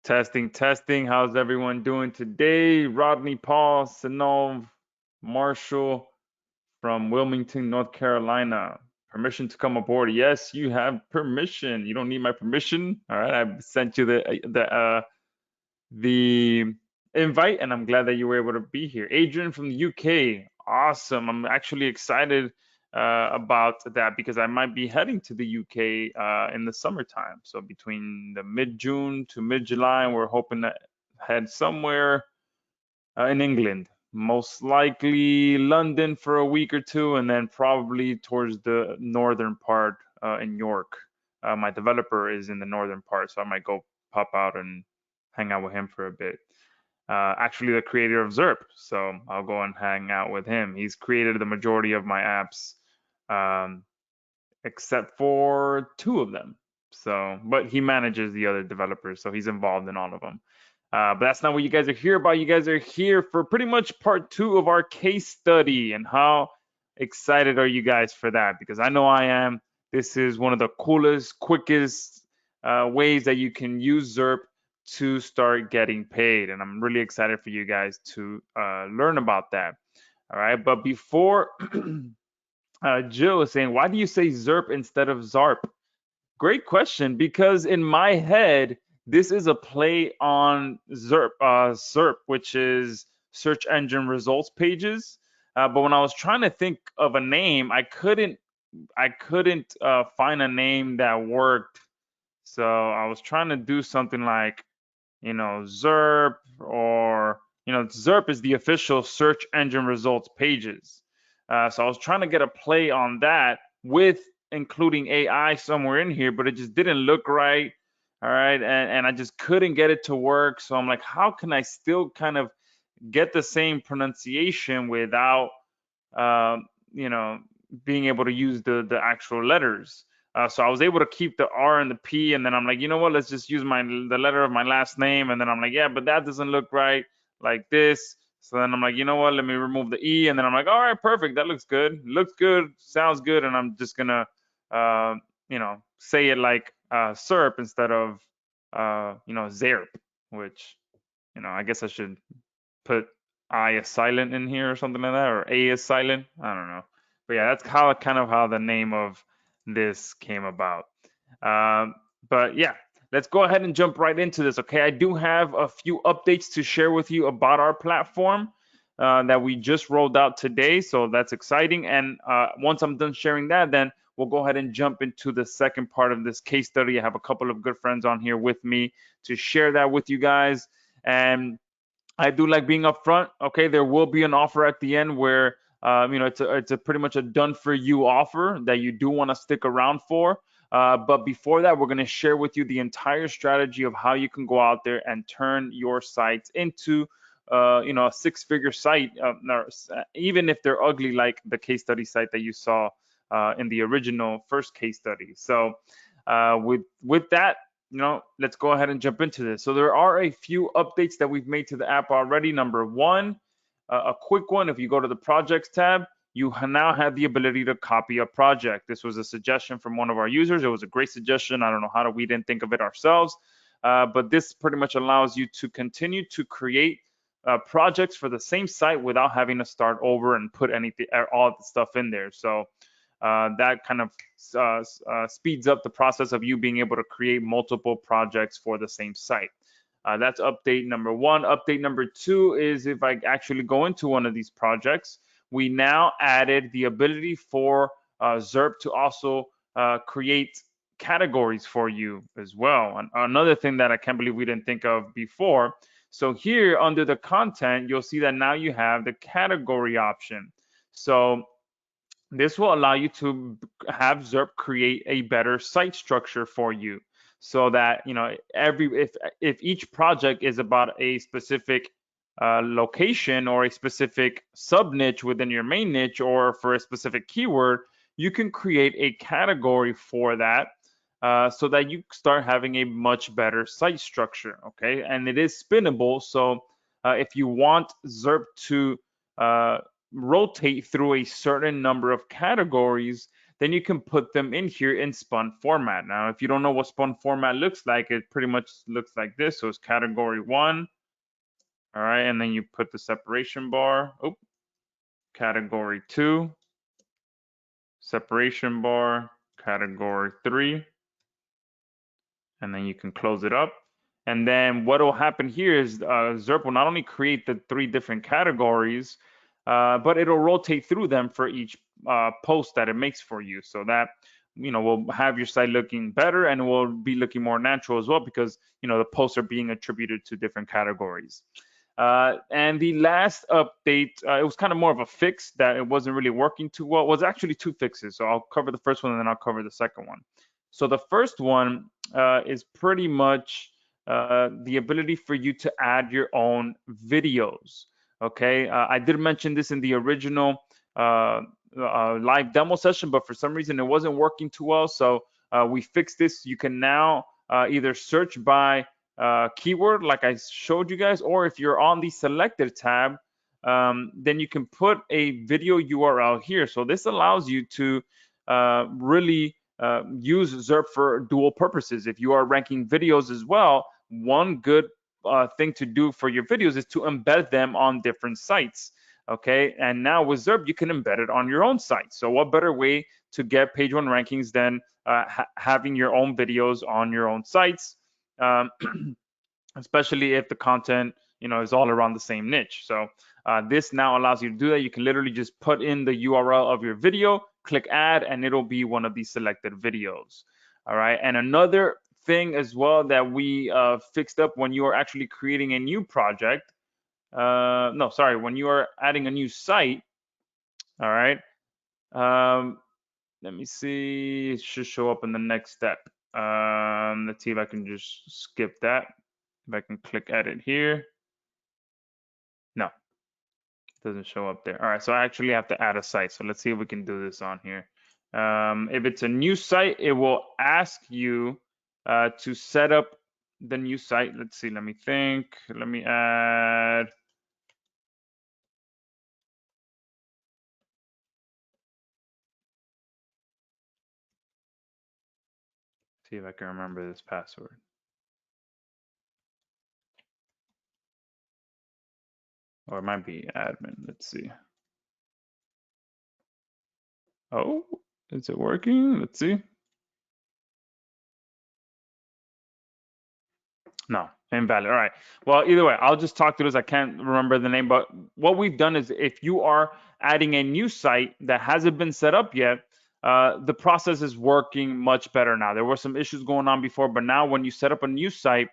Testing, testing. How's everyone doing today? Rodney, Paul, Sinov, Marshall from Wilmington, North Carolina. Permission to come aboard. Yes, you have permission. You don't need my permission. All right, I sent you the invite, and I'm glad that you were able to be here. Adrian from the UK. Awesome. I'm actually excited about that because I might be heading to the UK in the summertime. So between the mid-June to mid-July, we're hoping to head somewhere in England. Most likely London for a week or two, and then probably towards the northern part in York. My developer is in the northern part, so I might go pop out and hang out with him for a bit. Actually, the creator of Zerp, so I'll go and hang out with him. He's created the majority of my apps, um, except for two of them. So, but he manages the other developers, so he's involved in all of them. But that's not what you guys are here about. You guys are here for pretty much part two of our case study. And how excited are you guys for that? Because I know I am. This is one of the coolest, quickest ways that you can use Zerp to start getting paid. And I'm really excited for you guys to learn about that. All right. But before Jill is saying, why do you say Zerp instead of Zarp? Great question, because in my head, this is a play on Zerp, which is search engine results pages. But when I was trying to think of a name, I couldn't find a name that worked. So I was trying to do something like, Zerp, or Zerp is the official search engine results pages. So I was trying to get a play on that with including AI somewhere in here, but it just didn't look right. All right. And I just couldn't get it to work. So I'm like, how can I still kind of get the same pronunciation without, um, you know, being able to use the actual letters? So I was able to keep the R and the P, and then I'm like, you know what? Let's just use the letter of my last name, and then I'm like, yeah, but that doesn't look right, like this. So then I'm like, you know what? Let me remove the E, and then I'm like, all right, perfect. That looks good. Looks good. Sounds good. And I'm just gonna, uh, say it like Zerp instead of, Zairp, which, I guess I should put I is silent in here or something like that, or A is silent. I don't know. But yeah, that's how the name of this came about. Um, but yeah, let's go ahead and jump right into this. Okay, I do have a few updates to share with you about our platform that we just rolled out today. So that's exciting. And once I'm done sharing that, then we'll go ahead and jump into the second part of this case study. I have a couple of good friends on here with me to share that with you guys. And I do like being upfront. Okay, there will be an offer at the end where it's a pretty much a done for you offer that you do want to stick around for. But before that, we're going to share with you the entire strategy of how you can go out there and turn your sites into a six-figure site, even if they're ugly like the case study site that you saw in the original first case study. So with that, let's go ahead and jump into this. So there are a few updates that we've made to the app already. Number one, a quick one. If you go to the projects tab, you now have the ability to copy a project. This was a suggestion from one of our users. It was a great suggestion. I don't know how we didn't think of it ourselves, but this pretty much allows you to continue to create projects for the same site without having to start over and put all the stuff in there. So that kind of speeds up the process of you being able to create multiple projects for the same site. That's update number one. Update number two is if I actually go into one of these projects, we now added the ability for Zerp to also create categories for you as well. And another thing that I can't believe we didn't think of before. So here under the content, you'll see that now you have the category option. So this will allow you to have Zerp create a better site structure for you, so that if each project is about a specific location or a specific sub niche within your main niche, or for a specific keyword, you can create a category for that, so that you start having a much better site structure. Okay, and it is spinnable. So if you want Zerp to rotate through a certain number of categories, then you can put them in here in spun format. Now, if you don't know what spun format looks like, it pretty much looks like this. So it's category 1, all right, and then you put the separation bar. Oh, category 2, separation bar, category 3, and then you can close it up. And then what will happen here is Zerp will not only create the 3 different categories, but it'll rotate through them for each post that it makes for you. So that, will have your site looking better, and will be looking more natural as well, because, the posts are being attributed to different categories. And the last update, it was kind of more of a fix that it wasn't really working too well. It was actually 2 fixes. So I'll cover the first one, and then I'll cover the second one. So the first one is pretty much the ability for you to add your own videos. Okay, I did mention this in the original live demo session, but for some reason it wasn't working too well. So we fixed this. You can now either search by keyword like I showed you guys, or if you're on the selected tab, then you can put a video URL here. So this allows you to really use Zerp for dual purposes. If you are ranking videos as well, one good thing to do for your videos is to embed them on different sites. Okay, and now with Zerp, you can embed it on your own site. So what better way to get page 1 rankings than having your own videos on your own sites, especially if the content is all around the same niche. So this now allows you to do that. You can literally just put in the URL of your video, click add, and it'll be one of these selected videos. All right, and another thing as well that we fixed up when you are actually creating a new project, no, sorry, when you are adding a new site, all right, let me see, it should show up in the next step. Let's see if I can just skip that. If I can click edit here. No, it doesn't show up there. All right, so I actually have to add a site. So let's see if we can do this on here. If it's a new site, it will ask you to set up the new site. Let's see, let me think. Let me add. See if I can remember this password. Or it might be admin. Let's see. Oh, is it working? Let's see. No, invalid. All right. Well, either way, I'll just talk through this. I can't remember the name, but what we've done is if you are adding a new site that hasn't been set up yet, the process is working much better now. There were some issues going on before, but now when you set up a new site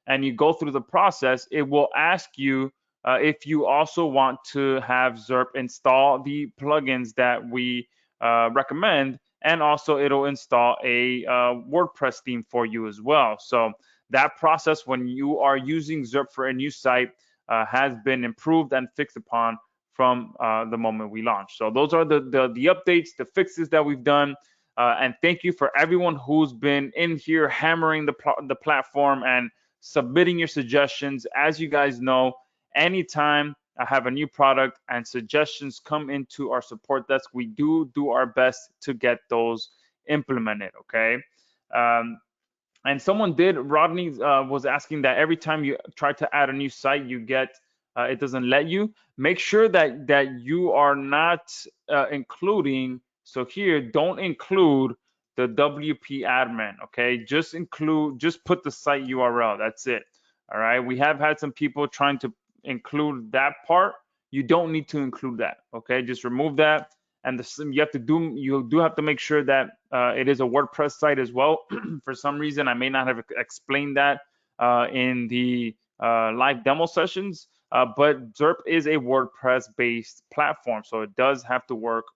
and you go through the process, it will ask you if you also want to have Zerp install the plugins that we recommend, and also it'll install a WordPress theme for you as well. So that process when you are using Zerp for a new site has been improved and fixed upon from the moment we launched. So those are the updates, the fixes that we've done. And thank you for everyone who's been in here hammering the platform and submitting your suggestions. As you guys know, anytime I have a new product and suggestions come into our support desk, we do our best to get those implemented, okay? And someone Rodney was asking that every time you try to add a new site, you get, it doesn't let you. Make sure that you are not including, so here, don't include the WP admin, okay? Just put the site URL, that's it, all right? We have had some people trying to include that part. You don't need to include that, okay? Just remove that. And you do have to make sure that it is a WordPress site as well. For some reason, I may not have explained that in the live demo sessions, but Zerp is a WordPress-based platform, so it does have to work.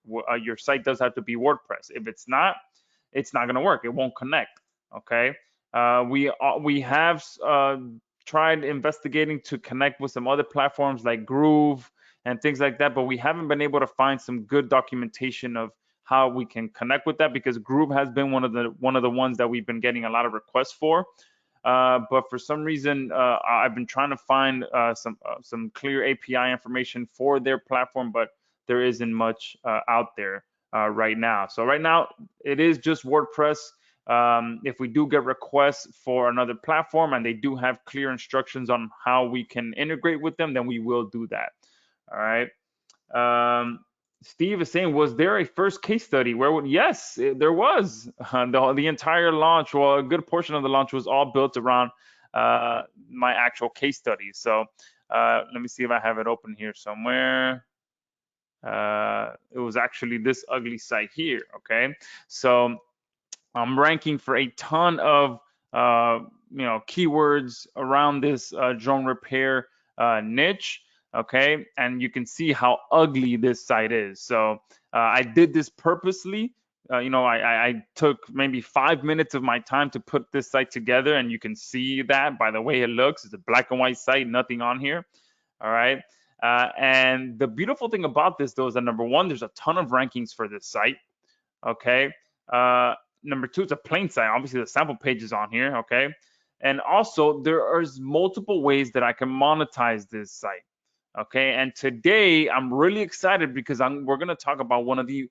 Your site does have to be WordPress. If it's not going to work. It won't connect. Okay. We have tried investigating to connect with some other platforms like Groove and things like that, but we haven't been able to find some good documentation of how we can connect with that, because Groove has been one of the ones that we've been getting a lot of requests for. But for some reason, I've been trying to find some clear API information for their platform, but there isn't much out there. right now. So right now it is just WordPress. If we do get requests for another platform and they do have clear instructions on how we can integrate with them, then we will do that. All right. Um, Steve is saying, was there a first case study? Yes, there was. The entire launch, well, a good portion of the launch was all built around my actual case study. So let me see if I have it open here somewhere. It was actually this ugly site here. Okay, so I'm ranking for a ton of keywords around this drone repair niche. Okay, and you can see how ugly this site is. So I did this purposely. I took maybe 5 minutes of my time to put this site together, and you can see that by the way it looks. It's a black and white site, nothing on here. All right. And the beautiful thing about this, though, is that number one, there's a ton of rankings for this site. Okay. Number two, it's a plain site. Obviously, the sample page is on here. Okay. And also, there are multiple ways that I can monetize this site. Okay. And today, I'm really excited because we're going to talk about one of the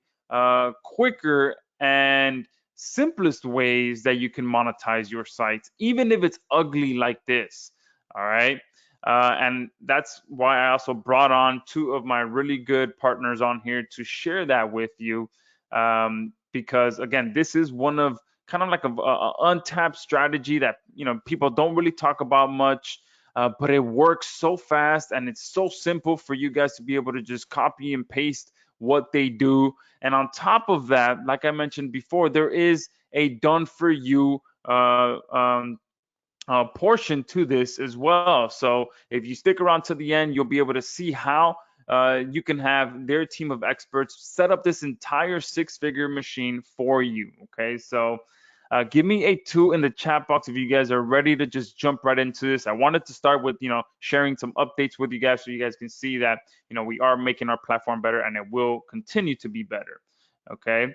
quicker and simplest ways that you can monetize your sites, even if it's ugly like this. All right. And that's why I also brought on two of my really good partners on here to share that with you. Because again, this is one of kind of like a untapped strategy that people don't really talk about much, but it works so fast and it's so simple for you guys to be able to just copy and paste what they do. And on top of that, like I mentioned before, there is a done for you portion to this as well. So if you stick around to the end, you'll be able to see how you can have their team of experts set up this entire six-figure machine for you. Okay, so give me a 2 in the chat box if you guys are ready to just jump right into this. I wanted to start with sharing some updates with you guys so you guys can see that we are making our platform better and it will continue to be better. Okay.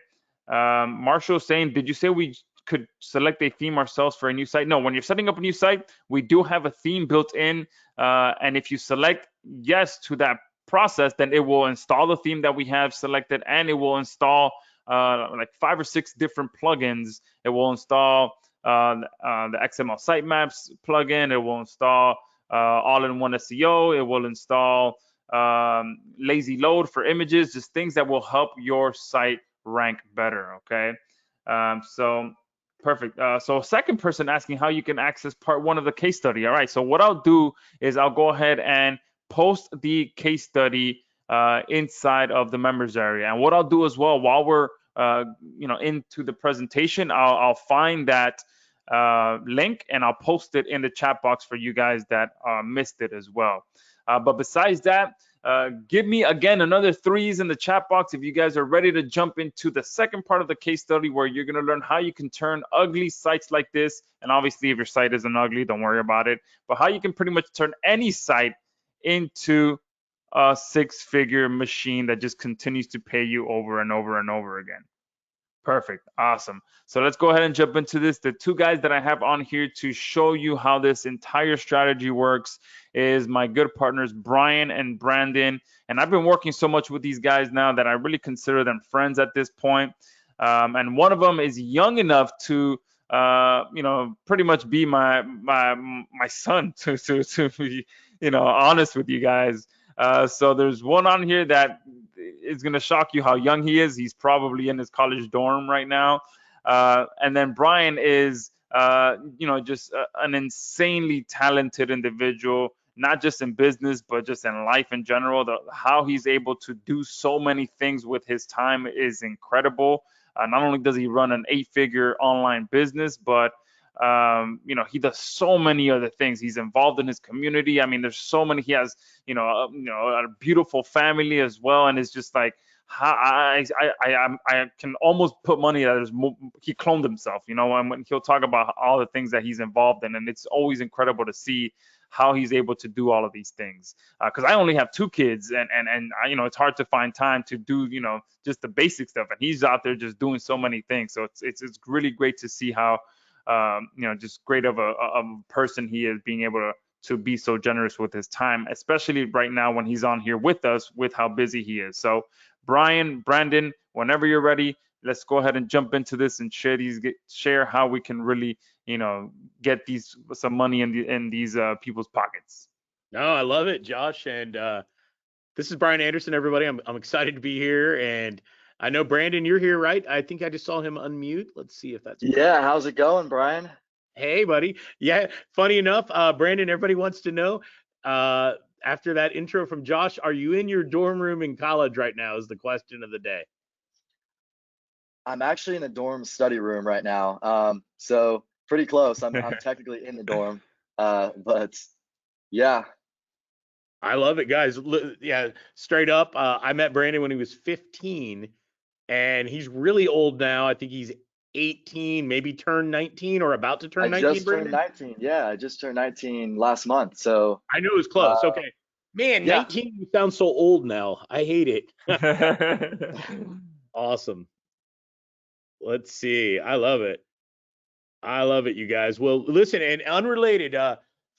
Marshall saying, did you say we could select a theme ourselves for a new site? No, when you're setting up a new site, we do have a theme built in. And if you select yes to that process, then it will install the theme that we have selected and it will install like 5 or 6 different plugins. It will install the XML sitemaps plugin. It will install all-in-one SEO. It will install lazy load for images, just things that will help your site rank better. Okay. So perfect. So second person asking how you can access part 1 of the case study. All right. So what I'll do is I'll go ahead and post the case study inside of the members area. And what I'll do as well while we're into the presentation, I'll find that link and I'll post it in the chat box for you guys that missed it as well. But besides that, give me again another 3s in the chat box if you guys are ready to jump into the second part of the case study where you're going to learn how you can turn ugly sites like this. And obviously, if your site isn't ugly, don't worry about it. But how you can pretty much turn any site into a 6-figure machine that just continues to pay you over and over and over again. Perfect. Awesome. So let's go ahead and jump into this. The 2 guys that I have on here to show you how this entire strategy works is my good partners, Brian and Brandon. And I've been working so much with these guys now that I really consider them friends at this point. And one of them is young enough to, pretty much be my son to be, honest with you guys. So there's one on here that is going to shock you how young he is. He's probably in his college dorm right now. And then Brian is, just an insanely talented individual, not just in business, but just in life in general. How he's able to do so many things with his time is incredible. Not only does he run an 8-figure online business, but he does so many other things. He's involved in his community. I mean, there's so many. He has, a beautiful family as well, and it's just like I can almost put money that he cloned himself. And when he'll talk about all the things that he's involved in, and it's always incredible to see how he's able to do all of these things. Because I only have 2 kids, and it's hard to find time to do just the basic stuff, and he's out there just doing so many things. So it's really great to see how just great of a person he is, being able to be so generous with his time, especially right now when he's on here with us with how busy he is. So Brian, Brandon, whenever you're ready, let's go ahead and jump into this and share how we can really, get these some money in these people's pockets. No, I love it, Josh. And this is Brian Anderson, everybody. I'm excited to be here. And I know, Brandon, you're here, right? I think I just saw him unmute. Let's see if that's working. Yeah, how's it going, Brian? Hey, buddy. Yeah, funny enough, Brandon, everybody wants to know, after that intro from Josh, are you in your dorm room in college right now is the question of the day. I'm actually in the dorm study room right now. So pretty close. I'm technically in the dorm. But yeah, I love it, guys. Yeah, straight up. I met Brandon when he was 15, and he's really old now. I think he's 18, maybe turned 19 or about to I turn 19, just turned Brandon. 19. Yeah, I just turned 19 last month. So I knew it was uh close. Okay. Man, yeah, 19, you sound so old now. I hate it. Awesome. Let's see. I love it. I love it, you guys. Well, listen, and unrelated,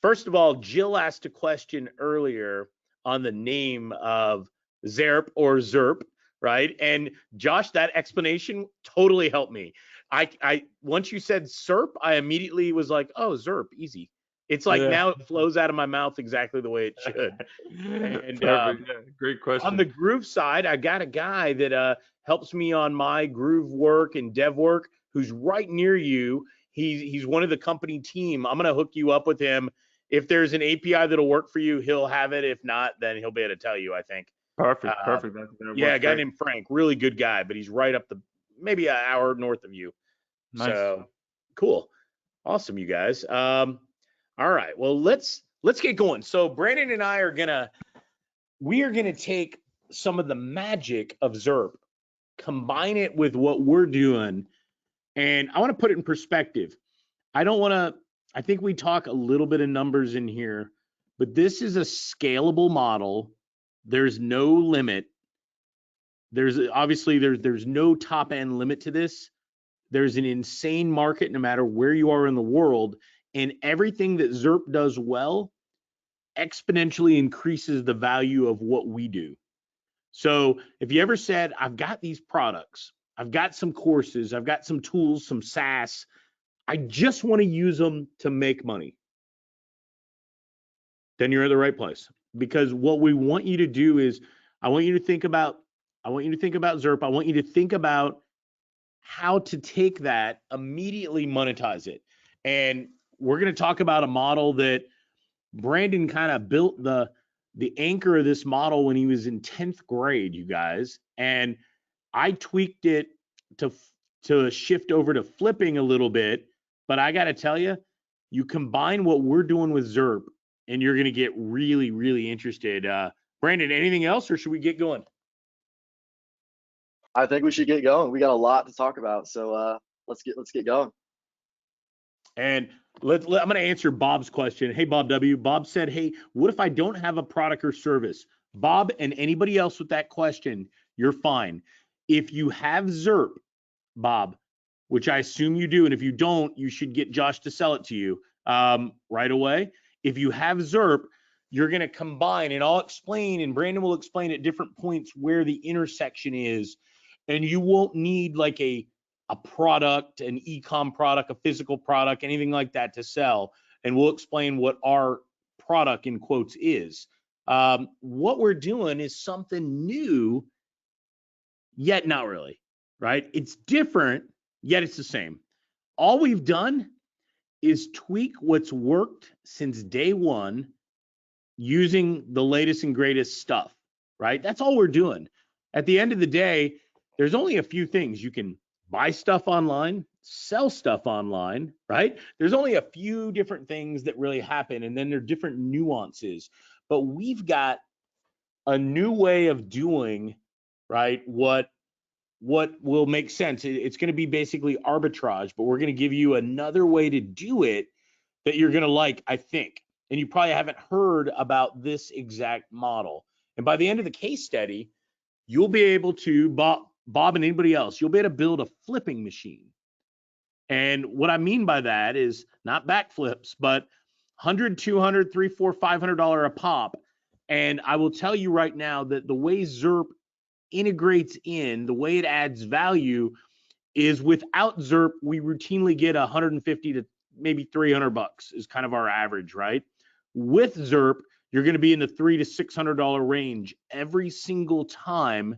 first of all, Jill asked a question earlier on the name of Zairp or Zerp, right? And Josh, that explanation totally helped me. I once you said Serp, I immediately was like, oh, Zerp, easy. It's like Yeah. now it flows out of my mouth exactly the way it should. And Perfect. Yeah, great on the question. Groove side, I got a guy that helps me on my Groove work and dev work who's right near you. He's one of the company team. I'm gonna hook you up with him. If there's an API that'll work for you, he'll have it. If not, then he'll be able to tell you, I think. Perfect. Uh, Perfect. That yeah, works a guy great. named Frank, really good guy, but he's right up the maybe an hour north of you. Nice. So cool. Awesome, you guys. All right. Well, let's get going. So Brandon and I are gonna take some of the magic of Zerp, combine it with what we're doing, and I want to put it in perspective. I don't want to, I think we talk a little bit of numbers in here, but this is a scalable model. There's no limit. There's obviously there's no top end limit to this. There's an insane market no matter where you are in the world, and everything that Zerp does well exponentially increases the value of what we do. So if you ever said, I've got these products, I've got some courses, I've got some tools, some SaaS, I just want to use them to make money, then you're at the right place. Because what we want you to do is I want you to think about Zerp. I want you to think about how to take that, immediately monetize it. And we're going to talk about a model that Brandon kind of built the anchor of this model when he was in 10th grade, you guys. And I tweaked it to shift over to flipping a little bit, but I got to tell you, you combine what we're doing with Zerp, and you're going to get really, really interested. Brandon, anything else, or should we get going? I think we should get going. We got a lot to talk about. So let's get going. And I'm going to answer Bob's question. Hey, Bob W. Bob said, hey, what if I don't have a product or service? Bob and anybody else with that question, you're fine. If you have Zerp, Bob, which I assume you do, and if you don't, you should get Josh to sell it to you right away. If you have Zerp, you're going to combine, and I'll explain, and Brandon will explain at different points where the intersection is, and you won't need like a product, an e-com product, a physical product, anything like that to sell, and we'll explain what our product in quotes is. What we're doing is something new, yet not really, right? It's different, yet it's the same. All we've done is tweak what's worked since day one using the latest and greatest stuff, right? That's all we're doing. At the end of the day, there's only a few things. You can buy stuff online, sell stuff online, right? There's only a few different things that really happen, and then there are different nuances. But we've got a new way of doing, right, what will make sense. It's going to be basically arbitrage, but we're going to give you another way to do it that you're going to like, I think. And you probably haven't heard about this exact model. And by the end of the case study, you'll be able to, Bob and anybody else, you'll be able to build a flipping machine. And what I mean by that is not backflips, but 100, 200, 3, 4, $500 a pop. And I will tell you right now that the way Zerp integrates in, the way it adds value is without Zerp, we routinely get 150 to maybe $300 is kind of our average, right? With Zerp, you're going to be in the $300 to $600 range every single time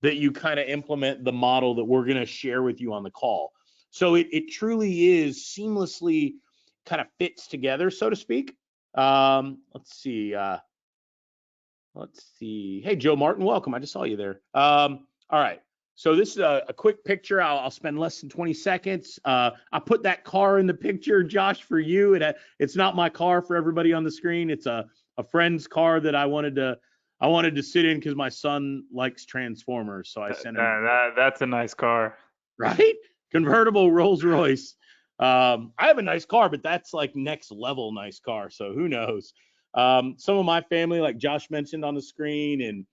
that you kind of implement the model that we're going to share with you on the call. So it truly is seamlessly kind of fits together, so to speak. Let's see. Hey, Joe Martin, welcome. I just saw you there. All right. So this is a quick picture. I'll spend less than 20 seconds. I put that car in the picture, Josh, for you. It's not my car for everybody on the screen. It's a friend's car that I wanted to sit in because my son likes Transformers. So I sent him. That's a nice car. Right? Convertible Rolls Royce. I have a nice car, but that's like next level nice car. So who knows? Some of my family, like Josh mentioned on the screen, and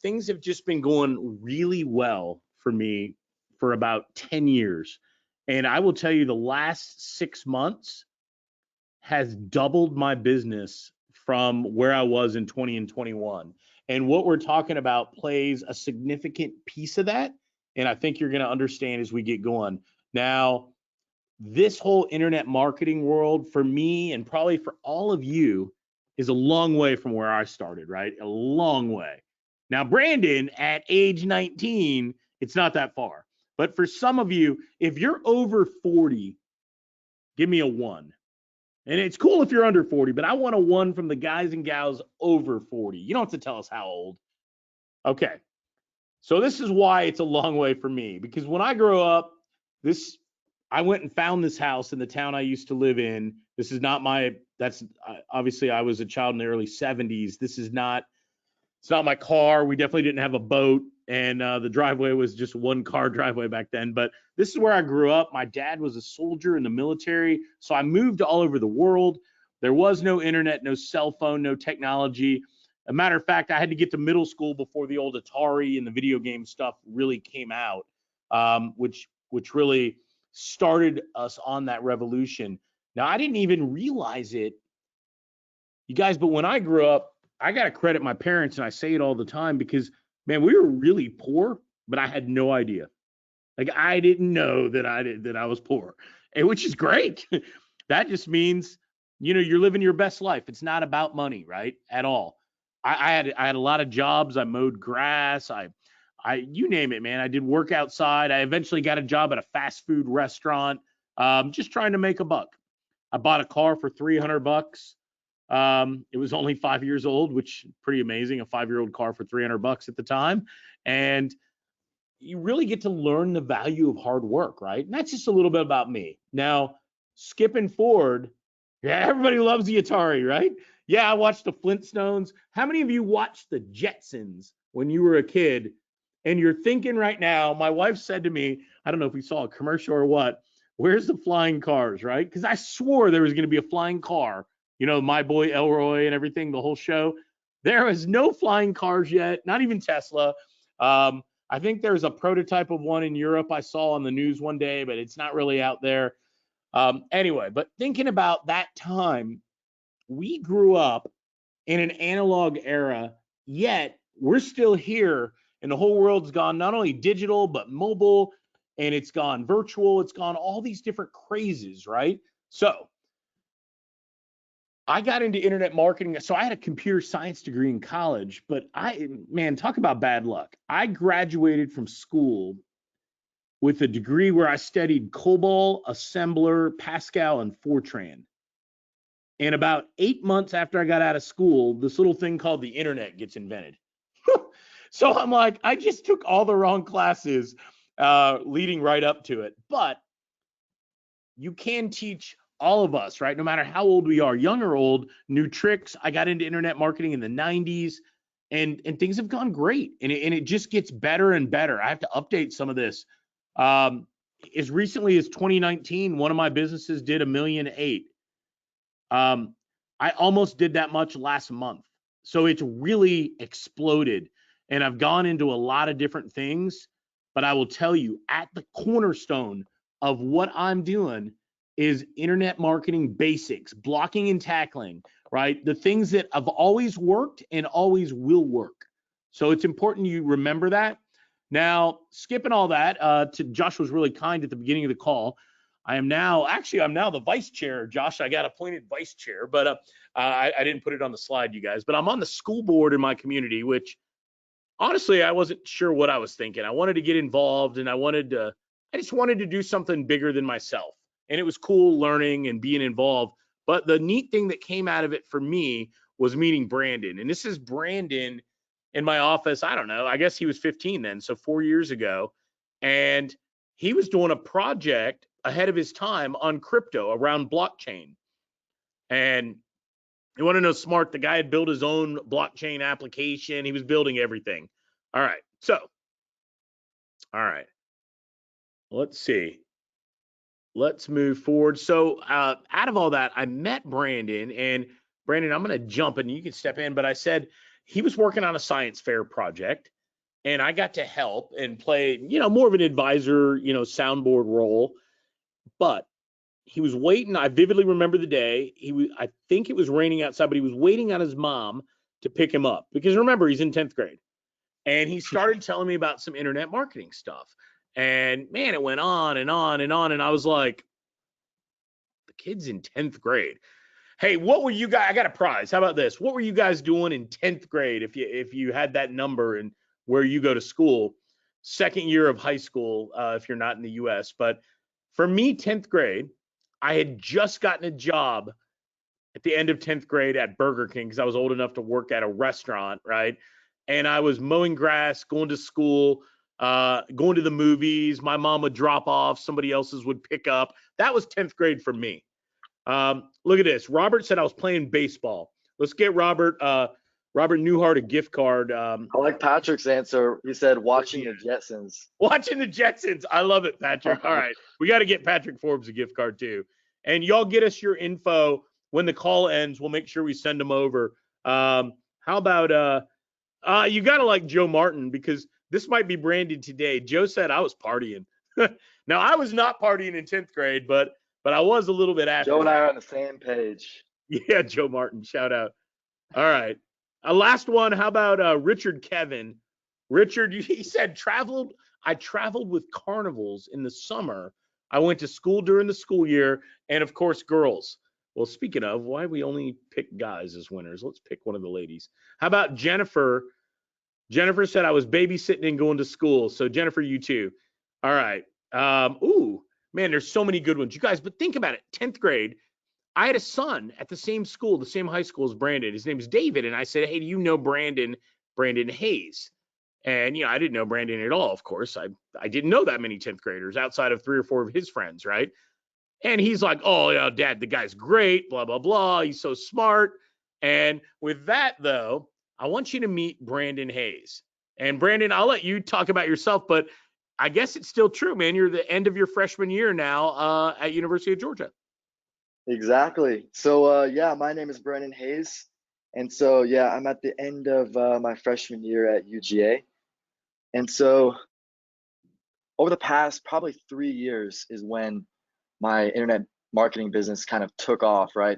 things have just been going really well for me for about 10 years. And I will tell you, the last 6 months has doubled my business from where I was in 20 and 21. And what we're talking about plays a significant piece of that. And I think you're going to understand as we get going. Now, this whole internet marketing world for me and probably for all of you is a long way from where I started, right? A long way. Now, Brandon, at age 19, it's not that far. But for some of you, if you're over 40, give me a 1. And it's cool if you're under 40, but I want a 1 from the guys and gals over 40. You don't have to tell us how old. Okay. So this is why it's a long way for me, because when I grew up, I went and found this house in the town I used to live in. This is not obviously I was a child in the early 70s. It's not my car. We definitely didn't have a boat, and the driveway was just one car driveway back then. But this is where I grew up. My dad was a soldier in the military, so I moved all over the world. There was no internet, no cell phone, no technology. A matter of fact, I had to get to middle school before the old Atari and the video game stuff really came out, which really started us on that revolution. Now, I didn't even realize it, you guys, but when I grew up, I got to credit my parents, and I say it all the time because, man, we were really poor, but I had no idea. Like, I didn't know that I was poor, which is great. That just means, you're living your best life. It's not about money, right? At all. I had a lot of jobs. I mowed grass. You name it, man. I did work outside. I eventually got a job at a fast food restaurant, just trying to make a buck. I bought a car for $300. It was only 5 years old, which pretty amazing. A 5-year-old car for $300 at the time. And you really get to learn the value of hard work, right? And that's just a little bit about me. Now, skipping forward, yeah, everybody loves the Atari, right? Yeah, I watched the Flintstones. How many of you watched the Jetsons when you were a kid? And you're thinking right now, my wife said to me, I don't know if we saw a commercial or what, where's the flying cars, right? Because I swore there was going to be a flying car. My boy Elroy and everything, the whole show. There is no flying cars yet, not even Tesla. I think there's a prototype of one in Europe I saw on the news one day, but it's not really out there. Anyway, but thinking about that time, we grew up in an analog era, yet we're still here, and the whole world's gone not only digital, but mobile, and it's gone virtual. It's gone all these different crazes, right? So I got into internet marketing. So I had a computer science degree in college, but talk about bad luck. I graduated from school with a degree where I studied COBOL, Assembler, Pascal, and Fortran. And about 8 months after I got out of school, this little thing called the internet gets invented. So I'm like, I just took all the wrong classes leading right up to it. But you can teach all of us, right? No matter how old we are, young or old, new tricks. I got into internet marketing in the 90s, and things have gone great. And it just gets better and better. I have to update some of this. As recently as 2019, one of my businesses did $1.8 million. I almost did that much last month. So it's really exploded. And I've gone into a lot of different things, but I will tell you, at the cornerstone of what I'm doing is internet marketing basics, blocking and tackling, right? The things that have always worked and always will work. So it's important you remember that. Now, skipping all that, Josh was really kind at the beginning of the call. I'm now the vice chair. Josh, I got appointed vice chair, but I didn't put it on the slide, you guys. But I'm on the school board in my community, which honestly, I wasn't sure what I was thinking. I wanted to get involved, and I just wanted to do something bigger than myself. And it was cool learning and being involved. But the neat thing that came out of it for me was meeting Brandon. And this is Brandon in my office. I don't know. I guess he was 15 then, so 4 years ago. And he was doing a project ahead of his time on crypto around blockchain. And you want to know smart? The guy had built his own blockchain application. He was building everything. All right. So, all right. Let's see. Let's move forward. So, out of all that, I met Brandon, and Brandon, I'm going to jump and you can step in, but I said he was working on a science fair project, and I got to help and play, more of an advisor, soundboard role. But he was waiting. I vividly remember the day. I think it was raining outside, but he was waiting on his mom to pick him up, because remember, he's in 10th grade. And he started telling me about some internet marketing stuff. And man, it went on and on and on. And I was like, the kid's in 10th grade. Hey, what were you guys? I got a prize. How about this? What were you guys doing in 10th grade if you had that number and where you go to school? Second year of high school, if you're not in the US. But for me, 10th grade, I had just gotten a job at the end of 10th grade at Burger King, because I was old enough to work at a restaurant, right? And I was mowing grass, going to school, going to the movies. My mom would drop off, somebody else's would pick up. That was 10th grade for me. Look at this. Robert said I was playing baseball. Let's get Robert Newhart a gift card. I like Patrick's answer. He said watching the Jetsons. Watching the Jetsons. I love it, Patrick. All right. We got to get Patrick Forbes a gift card too. And y'all get us your info when the call ends. We'll make sure we send them over. How about you got to like Joe Martin, because this might be branded today. Joe said I was partying. Now, I was not partying in 10th grade, but I was a little bit after. Joe and I are on the same page. Yeah, Joe Martin, shout out. All right. Last one. How about Richard Kevin? Richard, he said I traveled with carnivals in the summer. I went to school during the school year, and of course, girls. Well, speaking of, why we only pick guys as winners? Let's pick one of the ladies. How about Jennifer? Jennifer said I was babysitting and going to school. So Jennifer, you too. All right. Ooh, man, there's so many good ones, you guys. But think about it. 10th grade, I had a son at the same school, the same high school as Brandon. His name is David, and I said, "Hey, do you know Brandon Hayes?" And I didn't know Brandon at all. Of course, I didn't know that many 10th graders outside of 3 or 4 of his friends, right? And he's like, "Oh, yeah, Dad, the guy's great, blah, blah, blah. He's so smart." And with that, though, I want you to meet Brandon Hayes. And Brandon, I'll let you talk about yourself, but I guess it's still true, man. You're the end of your freshman year now at University of Georgia. Exactly. So, yeah, my name is Brandon Hayes. And so, yeah, I'm at the end of my freshman year at UGA. And so over the past probably 3 years is when my internet marketing business kind of took off, right?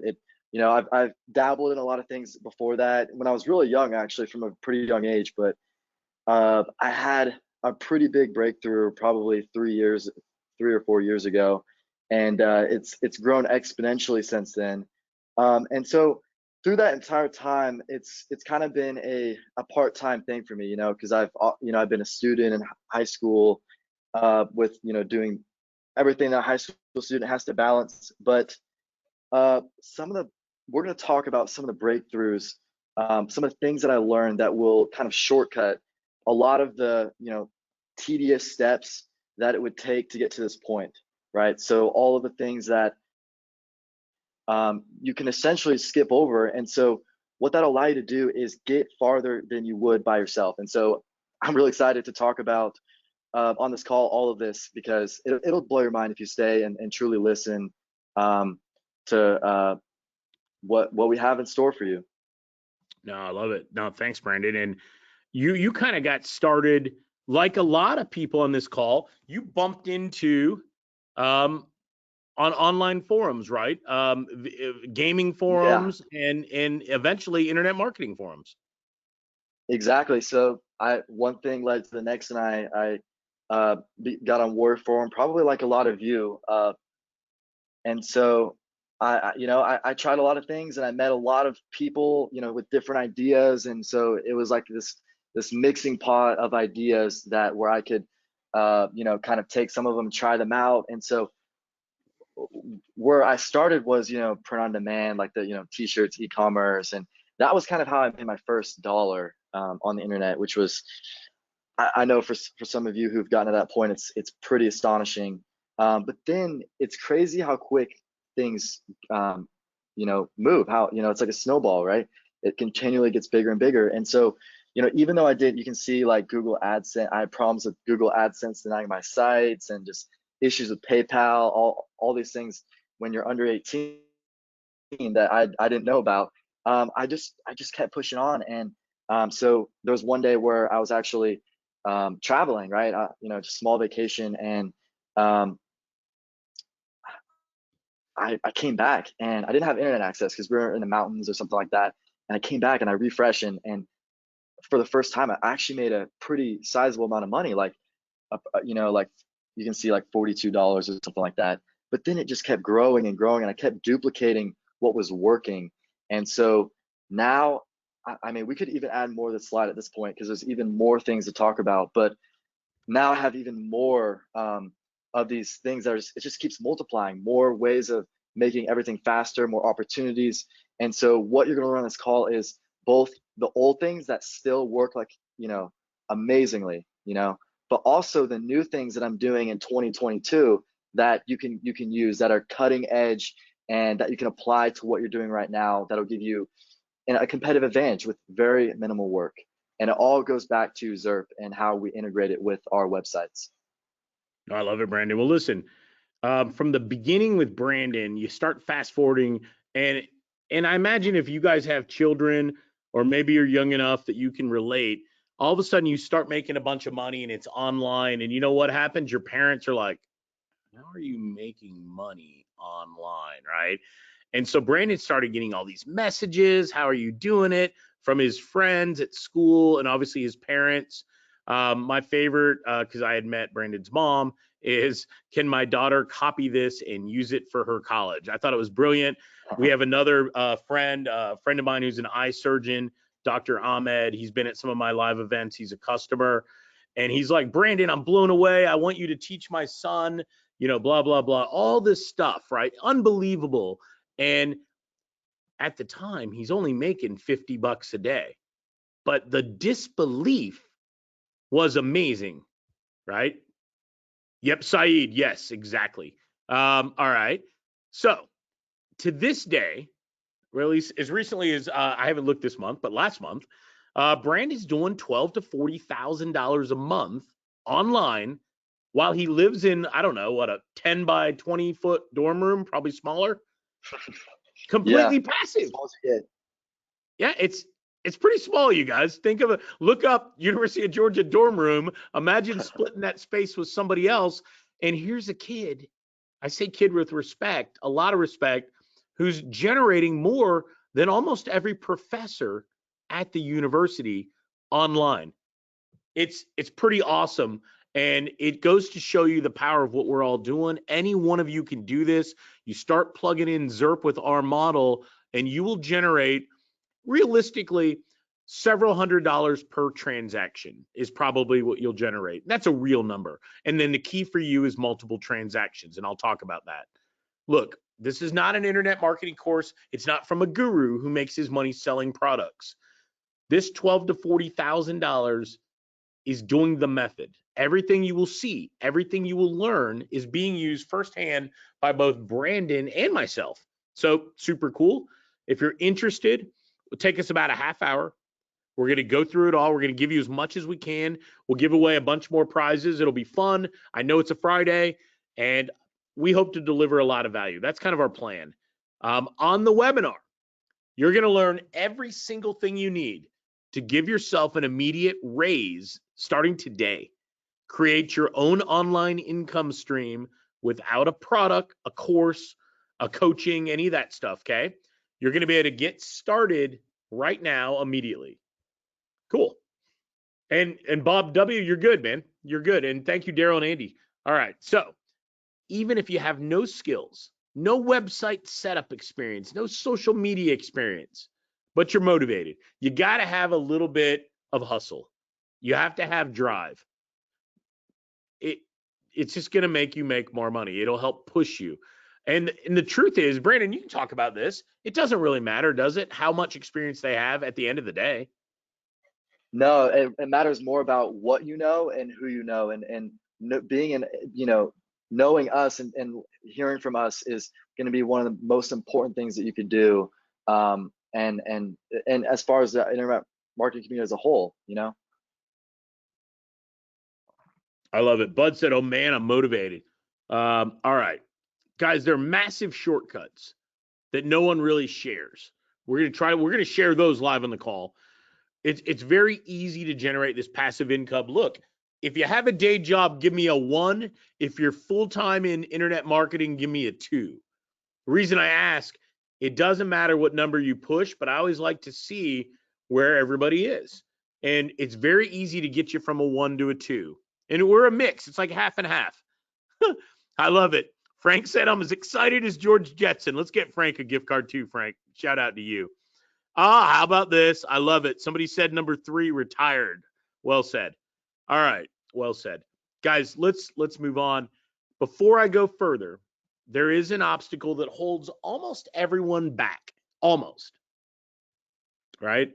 I've dabbled in a lot of things before that when I was really young, actually, from a pretty young age. But I had a pretty big breakthrough probably 3 or 4 years ago, and it's grown exponentially since then. And so through that entire time, it's kind of been a part-time thing for me, because I've been a student in high school with doing everything that a high school student has to balance. But we're going to talk about some of the breakthroughs, some of the things that I learned that will kind of shortcut a lot of the tedious steps that it would take to get to this point, right? So all of the things that you can essentially skip over. And so what that'll allow you to do is get farther than you would by yourself. And so I'm really excited to talk about on this call all of this, because it'll blow your mind if you stay and truly listen to what we have in store for you. No, I love it. No, thanks, Brandon. And you kind of got started like a lot of people on this call. You bumped into on online forums, right? Gaming forums, and eventually internet marketing forums. Exactly. So one thing led to the next, and got on Word Forum, probably like a lot of you. And so I tried a lot of things, and I met a lot of people, with different ideas. And so it was like this mixing pot of ideas that where I could, kind of take some of them, try them out. And so where I started was, print on demand, like the, t-shirts, e-commerce. And that was kind of how I made my first dollar on the internet, which was, I know for some of you who've gotten to that point, it's pretty astonishing. But then it's crazy how quick things, move. How, it's like a snowball, right? It continually gets bigger and bigger. And so, even though you can see like Google AdSense, I had problems with Google AdSense denying my sites, and just issues with PayPal, all these things when you're under 18 that I didn't know about. I just kept pushing on. And so there was one day where I was actually traveling, right? Just small vacation. And I came back, and I didn't have internet access because we were in the mountains or something like that. And I came back and I refreshed, and for the first time, I actually made a pretty sizable amount of money, like, like you can see like $42 or something like that. But then it just kept growing and growing, and I kept duplicating what was working. And so now, I mean, we could even add more to the slide at this point because there's even more things to talk about. But now I have even more of these things it just keeps multiplying, more ways of making everything faster, more opportunities. And so what you're going to learn on this call is both the old things that still work, like, amazingly, but also the new things that I'm doing in 2022 that you can use, that are cutting edge, and that you can apply to what you're doing right now, that'll give you a competitive advantage with very minimal work. And it all goes back to Zerp and how we integrate it with our websites. I love it, Brandon. Well, listen, from the beginning with Brandon, you start fast forwarding, and I imagine if you guys have children, or maybe you're young enough that you can relate, all of a sudden you start making a bunch of money and it's online, and you know what happens? Your parents are like, how are you making money online, right? And so Brandon started getting all these messages, how are you doing it, from his friends at school and obviously his parents. My favorite, because I had met Brandon's mom, is, can my daughter copy this and use it for her college? I thought it was brilliant. We have another friend of mine who's an eye surgeon, Dr. Ahmed. He's been at some of my live events. He's a customer. And he's like, Brandon, I'm blown away. I want you to teach my son, blah, blah, blah, all this stuff, right? Unbelievable. And at the time, he's only making $50 a day. But the disbelief was amazing, right? Yep, Saeed. Yes, exactly. All right. So to this day, or at least as recently as I haven't looked this month, but last month, Brandy's doing $12,000 to $40,000 a month online, while he lives in, I don't know, what, a 10 by 20 foot dorm room, probably smaller, completely passive. Yeah, it's pretty small, you guys. Think of it. Look up University of Georgia dorm room. Imagine splitting that space with somebody else. And here's a kid. I say kid with respect, a lot of respect, who's generating more than almost every professor at the university online. It's pretty awesome. And it goes to show you the power of what we're all doing. Any one of you can do this. You start plugging in Zerp with our model, and you will generate, realistically, several $100s per transaction is probably what you'll generate. That's a real number. And then the key for you is multiple transactions, and I'll talk about that. Look, this is not an internet marketing course. It's not from a guru who makes his money selling products. This $12,000 to $40,000 is doing the method. Everything you will see, everything you will learn is being used firsthand by both Brandon and myself. So super cool. If you're interested, it'll take us about a half hour. We're going to go through it all. We're going to give you as much as we can. We'll give away a bunch more prizes. It'll be fun. I know it's a Friday, and we hope to deliver a lot of value. That's kind of our plan. On the webinar, you're going to learn every single thing you need to give yourself an immediate raise starting today. Create your own online income stream without a product, a course, a coaching, any of that stuff, okay? You're going to be able to get started right now immediately. Cool. And Bob W., you're good, man. You're good. And thank you, Daryl and Andy. All right. So even if you have no skills, no website setup experience, no social media experience, but you're motivated, you got to have a little bit of hustle. You have to have drive. It's just going to make you make more money. It'll help push you. And the truth is, Brandon, you can talk about this. It doesn't really matter, does it? How much experience they have at the end of the day. No, it matters more about what you know and who you know, and being in, knowing us and hearing from us is going to be one of the most important things that you could do. And as far as the internet marketing community as a whole, I love it. Bud said, "Oh man, I'm motivated." All right, guys, there are massive shortcuts that no one really shares. We're going to share those live on the call. It's very easy to generate this passive income. Look, if you have a day job, give me a 1. If you're full-time in internet marketing, give me a 2. The reason I ask, it doesn't matter what number you push, but I always like to see where everybody is. And it's very easy to get you from a 1 to a 2. And we're a mix. It's like half and half. I love it. Frank said, I'm as excited as George Jetson. Let's get Frank a gift card too, Frank. Shout out to you. How about this? I love it. Somebody said number 3, retired. Well said. All right. Well said. Guys, let's move on. Before I go further, there is an obstacle that holds almost everyone back. Almost. Right?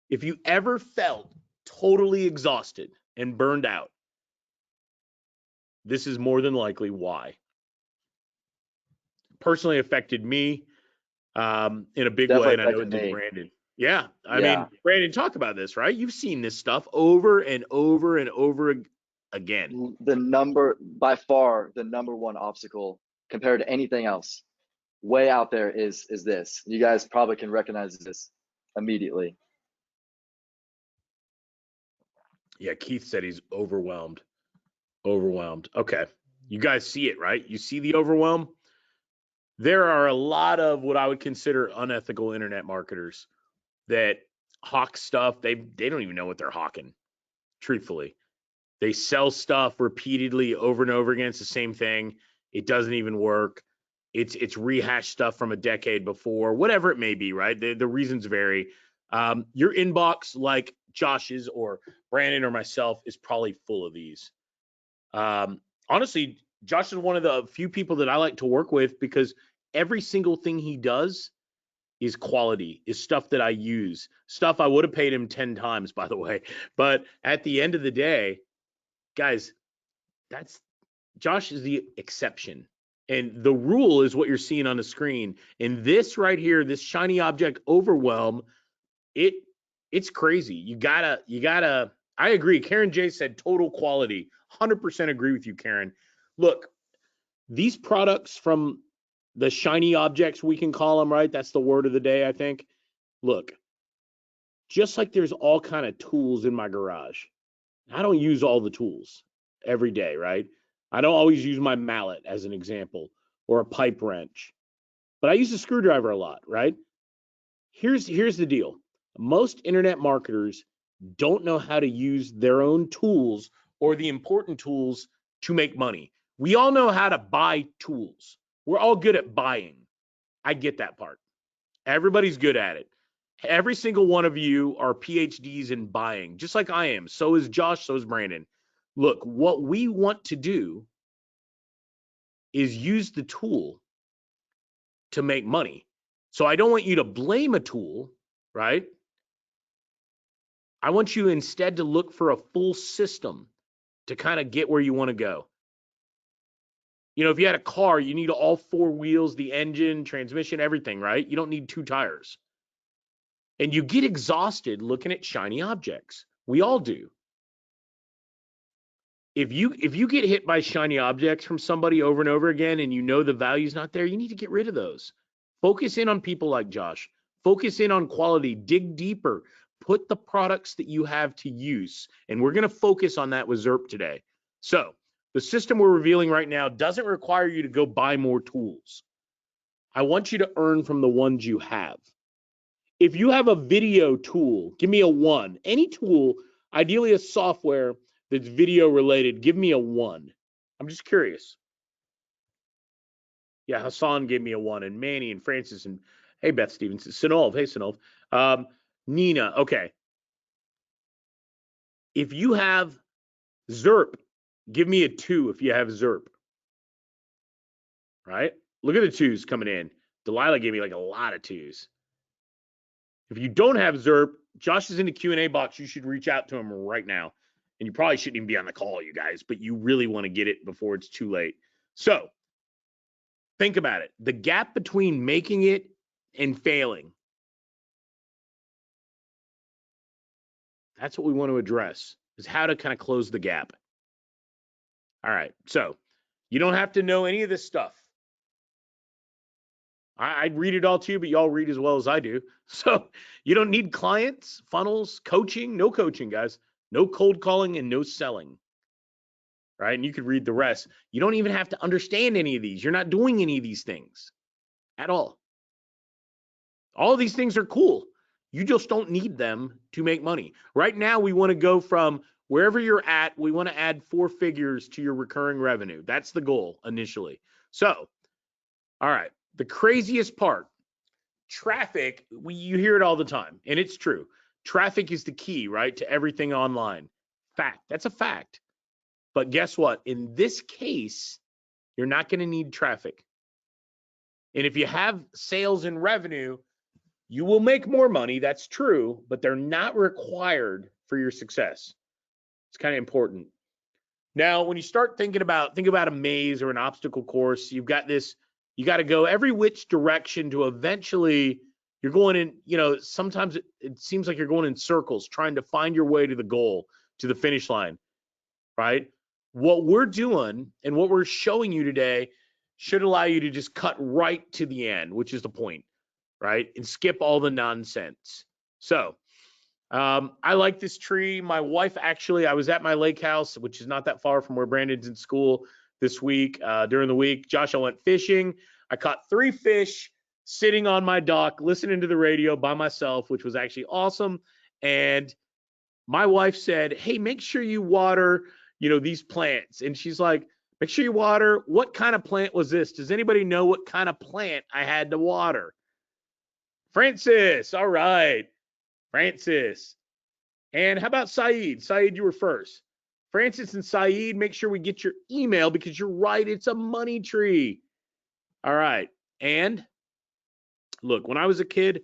If you ever felt totally exhausted and burned out, this is more than likely why. Personally affected me in a big way, definitely and I know it affected did me. Brandon. Yeah, I Yeah. mean, Brandon, talk about this, right? You've seen this stuff over and over and over again. By far, the number one obstacle compared to anything else, way out there is this. You guys probably can recognize this immediately. Yeah, Keith said he's overwhelmed. Overwhelmed. Okay. You guys see it, right? You see the overwhelm? There are a lot of what I would consider unethical internet marketers that hawk stuff. They don't even know what they're hawking, truthfully. They sell stuff repeatedly over and over again. It's the same thing. It doesn't even work. It's rehashed stuff from a decade before, whatever it may be, right? The reasons vary. Your inbox, like Josh's or Brandon or myself, is probably full of these. Honestly, Josh is one of the few people that I like to work with because every single thing he does is quality, is stuff that I use, stuff I would have paid him 10 times, by the way. But at the end of the day, guys, Josh is the exception. And the rule is what you're seeing on the screen. And this right here, this shiny object overwhelm, it's crazy. You gotta, I agree. Karen J said total quality. 100% agree with you, Karen. Look, these products from the shiny objects, we can call them, right? That's the word of the day, I think. Look, just like there's all kind of tools in my garage. I don't use all the tools every day, right? I don't always use my mallet as an example or a pipe wrench, but I use a screwdriver a lot, right? Here's the deal. Most internet marketers don't know how to use their own tools or the important tools to make money. We all know how to buy tools. We're all good at buying. I get that part. Everybody's good at it. Every single one of you are PhDs in buying, just like I am. So is Josh, so is Brandon. Look, what we want to do is use the tool to make money. So I don't want you to blame a tool, right? I want you instead to look for a full system to kind of get where you want to go. You know, if you had a car, you need all 4 wheels, the engine, transmission, everything, right? You don't need 2 tires. And you get exhausted looking at shiny objects. We all do. If you get hit by shiny objects from somebody over and over again and you know the value's not there, you need to get rid of those. Focus in on people like Josh. Focus in on quality. Dig deeper. Put the products that you have to use. And we're going to focus on that with Zerp today. So the system we're revealing right now doesn't require you to go buy more tools. I want you to earn from the ones you have. If you have a video tool, give me a 1. Any tool, Ideally, a software that's video related. Give me a 1. I'm just curious. Yeah, Hassan gave me a 1, and Manny and Francis and hey, Beth Stevenson, Sinolv, hey Sinolv, Nina. Okay, if you have Zerp, give me a 2 if you have Zerp. Right? Look at the 2s coming in. Delilah gave me like a lot of 2s. If you don't have Zerp, Josh is in the Q&A box. You should reach out to him right now. And you probably shouldn't even be on the call, you guys, but you really want to get it before it's too late. So think about it. The gap between making it and failing. That's what we want to address, is how to kind of close the gap. All right. So you don't have to know any of this stuff. I'd read it all to you, but y'all read as well as I do. So you don't need clients, funnels, coaching, no coaching, guys. No cold calling and no selling. Right? And you could read the rest. You don't even have to understand any of these. You're not doing any of these things at all. All of these things are cool. You just don't need them to make money. Right now, we want to go from wherever you're at, we want to add 4 figures to your recurring revenue. That's the goal initially. So, all right, the craziest part, traffic, you hear it all the time, and it's true. Traffic is the key, right, to everything online. Fact. That's a fact. But guess what? In this case, you're not going to need traffic. And if you have sales and revenue, you will make more money. That's true, but they're not required for your success. It's kind of important. Now, when you start think about a maze or an obstacle course, you've got this, you got to go every which direction to eventually you're going in, sometimes it seems like you're going in circles trying to find your way to the goal, to the finish line, right? What we're doing and what we're showing you today should allow you to just cut right to the end, which is the point, right? And skip all the nonsense. So I like this tree. My wife, actually, I was at my lake house, which is not that far from where Brandon's in school this week. During the week, Josh, I went fishing. I caught 3 fish sitting on my dock, listening to the radio by myself, which was actually awesome. And my wife said, hey, make sure you water, these plants. And she's like, make sure you water. What kind of plant was this? Does anybody know what kind of plant I had to water? Francis. All right. Francis. And how about Saeed? Saeed, you were first. Francis and Saeed, make sure we get your email because you're right. It's a money tree. All right. And look, when I was a kid,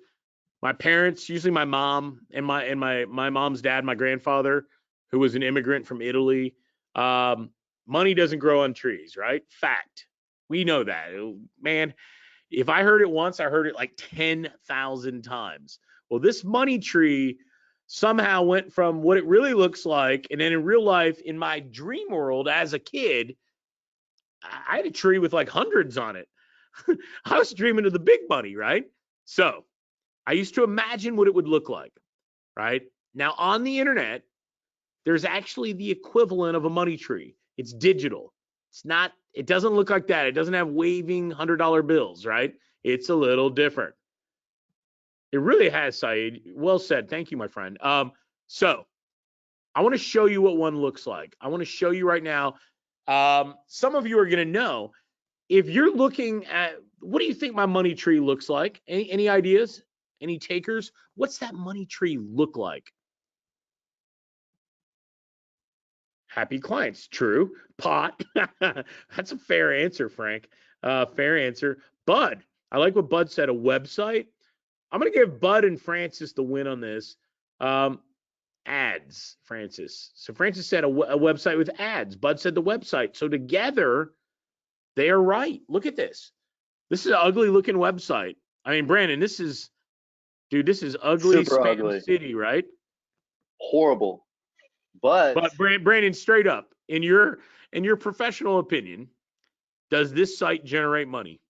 my parents, usually my mom and my mom's dad, my grandfather, who was an immigrant from Italy, money doesn't grow on trees, right? Fact. We know that. Man, if I heard it once, I heard it like 10,000 times. Well, this money tree somehow went from what it really looks like, and then in real life, in my dream world as a kid, I had a tree with like hundreds on it. I was dreaming of the big money, right? So I used to imagine what it would look like, right? Now on the internet, there's actually the equivalent of a money tree. It's digital. It doesn't look like that. It doesn't have waving $100 bills, right? It's a little different. It really has, Saeed. Well said. Thank you, my friend. So I want to show you what one looks like. I want to show you right now. Some of you are going to know. If you're looking at, what do you think my money tree looks like? Any ideas? Any takers? What's that money tree look like? Happy clients. True. Pot. That's a fair answer, Frank. Fair answer. Bud. I like what Bud said, a website. I'm going to give Bud and Francis the win on this. Ads, Francis. So Francis said a website with ads. Bud said the website. So together, they are right. Look at this. This is an ugly looking website. I mean, Brandon, this is ugly Super spam ugly. city, right? Horrible. But Brandon, straight up, in your professional opinion, does this site generate money?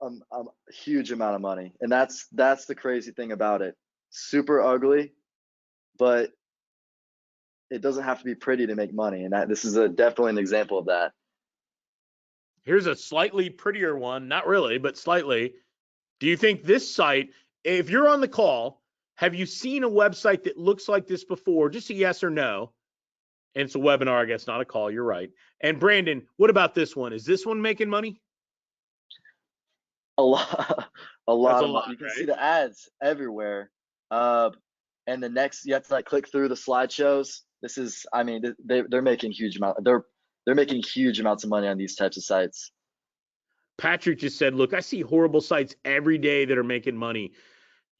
a huge amount of money, and that's the crazy thing about it. Super ugly, but it doesn't have to be pretty to make money, and this is definitely an example of that. Here's a slightly prettier one, not really, but slightly. Do you think this site, if you're on the call Have you seen a website that looks like this before? Just a yes or no. And it's a webinar, I guess, not a call. You're right. And Brandon, what about this one? Is this one making money? A lot, a That's lot a of lot, money. You can see right? the ads everywhere. And the next, you have to like click through the slideshows. This is, I mean, they're making huge amount. They're making huge amounts of money on these types of sites. Patrick just said, look, I see horrible sites every day that are making money.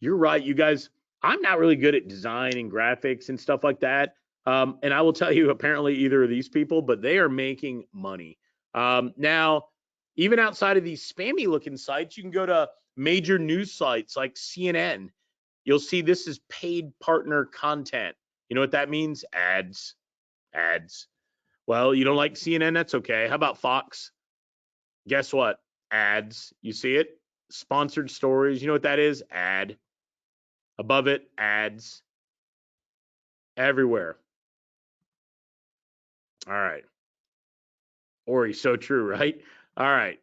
You're right, you guys. I'm not really good at design and graphics and stuff like that. And I will tell you, apparently, either of these people, but they are making money. Now, even outside of these spammy looking sites, you can go to major news sites like CNN. You'll see this is paid partner content. You know what that means? Ads. Ads. Well, you don't like CNN? That's okay. How about Fox? Guess what? Ads. You see it? Sponsored stories. You know what that is? Ad. Above it, ads. Everywhere. All right. Ori, so true, right? All right.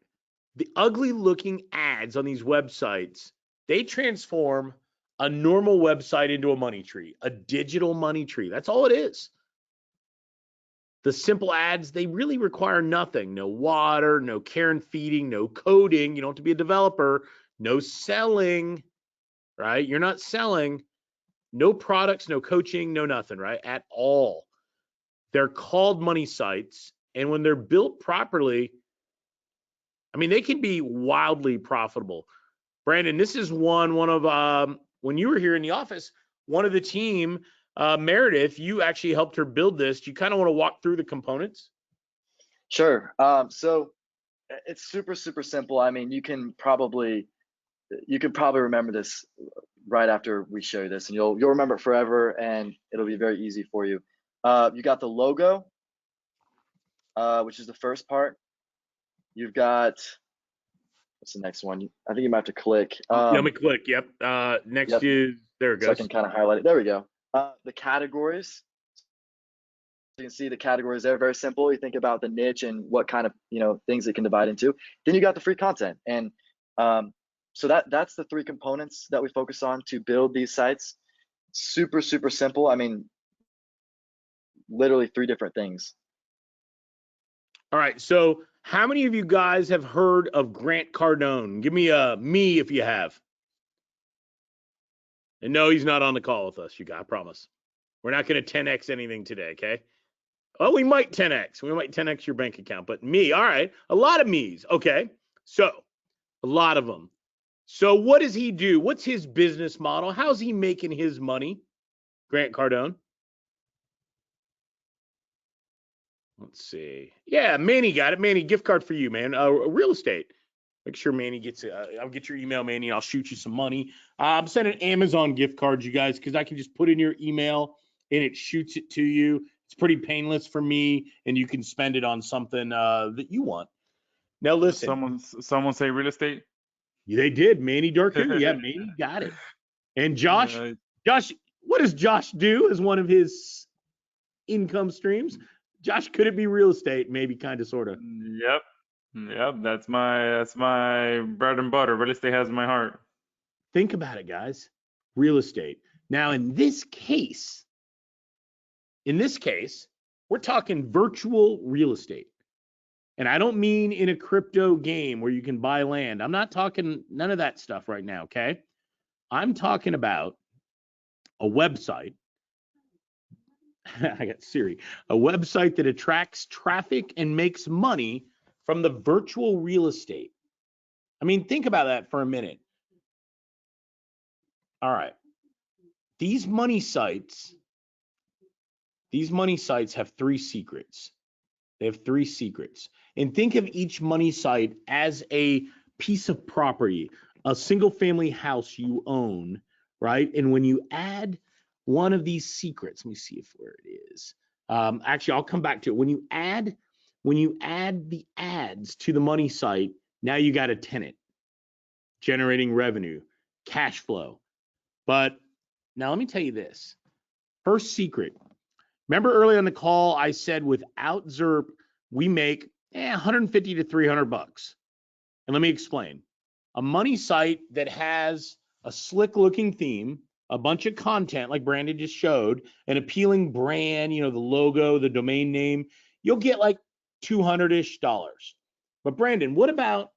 The ugly looking ads on these websites, they transform a normal website into a money tree, a digital money tree. That's all it is. The simple ads, they really require nothing. No water, no care and feeding, no coding. You don't have to be a developer. No selling, right? You're not selling. No products, no coaching, no nothing, right? At all. They're called money sites. And when they're built properly, I mean, they can be wildly profitable. Brandon, this is one of when you were here in the office, one of the team, Meredith, you actually helped her build this. Do you kind of want to walk through the components? Sure. So it's super, super simple. I mean, you can probably remember this right after we show you this, and you'll remember it forever, and it'll be very easy for you. You got the logo, which is the first part. You've got, what's the next one? I think you might have to click. Let me click. Yep. Next Yep. is, there it So I can goes. kind of highlight it. There we go. The categories. You can see the categories there. Very simple. You think about the niche and what kind of things it can divide into. Then you got the free content, and so that's the three components that we focus on to build these sites. Super, super simple. I mean, literally three different things. All right. So how many of you guys have heard of Grant Cardone? Give me a me if you have. And no, he's not on the call with us, you guys, I promise. We're not going to 10x anything today, okay? Oh, we might 10x. We might 10x your bank account, but me, all right. A lot of me's, okay? So, a lot of them. So, what does he do? What's his business model? How's he making his money? Grant Cardone. Let's see. Yeah, Manny got it. Manny, gift card for you, man. Real estate. Make sure Manny gets it. I'll get your email, Manny. I'll shoot you some money. I'm sending Amazon gift cards, you guys, because I can just put in your email and it shoots it to you. It's pretty painless for me, and you can spend it on something that you want. Now, listen. Someone say real estate. They did. Manny Dorku. Yeah, Manny got it. And Josh, Uh, what does Josh do as one of his income streams? Josh, could it be real estate? Maybe, kind of, sort of. yep, yep. That's my bread and butter. Real estate has my heart. Think about it, guys. Real estate. Now, in this case, we're talking virtual real estate. And I don't mean in a crypto game where you can buy land. I'm not talking none of that stuff right now, okay? I'm talking about a website. I got Siri. A website that attracts traffic and makes money from the virtual real estate. I mean, think about that for a minute. All right. These money sites have three secrets. They have three secrets. And think of each money site as a piece of property, a single family house you own, right? And when you add one of these secrets, let me see where it is. Actually, I'll come back to it. When you add the ads to the money site, now you got a tenant generating revenue, cash flow. But now let me tell you this. First secret. Remember early on the call, I said without Zerp, we make 150 to 300 bucks. And let me explain. A money site that has a slick looking theme, a bunch of content like Brandon just showed, an appealing brand, the logo, the domain name, you'll get like $200-ish. But Brandon, what about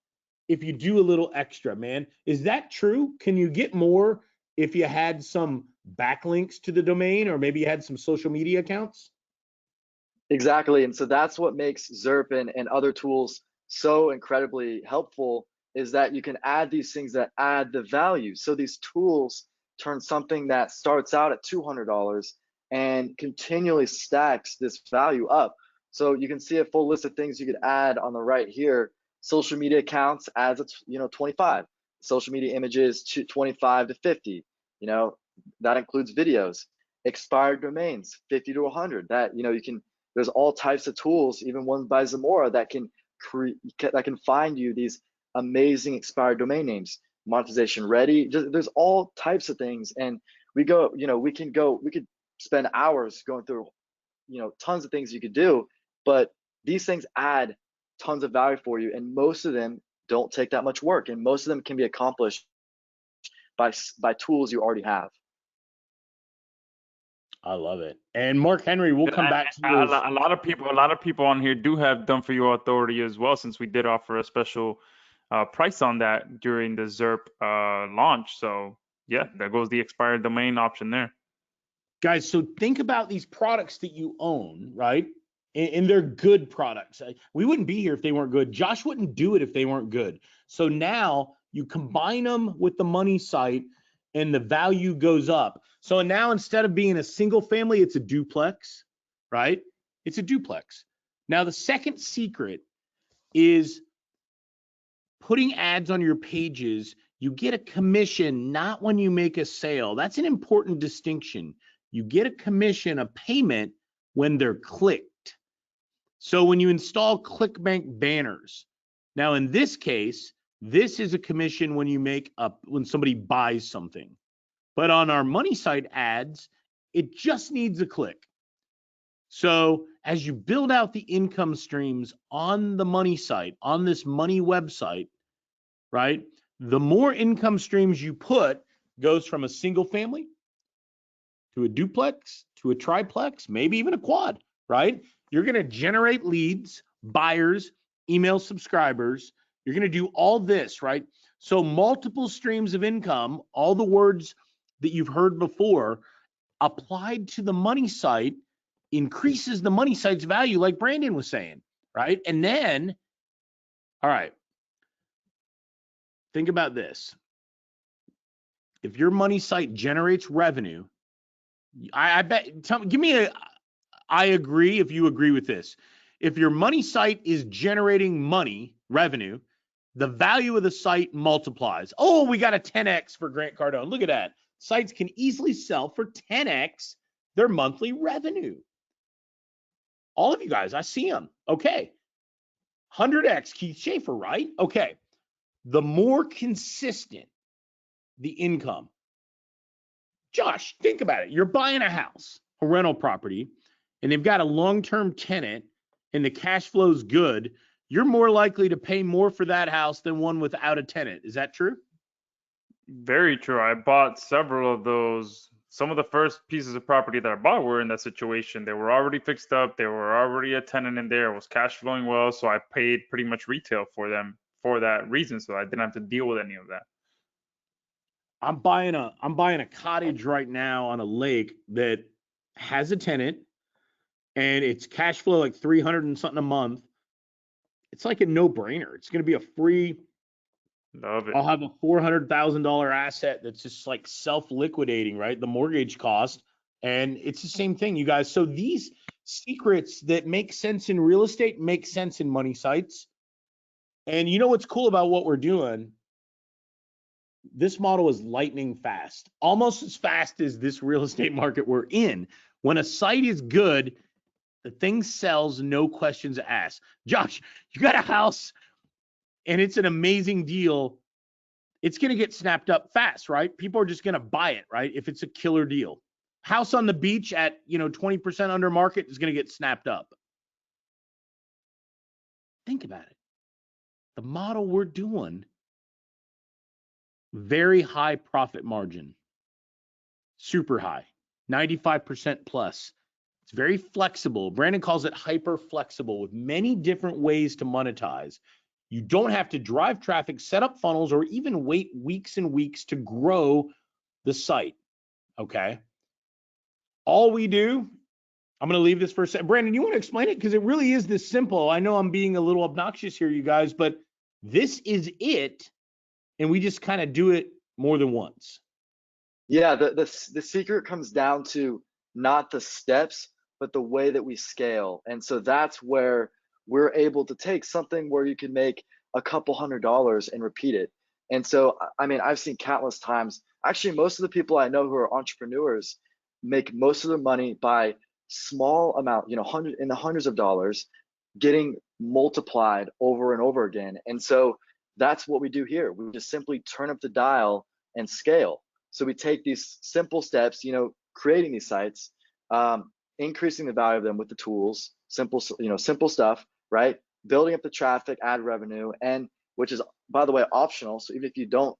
if you do a little extra, man? Is that true? Can you get more if you had some backlinks to the domain, or maybe you had some social media accounts? Exactly. And so that's what makes Zerp and other tools so incredibly helpful, is that you can add these things that add the value. So these tools turn something that starts out at $200 and continually stacks this value up. So you can see a full list of things you could add on the right here. Social media accounts adds it's 25. Social media images to 25 to 50. That includes videos. Expired domains 50 to 100. That you can. There's all types of tools, even ones by Zamora, that can find you these amazing expired domain names. Monetization ready. There's all types of things, and we could spend hours going through, tons of things you could do, but these things add tons of value for you, and most of them don't take that much work, and most of them can be accomplished by tools you already have. I love it. And Mark Henry, we'll come back to yours. A lot of people on here do have done for you authority as well, since we did offer a special price on that during the Zerp launch. So yeah, there goes the expired domain option there. Guys, so think about these products that you own, right? And they're good products. We wouldn't be here if they weren't good. Josh wouldn't do it if they weren't good. So now you combine them with the money site and the value goes up. So now instead of being a single family, it's a duplex, right? It's a duplex. Now the second secret is putting ads on your pages. You get a commission, not when you make a sale. That's an important distinction. You get a commission, a payment, when they're clicked. So when you install ClickBank banners, now in this case, this is a commission when when somebody buys something. But on our money site ads, it just needs a click. So as you build out the income streams on the money site, on this money website, right? The more income streams you put goes from a single family to a duplex, to a triplex, maybe even a quad, right? You're going to generate leads, buyers, email subscribers. You're going to do all this, right? So multiple streams of income, all the words that you've heard before, applied to the money site increases the money site's value, like Brandon was saying, right? And then, all right, think about this. If your money site generates revenue, I bet, give me a, I agree if you agree with this. If your money site is generating money, revenue, the value of the site multiplies. Oh, we got a 10x for Grant Cardone. Look at that. Sites can easily sell for 10x their monthly revenue. All of you guys, I see them. Okay. 100x Keith Schaefer, right? Okay. The more consistent the income. Josh, think about it. You're buying a house, a rental property, and they've got a long-term tenant and the cash flow is good. You're more likely to pay more for that house than one without a tenant. Is that true? Very true. I bought several of those. Some of the first pieces of property that I bought were in that situation. They were already fixed up. There were already a tenant in there. It was cash flowing well, so I paid pretty much retail for them for that reason. So I didn't have to deal with any of that. I'm buying a cottage right now on a lake that has a tenant and it's cash flow like 300 and something a month. It's like a no-brainer. It's going to be a free. Love it. I'll have a $400,000 asset that's just like self-liquidating, right? The mortgage cost. And it's the same thing, you guys. So these secrets that make sense in real estate make sense in money sites. And you know what's cool about what we're doing? This model is lightning fast, almost as fast as this real estate market we're in. When a site is good, the thing sells, no questions asked. Josh, you got a house and it's an amazing deal. It's going to get snapped up fast, right? People are just going to buy it, right? If it's a killer deal. House on the beach at, 20% under market is going to get snapped up. Think about it. The model we're doing, very high profit margin. super high, 95% plus. It's very flexible. Brandon calls it hyper flexible with many different ways to monetize. You don't have to drive traffic, set up funnels, or even wait weeks and weeks to grow the site. Okay. All we do, I'm going to leave this for a second. Brandon, you want to explain it? Because it really is this simple. I know I'm being a little obnoxious here, you guys, but this is it. And we just kind of do it more than once. Yeah, the secret comes down to not the steps, but the way that we scale. And so that's where we're able to take something where you can make a couple $100s and repeat it. And so, I mean, I've seen countless times. Actually, most of the people I know who are entrepreneurs make most of their money by small amount, you know, in the hundreds of dollars, getting multiplied over and over again. And so that's what we do here. We just simply turn up the dial and scale. So we take these simple steps, you know, creating these sites, increasing the value of them with the tools, simple stuff, right? Building up the traffic, ad revenue, and which is, by the way, optional. So even if you don't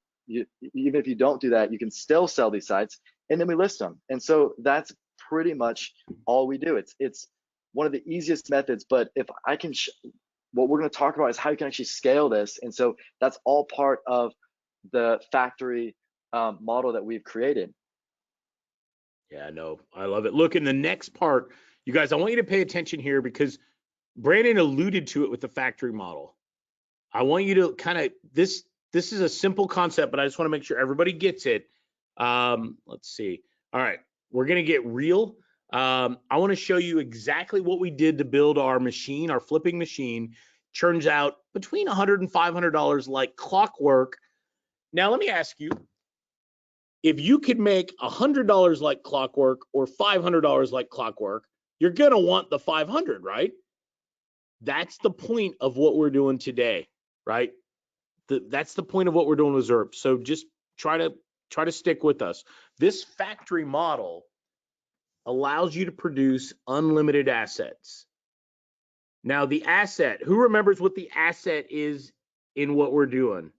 do that, you can still sell these sites, and then we list them. And so that's pretty much all we do. It's one of the easiest methods. But if I can, what we're going to talk about is how you can actually scale this. And so that's all part of the factory model that we've created. Yeah, no, I love it. Look, in the next part, you guys, I want you to pay attention here because Brandon alluded to it with the factory model. I want you to kind of, this is a simple concept, but I just want to make sure everybody gets it. Let's see. All right, we're going to get real. I want to show you exactly what we did to build our machine, our flipping machine. Turns out between $100 and $500 like clockwork. Now, let me ask you, if you could make $100 like clockwork or $500 like clockwork, you're going to want the 500, right? That's the point of what we're doing today, right? That's the point of what we're doing with Zerp. So just try to stick with us. This factory model allows you to produce unlimited assets. Now, the asset, who remembers what the asset is in what we're doing?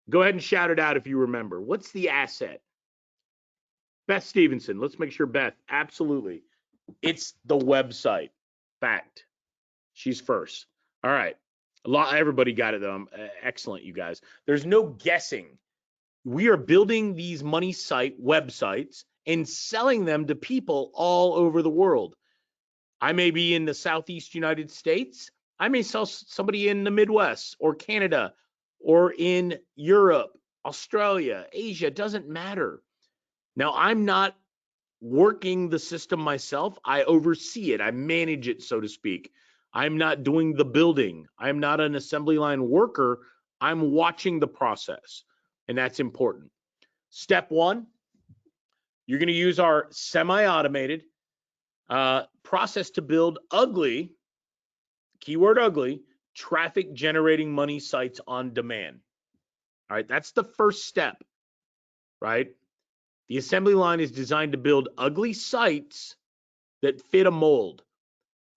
Go ahead and shout it out if you remember. What's the asset? Beth Stevenson. Let's make sure Beth. Absolutely. It's the website. Fact. She's first. All right. Everybody got it though. Excellent, you guys. There's no guessing. We are building these money site websites and selling them to people all over the world. I may be in the Southeast United States. I may sell somebody in the Midwest or Canada or in Europe, Australia, Asia. It doesn't matter. Now, I'm not working the system myself. I oversee it. I manage it, so to speak. I'm not doing the building. I'm not an assembly line worker. I'm watching the process, and that's important. Step one, you're going to use our semi-automated process to build ugly, keyword ugly, traffic generating money sites on demand. All right, that's the first step, right? The assembly line is designed to build ugly sites that fit a mold.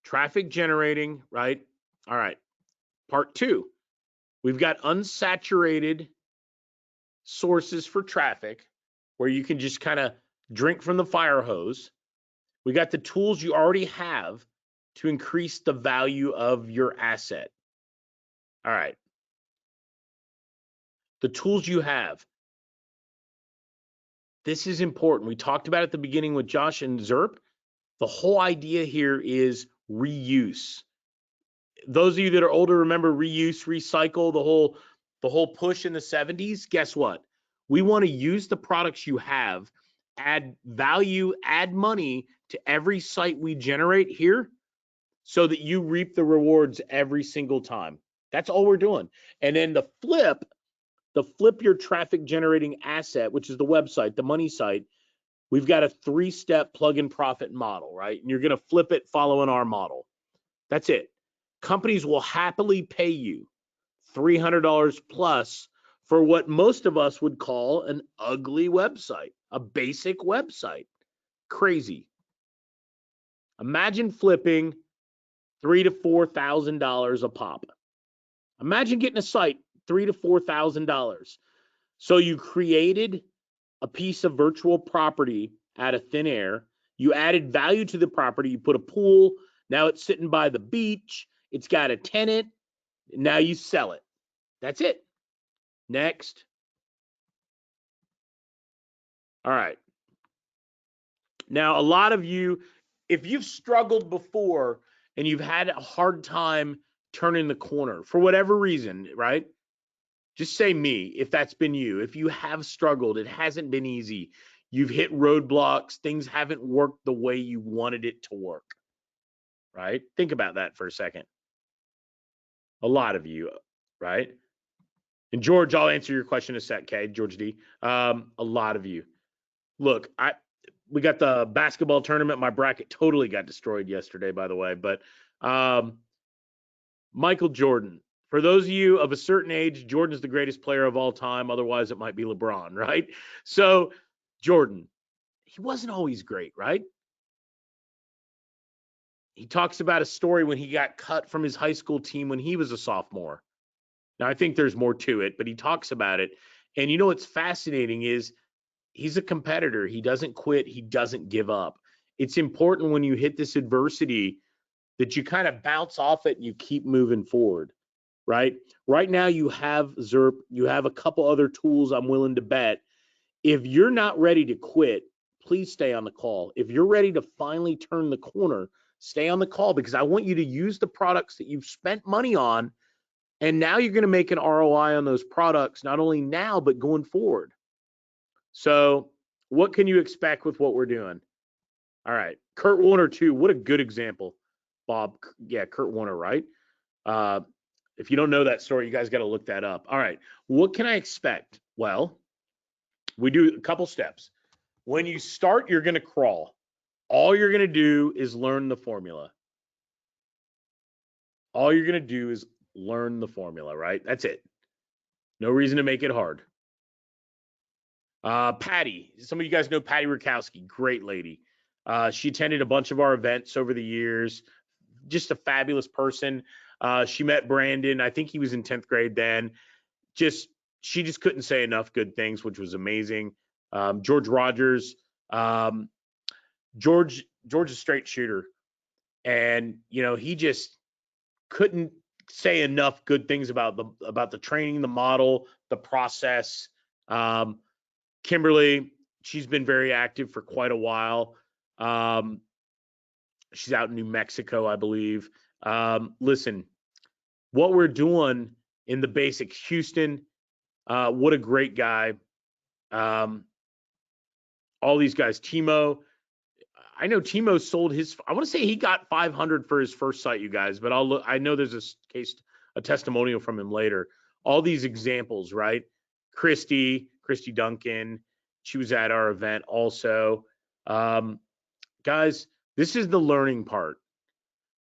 Traffic generating, right? All right. Part two, we've got unsaturated sources for traffic where you can just kind of drink from the fire hose. We got the tools you already have to increase the value of your asset. All right. The tools you have. This is important. We talked about it at the beginning with Josh and Zerp. The whole idea here is reuse. Those of you that are older remember reuse, recycle, the whole push in the 70s. Guess what? We want to use the products you have, add value, add money to every site we generate here so that you reap the rewards every single time. That's all we're doing. And then the flip your traffic generating asset, which is the website, the money site, we've got a 3-step plug and profit model, right? And you're going to flip it following our model. That's it. Companies will happily pay you $300 plus for what most of us would call an ugly website, a basic website. Crazy. Imagine flipping $3,000 to $4,000 a pop. Imagine getting a site $3,000 to $4,000. So you created a piece of virtual property out of thin air. You added value to the property. You put a pool. Now it's sitting by the beach. It's got a tenant. Now you sell it. That's it. Next. All right. Now, a lot of you, if you've struggled before and you've had a hard time turning the corner for whatever reason, right? Just say me if that's been you. If you have struggled, it hasn't been easy. You've hit roadblocks. Things haven't worked the way you wanted it to work, right? Think about that for a second. A lot of you, right? And George, I'll answer your question in a sec, okay? George D. A lot of you. Look, we got the basketball tournament. My bracket totally got destroyed yesterday, by the way. But Michael Jordan. For those of you of a certain age, Jordan's the greatest player of all time. Otherwise, it might be LeBron, right? So, Jordan, he wasn't always great, right? He talks about a story when he got cut from his high school team when he was a sophomore. Now, I think there's more to it, but he talks about it. And you know what's fascinating is he's a competitor. He doesn't quit. He doesn't give up. It's important when you hit this adversity that you kind of bounce off it and you keep moving forward, right? Right now you have Zerp. You have a couple other tools I'm willing to bet. If you're not ready to quit, please stay on the call. If you're ready to finally turn the corner, stay on the call because I want you to use the products that you've spent money on. And now you're going to make an ROI on those products, not only now, but going forward. So what can you expect with what we're doing? All right. Kurt Warner, too. What a good example, Bob. Yeah, Kurt Warner, right? If you don't know that story, you guys got to look that up. All right. What can I expect? Well, we do a couple steps. When you start, you're going to crawl. All you're going to do is learn the formula. All you're going to do is learn the formula, right? That's it. No reason to make it hard. Patty, some of you guys know Patty Rakowski, great lady. She attended a bunch of our events over the years. Just a fabulous person. She met Brandon. I think he was in 10th grade then. She just couldn't say enough good things, which was amazing. George Rogers. George is a straight shooter. And, you know, he just couldn't say enough good things about the training, the model, the process. Kimberly, she's been very active for quite a while. She's out in New Mexico, I believe. Listen, what we're doing in the basics, Houston, what a great guy. All these guys, Timo. I know Timo sold his. I want to say he got 500 for his first site, you guys. But I'll look. I know there's a testimonial from him later. All these examples, right? Christy Duncan. She was at our event also. Guys, this is the learning part.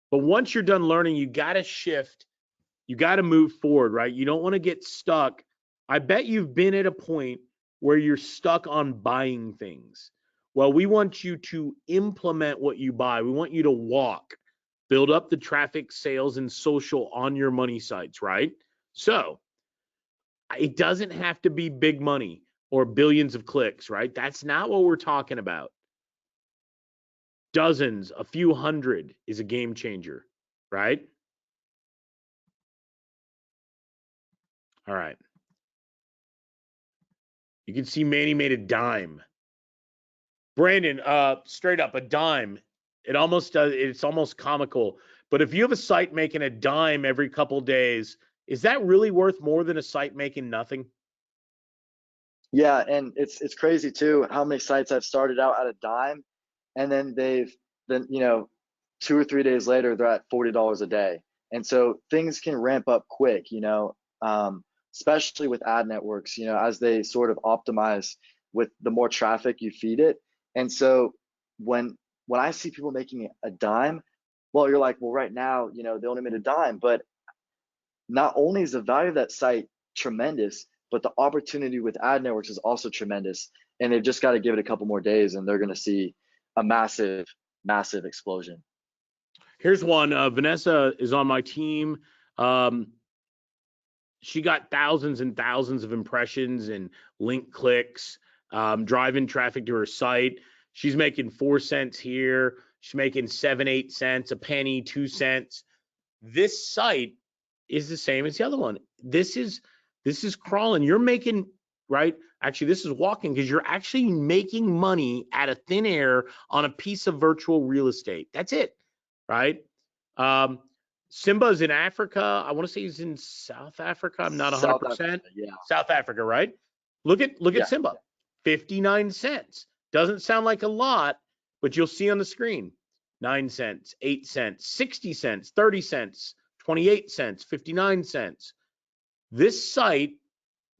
But once you're done learning, you got to shift. You got to move forward, right? You don't want to get stuck. I bet you've been at a point where you're stuck on buying things. Well, we want you to implement what you buy. We want you to walk, build up the traffic, sales, and social on your money sites, right? So it doesn't have to be big money or billions of clicks, right? That's not what we're talking about. Dozens, a few hundred is a game changer, right? All right. You can see Manny made a dime. Brandon, straight up a dime. It's almost comical. But if you have a site making a dime every couple days, is that really worth more than a site making nothing? Yeah, and it's crazy too how many sites I've started out at a dime, and then you know, 2 or 3 days later they're at $40 a day. And so things can ramp up quick, you know, especially with ad networks, you know, as they sort of optimize with the more traffic you feed it. And so when I see people making a dime, well, you're like, well, right now, you know, they only made a dime, but not only is the value of that site tremendous, but the opportunity with ad networks is also tremendous. And they've just got to give it a couple more days and they're going to see a massive, massive explosion. Here's one. Vanessa is on my team. She got thousands and thousands of impressions and link clicks. driving traffic to her site. She's making 4 cents here. She's making 7, 8 cents, a penny, 2 cents. This site is the same as the other one. This is crawling. You're making, right? Actually, this is walking because you're actually making money out of thin air on a piece of virtual real estate. That's it, right? Simba's in Africa. I want to say he's in South Africa. I'm not 100%. South Africa, yeah. South Africa, right? Look at Yeah. Simba. 59 cents. Doesn't sound like a lot, but you'll see on the screen. 9 cents, 8 cents, 60 cents, 30 cents, 28 cents, 59 cents. This site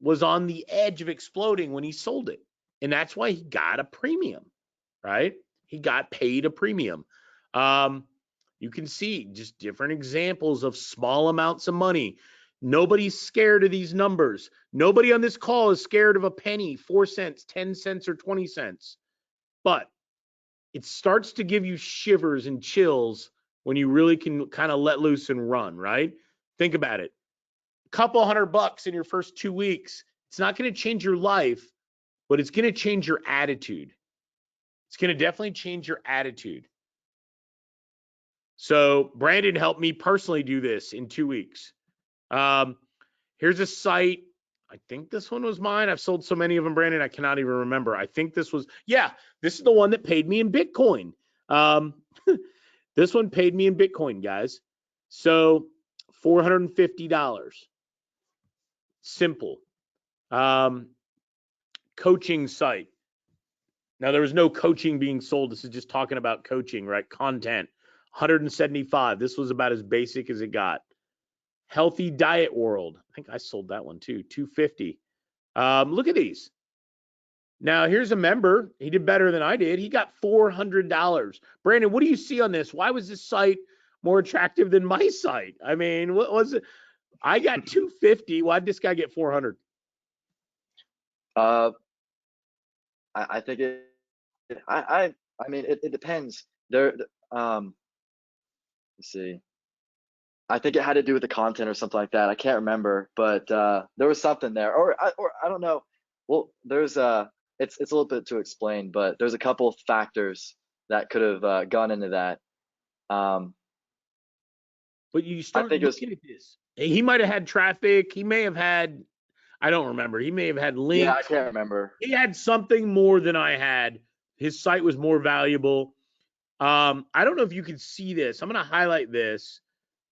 was on the edge of exploding when he sold it. And that's why he got a premium, right? He got paid a premium. You can see just different examples of small amounts of money. Nobody's scared of these numbers. Nobody on this call is scared of a penny, 4 cents, 10 cents, or 20 cents. But it starts to give you shivers and chills when you really can kind of let loose and run, right? Think about it. A couple $100 in your first 2 weeks. It's not going to change your life, but it's going to change your attitude. It's going to definitely change your attitude. So Brandon helped me personally do this in 2 weeks. Here's a site. I think this one was mine. I've sold so many of them, Brandon, I cannot even remember. I think this was, yeah, this is the one that paid me in Bitcoin. This one paid me in Bitcoin, guys. So $450. Simple. Coaching site. Now, there was no coaching being sold. This is just talking about coaching, right? Content. 175. This was about as basic as it got. Healthy Diet World. I think I sold that one too. 250. Look at these. Now, here's a member. He did better than I did. He got $400. Brandon, what do you see on this? Why was this site more attractive than my site? I mean, what was it? I got 250. Why did this guy get 400? I think I mean it depends. Let's see. I think it had to do with the content or something like that. I can't remember, but there was something there, or I don't know. Well, there's it's a little bit to explain, but there's a couple factors that could have gone into that. But you start looking at this. He might have had traffic. He may have had, I don't remember. He may have had links. Yeah, I can't remember. He had something more than I had. His site was more valuable. I don't know if you can see this. I'm going to highlight this.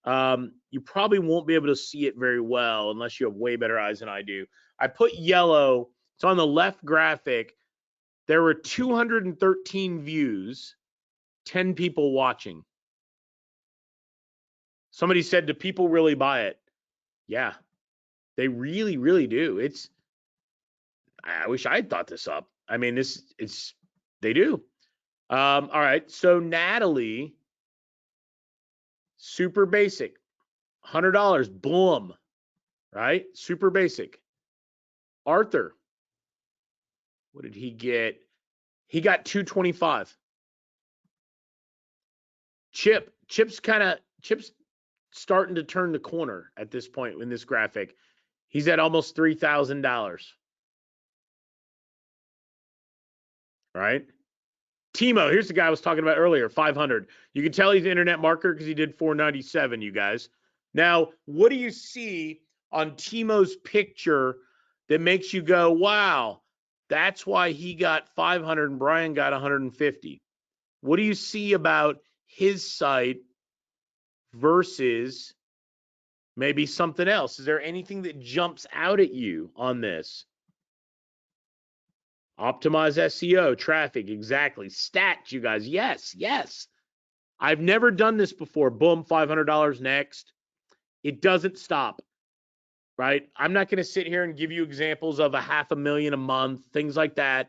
You probably won't be able to see it very well unless you have way better eyes than I do. I put yellow. It's on the left graphic. There were 213 views, 10 people watching. Somebody said, do people really buy it? Yeah, they really, really do. I wish I had thought this up. I mean, they do. All right. So Natalie, super basic, $100, boom, right? Super basic. Arthur, what did he get? He got 225. Chip's starting to turn the corner at this point in this graphic. He's at almost $3,000. Right? Timo, here's the guy I was talking about earlier, 500. You can tell he's an internet marketer because he did 497, you guys. Now, what do you see on Timo's picture that makes you go, wow, that's why he got 500 and Brian got 150? What do you see about his site versus maybe something else? Is there anything that jumps out at you on this? Optimize SEO, traffic, exactly. Stats, you guys. Yes. I've never done this before. Boom, $500 next. It doesn't stop, right? I'm not going to sit here and give you examples of $500,000 a month, things like that.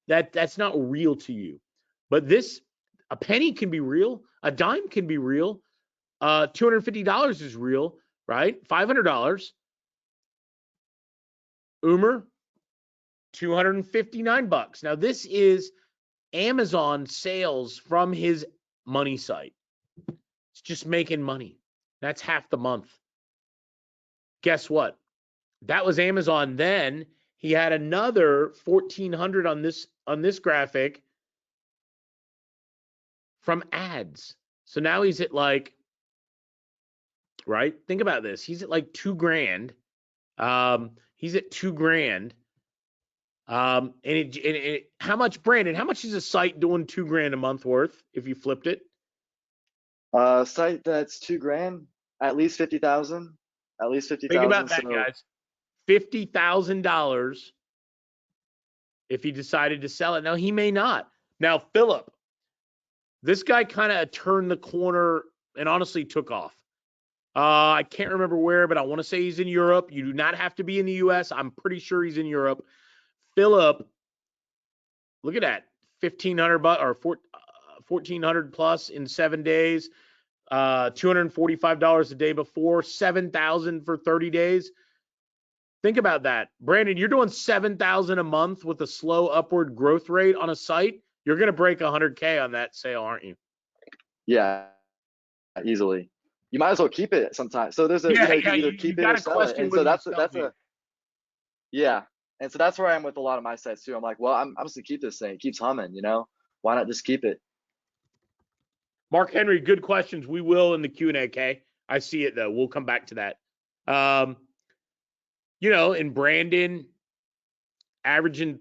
That's not real to you. But a penny can be real. A dime can be real. $250 is real, right? $500. Umer, $259. Now, this is Amazon sales from his money site. It's just making money. That's half the month. Guess what? That was Amazon then. he had another 1,400 on this graphic from ads. So now he's at like, right? Think about this. He's at like $2,000. He's at $2,000. And how much, Brandon? How much is a site doing $2,000 a month worth if you flipped it? Site that's $2,000, at least 50,000, at least 50,000. Think about that, So guys. $50,000 if he decided to sell it. Now he may not. Now Philip, this guy kind of turned the corner and honestly took off. I can't remember where, but I want to say he's in Europe. You do not have to be in the US. I'm pretty sure he's in Europe. Philip, look at that, 1,500 or 1,400 plus in 7 days. $245 a day before, 7,000 for 30 days. Think about that. Brandon, you're doing 7,000 a month with a slow upward growth rate on a site. You're going to break 100K on that sale, aren't you? yeah, easily. You might as well keep it sometimes. So there's a, you can either keep it or sell it. And so that's a, yeah. And so that's where I am with a lot of my sites too. I'm like, well, I'm just gonna keep this thing. It keeps humming, why not just keep it? Mark Henry, good questions. We will in the Q&A, okay? I see it though. We'll come back to that. In Brandon, averaging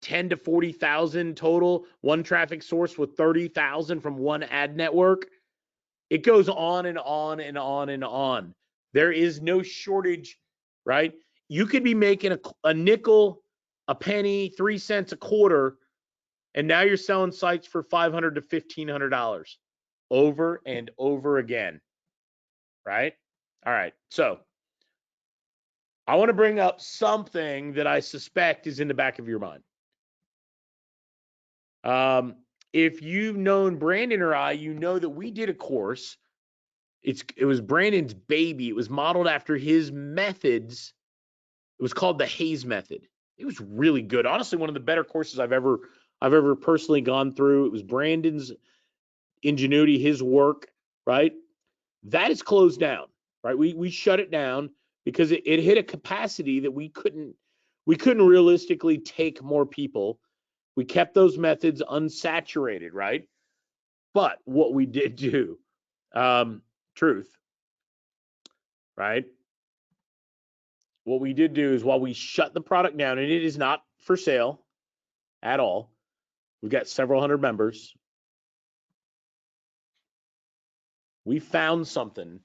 10 to 40,000 total, one traffic source with 30,000 from one ad network. It goes on and on and on and on. There is no shortage, right? You could be making a nickel, a penny, 3 cents a quarter, and now you're selling sites for $500 to $1,500 over and over again, right? All right, so I want to bring up something that I suspect is in the back of your mind. If you've known Brandon or I, you know that we did a course. It was Brandon's baby. It was modeled after his methods. It was called the Hayes method. It was really good. Honestly, one of the better courses I've ever personally gone through. It was Brandon's ingenuity, his work, right? That is closed down, right? We shut it down because it hit a capacity that we couldn't realistically take more people. We kept those methods unsaturated, right? But what we did do, truth, right? What we did do is while we shut the product down, and it is not for sale at all, we've got several hundred members. We found something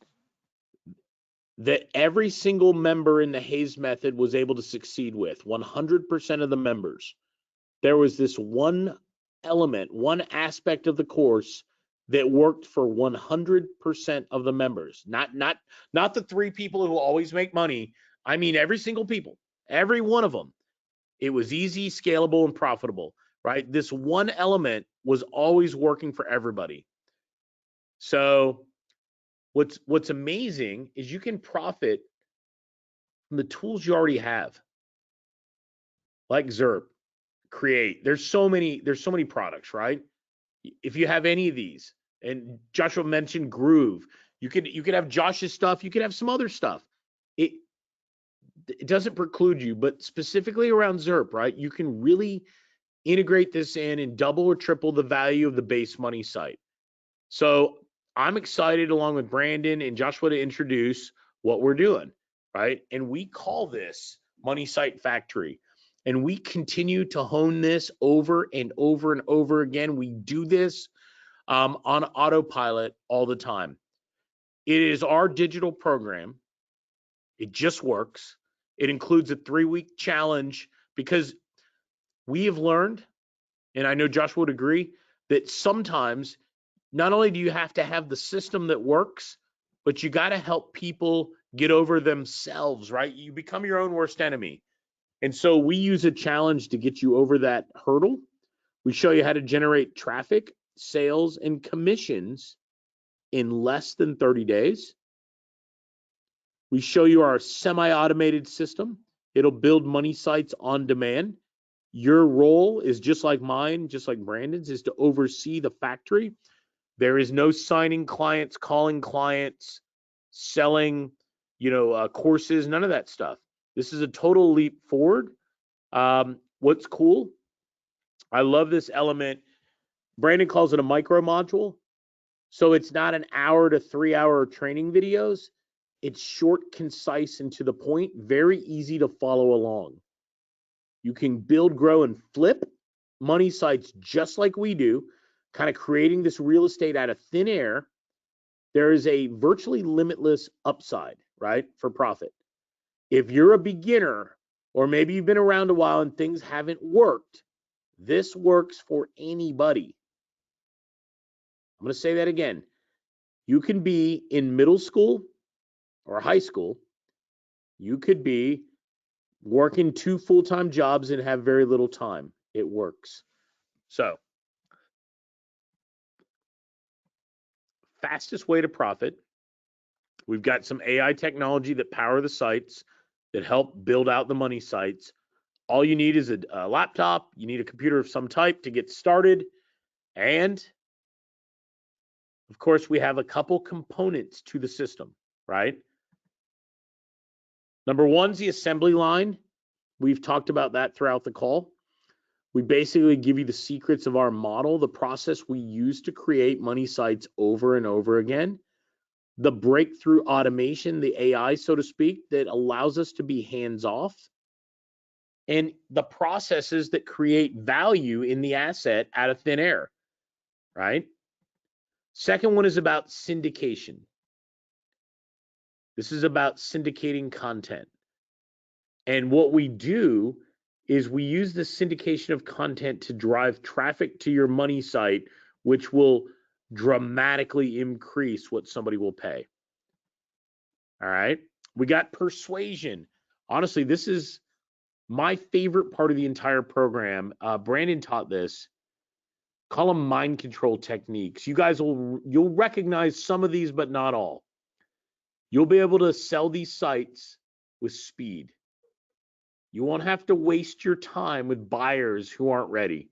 that every single member in the Hayes method was able to succeed with, 100% of the members. There was this one element, one aspect of the course that worked for 100% of the members. Not the 3 people who always make money. I mean, every single people, every one of them. It was easy, scalable, and profitable, right? This one element was always working for everybody. So what's amazing is you can profit from the tools you already have, like Zerp, Create. There's so many products, right? If you have any of these, and Joshua mentioned Groove, you could have Josh's stuff, you could have some other stuff. It doesn't preclude you, but specifically around Zerp, right? You can really integrate this in and double or triple the value of the base money site. So I'm excited, along with Brandon and Joshua, to introduce what we're doing, right? And we call this Money Site Factory. And we continue to hone this over and over and over again. We do this on autopilot all the time. It is our digital program. It just works. It includes a 3-week challenge because we have learned, and I know Josh would agree, that sometimes not only do you have to have the system that works, but you got to help people get over themselves, right? You become your own worst enemy. And so we use a challenge to get you over that hurdle. We show you how to generate traffic, sales, and commissions in less than 30 days. We show you our semi-automated system. It'll build money sites on demand. Your role is just like mine, just like Brandon's, is to oversee the factory. There is no signing clients, calling clients, selling, courses, none of that stuff. This is a total leap forward. What's cool, I love this element. Brandon calls it a micro module. So it's not an hour to 3 hour training videos. It's short, concise, and to the point, very easy to follow along. You can build, grow, and flip money sites just like we do, kind of creating this real estate out of thin air. There is a virtually limitless upside, right, for profit. If you're a beginner, or maybe you've been around a while and things haven't worked, this works for anybody. I'm going to say that again. You can be in middle school or high school. You could be working 2 full-time jobs and have very little time. It works. So, fastest way to profit. We've got some AI technology that power the sites, that help build out the money sites. All you need is a laptop. You need a computer of some type to get started. And of course, we have a couple components to the system, right? Number one's the assembly line. We've talked about that throughout the call. We basically give you the secrets of our model, the process we use to create money sites over and over again, the breakthrough automation, the AI, so to speak, that allows us to be hands-off, and the processes that create value in the asset out of thin air, right? Second one is about syndication. This is about syndicating content. And what we do is we use the syndication of content to drive traffic to your money site, which will dramatically increase what somebody will pay. All right. We got persuasion. Honestly, this is my favorite part of the entire program. Brandon taught this. Call them mind control techniques. You guys you'll recognize some of these, but not all. You'll be able to sell these sites with speed. You won't have to waste your time with buyers who aren't ready.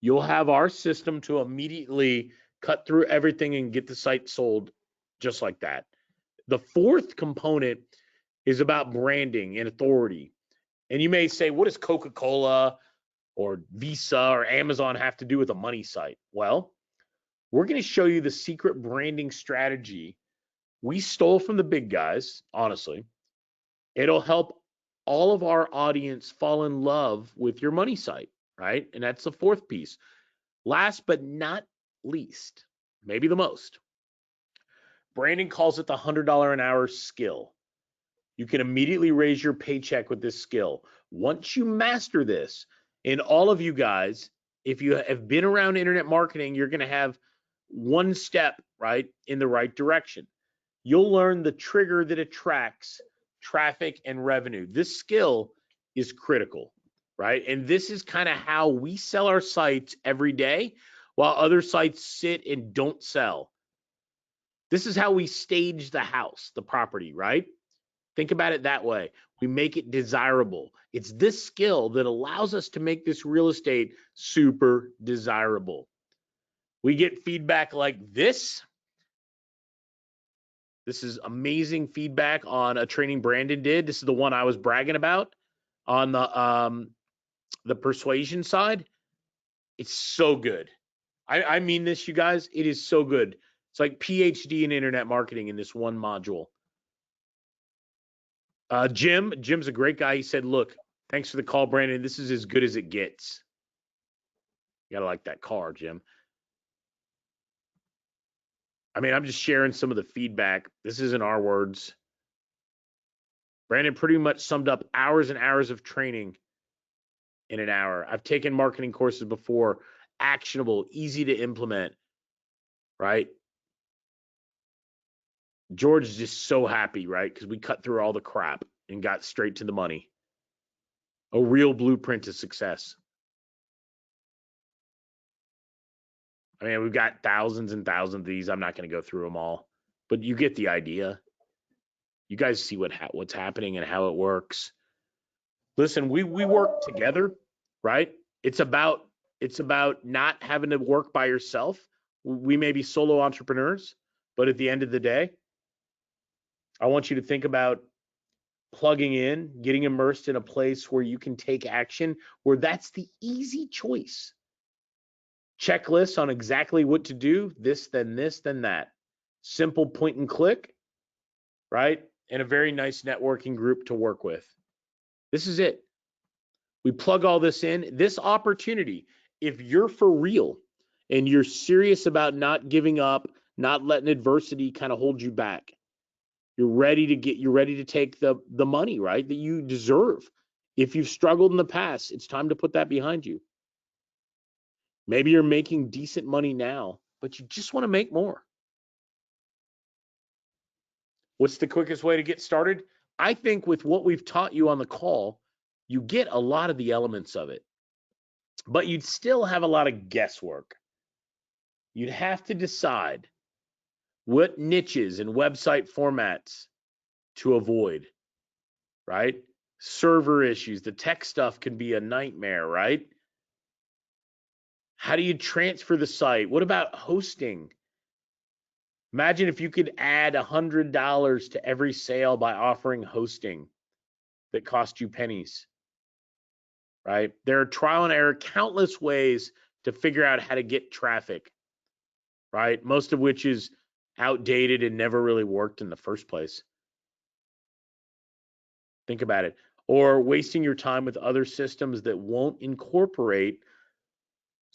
You'll have our system to immediately cut through everything and get the site sold just like that. The fourth component is about branding and authority. And you may say, what does Coca-Cola or Visa or Amazon have to do with a money site? Well, we're going to show you the secret branding strategy we stole from the big guys, honestly. It'll help all of our audience fall in love with your money site, right? And that's the fourth piece. Last but not least, maybe the most, Brandon calls it the $100 an hour skill. You can immediately raise your paycheck with this skill. Once you master this, and all of you guys, if you have been around internet marketing, you're going to have one step, right, in the right direction. You'll learn the trigger that attracts traffic and revenue. This skill is critical, right? And this is kind of how we sell our sites every day while other sites sit and don't sell. This is how we stage the house, the property, right? Think about it that way. We make it desirable. It's this skill that allows us to make this real estate super desirable. We get feedback like this. This is amazing feedback on a training Brandon did. This is the one I was bragging about on the persuasion side. It's so good. I mean this, you guys. It is so good. It's like PhD in internet marketing in this one module. Jim's a great guy. He said, look, thanks for the call, Brandon. This is as good as it gets. You gotta like that car, Jim. I mean, I'm just sharing some of the feedback. This isn't our words. Brandon pretty much summed up hours and hours of training in an hour. I've taken marketing courses before, actionable, easy to implement, right? George is just so happy, right? Because we cut through all the crap and got straight to the money. A real blueprint to success. I mean, we've got thousands and thousands of these. I'm not going to go through them all, but you get the idea. You guys see what's happening and how it works. Listen, we work together, right? It's about not having to work by yourself. We may be solo entrepreneurs, but at the end of the day, I want you to think about plugging in, getting immersed in a place where you can take action, where that's the easy choice. Checklists on exactly what to do, this, then that. Simple point and click, right? And a very nice networking group to work with. This is it. We plug all this in. This opportunity, if you're for real and you're serious about not giving up, not letting adversity kind of hold you back, you're ready to take the money, right, that you deserve. If you've struggled in the past, it's time to put that behind you. Maybe you're making decent money now, but you just want to make more. What's the quickest way to get started? I think with what we've taught you on the call, you get a lot of the elements of it, but you'd still have a lot of guesswork. You'd have to decide what niches and website formats to avoid, right? Server issues, the tech stuff can be a nightmare, right? How do you transfer the site? What about hosting? Imagine if you could add $100 to every sale by offering hosting that cost you pennies, right? There are trial and error, countless ways to figure out how to get traffic, right? Most of which is outdated and never really worked in the first place. Think about it. Or wasting your time with other systems that won't incorporate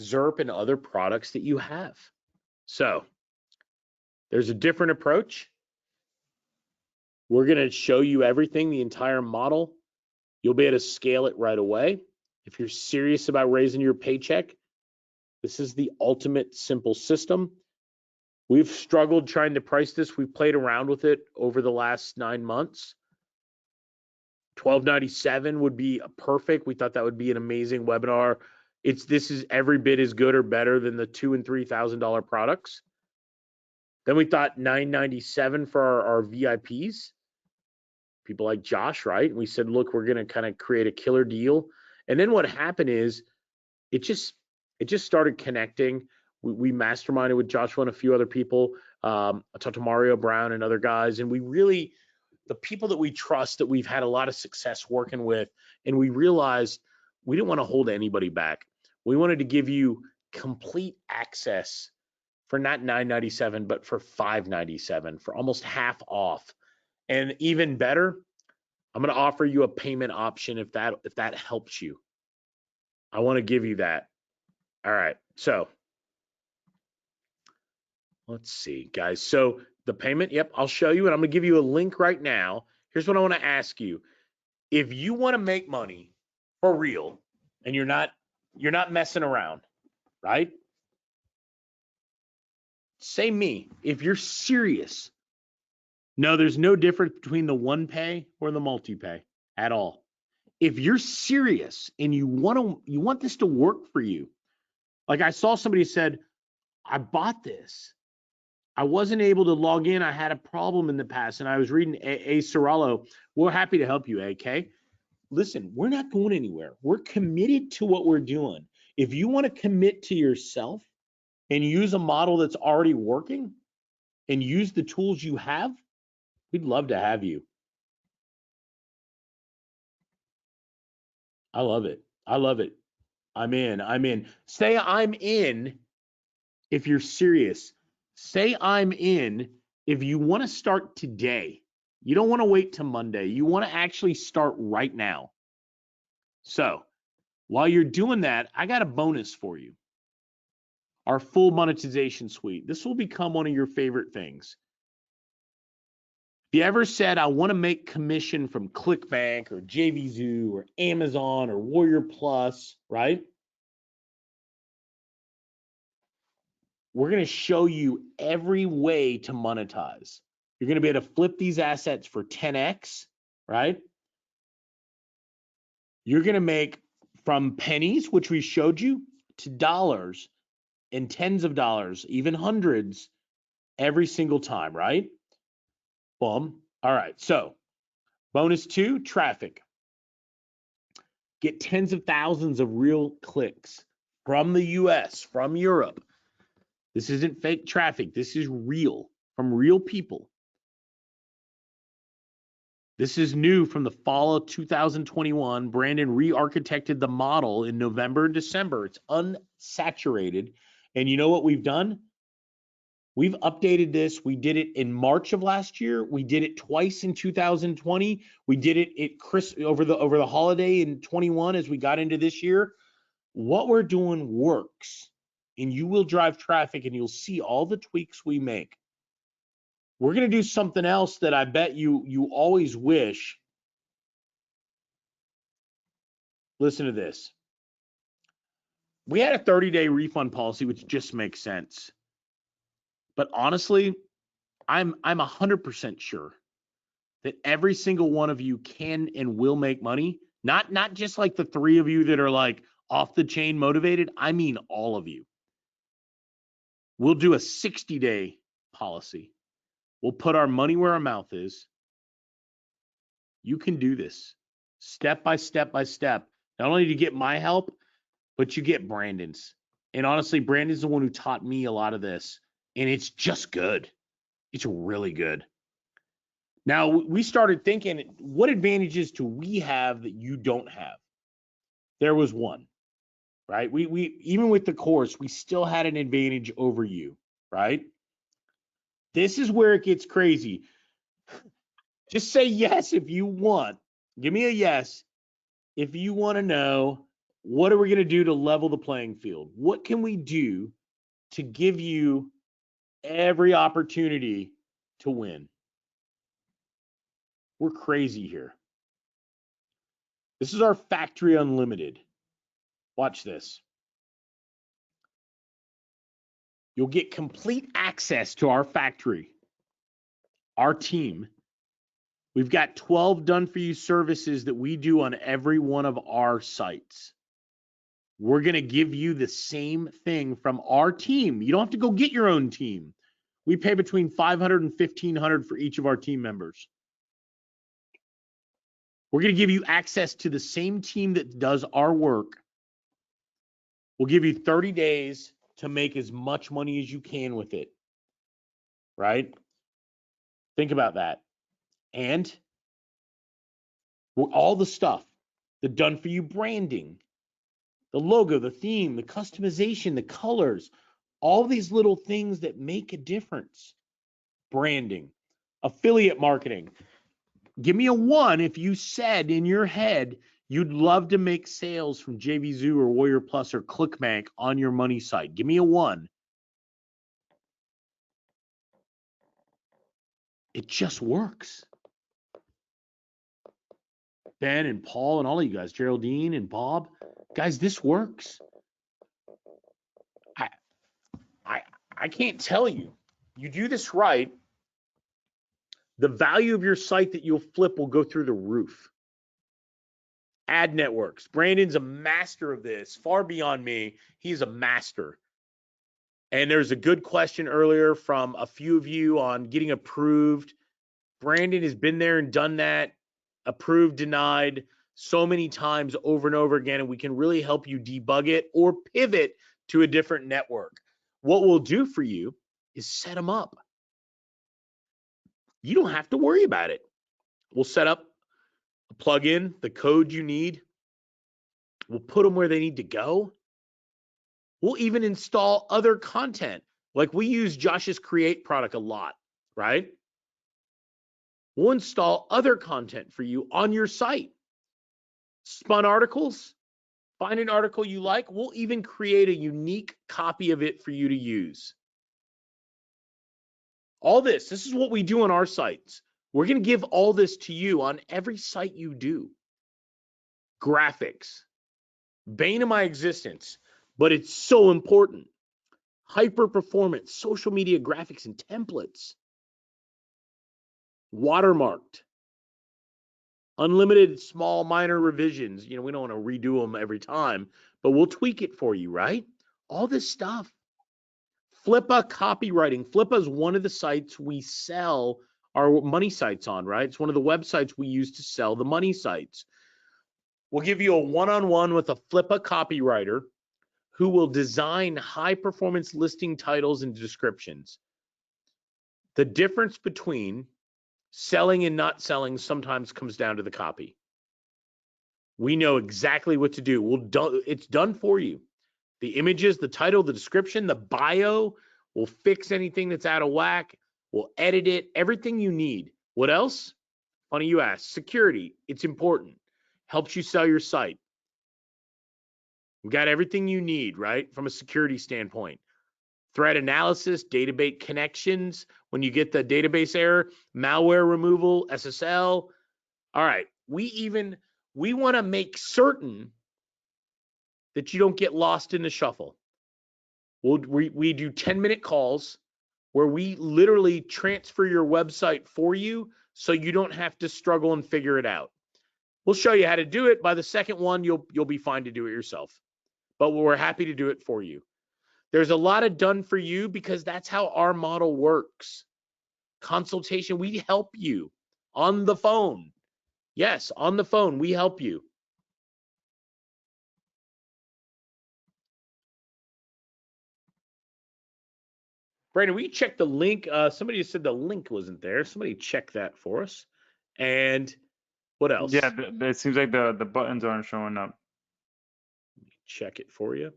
Zerp and other products that you have. So there's a different approach. We're going to show you everything, the entire model. You'll be able to scale it right away. If you're serious about raising your paycheck, this is the ultimate simple system. We've struggled trying to price this. We've played around with it over the last 9 months. $12.97 would be perfect. We thought that would be an amazing webinar. This is every bit as good or better than the $2,000 and $3,000 products. Then we thought $9.97 for our VIPs. People like Josh, right? And we said, look, we're going to kind of create a killer deal. And then what happened is it just started connecting. We masterminded with Joshua and a few other people. I talked to Mario Brown and other guys, and the people that we trust, that we've had a lot of success working with, and we realized we didn't want to hold anybody back. We wanted to give you complete access for not $9.97, but for $5.97, for almost half off. And even better, I'm going to offer you a payment option if that helps you. I want to give you that. All right. So let's see, guys. So the payment, yep, I'll show you, and I'm going to give you a link right now. Here's what I want to ask you. If you want to make money for real and you're not messing around, right? Say me. If you're serious, no, there's no difference between the one pay or the multi-pay at all. If you're serious and you want this to work for you, like I saw somebody said, I bought this. I wasn't able to log in. I had a problem in the past, and I was reading A. Sorello. We're happy to help you, AK. Listen, we're not going anywhere. We're committed to what we're doing. If you want to commit to yourself and use a model that's already working and use the tools you have, we'd love to have you. I love it. I love it. I'm in. Say I'm in if you're serious. Say I'm in if you want to start today. You don't want to wait till Monday. You want to actually start right now. So while you're doing that, I got a bonus for you. Our full monetization suite. This will become one of your favorite things. If you ever said, I want to make commission from ClickBank or JVZoo or Amazon or Warrior Plus, right? We're going to show you every way to monetize. You're going to be able to flip these assets for 10x, right? You're going to make from pennies, which we showed you, to dollars and tens of dollars, even hundreds every single time, right? Boom. All right. So bonus 2, traffic. Get tens of thousands of real clicks from the US, from Europe. This isn't fake traffic. This is real, from real people. This is new from the fall of 2021. Brandon re-architected the model in November and December. It's unsaturated. And you know what we've done? We've updated this. We did it in March of last year. We did it twice in 2020. We did it over the holiday in 21 as we got into this year. What we're doing works, and you will drive traffic and you'll see all the tweaks we make. We're going to do something else that I bet you always wish. Listen to this. We had a 30-day refund policy, which just makes sense. But honestly, I'm 100% sure that every single one of you can and will make money. Not just like the 3 of you that are like off the chain motivated. I mean all of you. We'll do a 60-day policy. We'll put our money where our mouth is. You can do this step by step by step. Not only do you get my help, but you get Brandon's. And honestly, Brandon's the one who taught me a lot of this. And it's just good. It's really good. Now, we started thinking, what advantages do we have that you don't have? There was one, right? We even with the course, we still had an advantage over you, right? This is where it gets crazy. Just say yes if you want. Give me a yes if you want to know, what are we going to do to level the playing field? What can we do to give you every opportunity to win? We're crazy here. This is our Factory Unlimited. Watch this. You'll get complete access to our factory, our team. We've got 12 done-for-you services that we do on every one of our sites. We're going to give you the same thing from our team. You don't have to go get your own team. We pay between $500 and $1,500 for each of our team members. We're going to give you access to the same team that does our work. We'll give you 30 days to make as much money as you can with it, right? Think about that. And all the stuff, the done-for-you branding, the logo, the theme, the customization, the colors, all these little things that make a difference. Branding, affiliate marketing. Give me a 1 if you said in your head you'd love to make sales from JVZoo or Warrior Plus or ClickBank on your money site. Give me a 1. It just works. Ben and Paul and all of you guys, Geraldine and Bob, guys, this works. I can't tell you. You do this right, the value of your site that you'll flip will go through the roof. Ad networks. Brandon's a master of this, far beyond me. He's a master. And there's a good question earlier from a few of you on getting approved. Brandon has been there and done that, approved, denied, so many times over and over again, and we can really help you debug it or pivot to a different network. What we'll do for you is set them up. You don't have to worry about it. We'll set up a plugin, the code you need. We'll put them where they need to go. We'll even install other content. Like we use Josh's Create product a lot, right? We'll install other content for you on your site. Spun articles, find an article you like. We'll even create a unique copy of it for you to use. All this is what we do on our sites. We're going to give all this to you on every site you do. Graphics, bane of my existence, but it's so important. Hyper performance, social media graphics and templates. Watermarked. Unlimited small minor revisions. You know, we don't want to redo them every time, but we'll tweak it for you, right? All this stuff. Flippa copywriting. Flippa is one of the sites we sell our money sites on, right? It's one of the websites we use to sell the money sites. We'll give you a one-on-one with a Flippa copywriter who will design high-performance listing titles and descriptions. The difference between Selling and not selling sometimes comes down to the copy. We know exactly what to do. It's done for you. The images, the title, the description, the bio, will fix anything that's out of whack. We'll edit it, everything you need. What else? Funny you ask. Security, it's important. Helps you sell your site. We've got everything you need, right? From a security standpoint. Threat analysis, database connections, when you get the database error, malware removal, SSL. All right, we want to make certain that you don't get lost in the shuffle. We do 10-minute calls where we literally transfer your website for you so you don't have to struggle and figure it out. We'll show you how to do it. By the second one, you'll be fine to do it yourself. But we're happy to do it for you. There's a lot of done for you because that's how our model works. Consultation, we help you on the phone. Yes, on the phone, we help you. Brandon, will you check the link? Somebody said the link wasn't there. Somebody check that for us. And what else? Yeah, it seems like the buttons aren't showing up. Check it for you.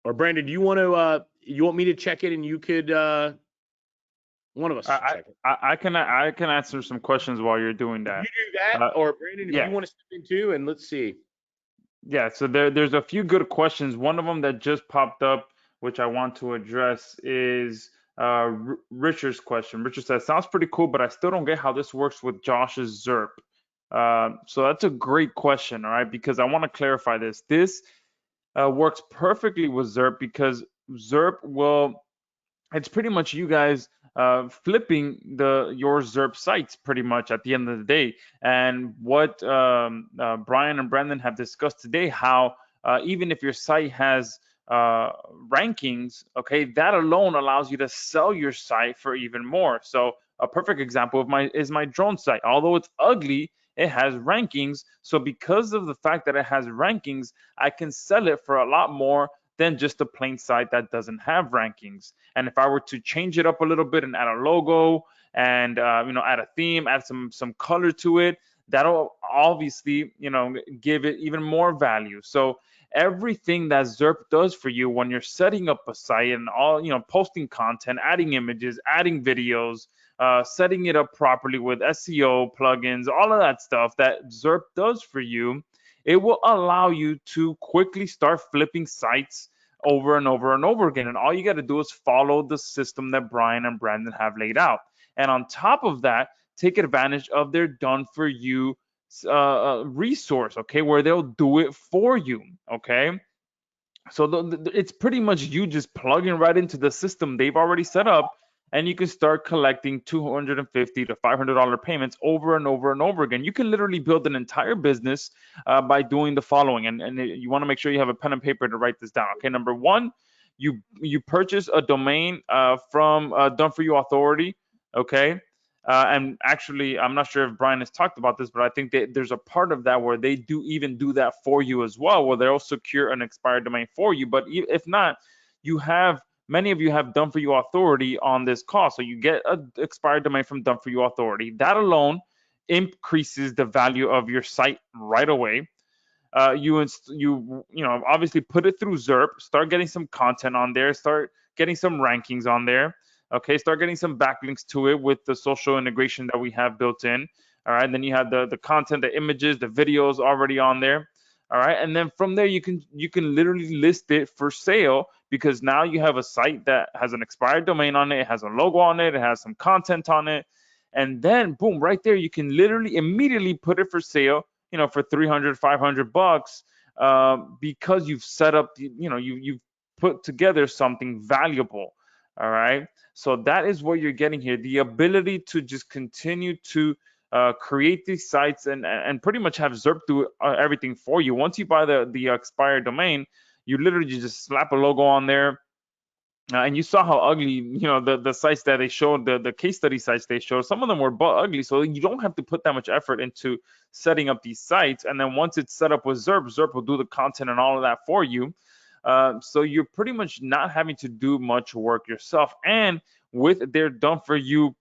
Or Brandon, do you want me to check it and you could one of us check it? I can answer some questions while you're doing that. You do that, or Brandon, if you want to step in too, and let's see. Yeah, so there's a few good questions. One of them that just popped up, which I want to address, is Richard's question. Richard says, "Sounds pretty cool, but I still don't get how this works with Josh's Zerp." So that's a great question, all right, because I want to clarify this. This works perfectly with Zerp because Zerp it's pretty much you guys flipping your Zerp sites pretty much at the end of the day. And what Brian and Brandon have discussed today, how even if your site has rankings, okay, that alone allows you to sell your site for even more. So a perfect example is my drone site. Although it's ugly, it has rankings. So because of the fact that it has rankings, I can sell it for a lot more than just a plain site that doesn't have rankings. And if I were to change it up a little bit and add a logo and add a theme, add some color to it, that'll obviously give it even more value. So everything that Zerp does for you when you're setting up a site and all posting content, adding images, adding videos, setting it up properly with SEO plugins, all of that stuff that Zerp does for you, it will allow you to quickly start flipping sites over and over and over again. And all you got to do is follow the system that Brian and Brandon have laid out. And on top of that, take advantage of their done for you resource, okay, where they'll do it for you, okay? So it's pretty much you just plugging right into the system they've already set up, and you can start collecting $250 to $500 payments over and over and over again. You can literally build an entire business by doing the following, and you want to make sure you have a pen and paper to write this down. Okay, number one, you purchase a domain from Done For You Authority. Okay. And actually, I'm not sure if Brian has talked about this, but I think there's a part of that where they do that for you as well, where they'll secure an expired domain for you. But if not, many of you have Done For You Authority on this call. So you get an expired domain from Done For You Authority. That alone increases the value of your site right away. You obviously put it through Zerp, start getting some content on there, start getting some rankings on there. Okay, start getting some backlinks to it with the social integration that we have built in. All right, and then you have the content, the images, the videos already on there. All right, and then from there you can literally list it for sale because now you have a site that has an expired domain on it, it has a logo on it, it has some content on it, and then boom, right there you can literally immediately put it for sale, for $300, $500 because you've set up, you've put together something valuable. All right. So that is what you're getting here. The ability to just continue to create these sites and pretty much have Zerp do everything for you. Once you buy the expired domain, you literally just slap a logo on there. And you saw how ugly, the sites that they showed, the case study sites they showed, some of them were butt ugly. So you don't have to put that much effort into setting up these sites. And then once it's set up with Zerp, Zerp will do the content and all of that for you. So you're pretty much not having to do much work yourself. And with their done for you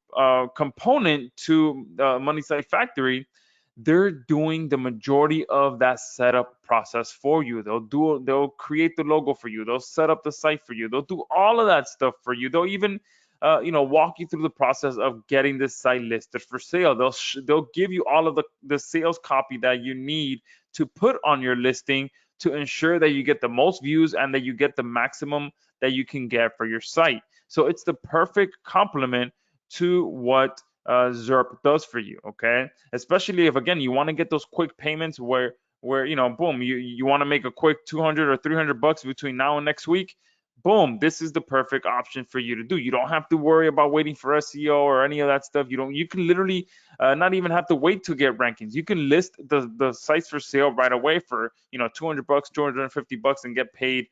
component to Money Site Factory, they're doing the majority of that setup process for you. They'll create the logo for you. They'll set up the site for you. They'll do all of that stuff for you. They'll even walk you through the process of getting this site listed for sale. They'll give you all of the sales copy that you need to put on your listing to ensure that you get the most views and that you get the maximum that you can get for your site. So it's the perfect complement to what Zerp does for you, okay? Especially if again you want to get those quick payments where boom, you want to make a quick 200 or 300 bucks between now and next week. Boom, this is the perfect option for you to do. You don't have to worry about waiting for SEO or any of that stuff. You can literally not even have to wait to get rankings. You can list the sites for sale right away for 200 bucks, 250 bucks, and get paid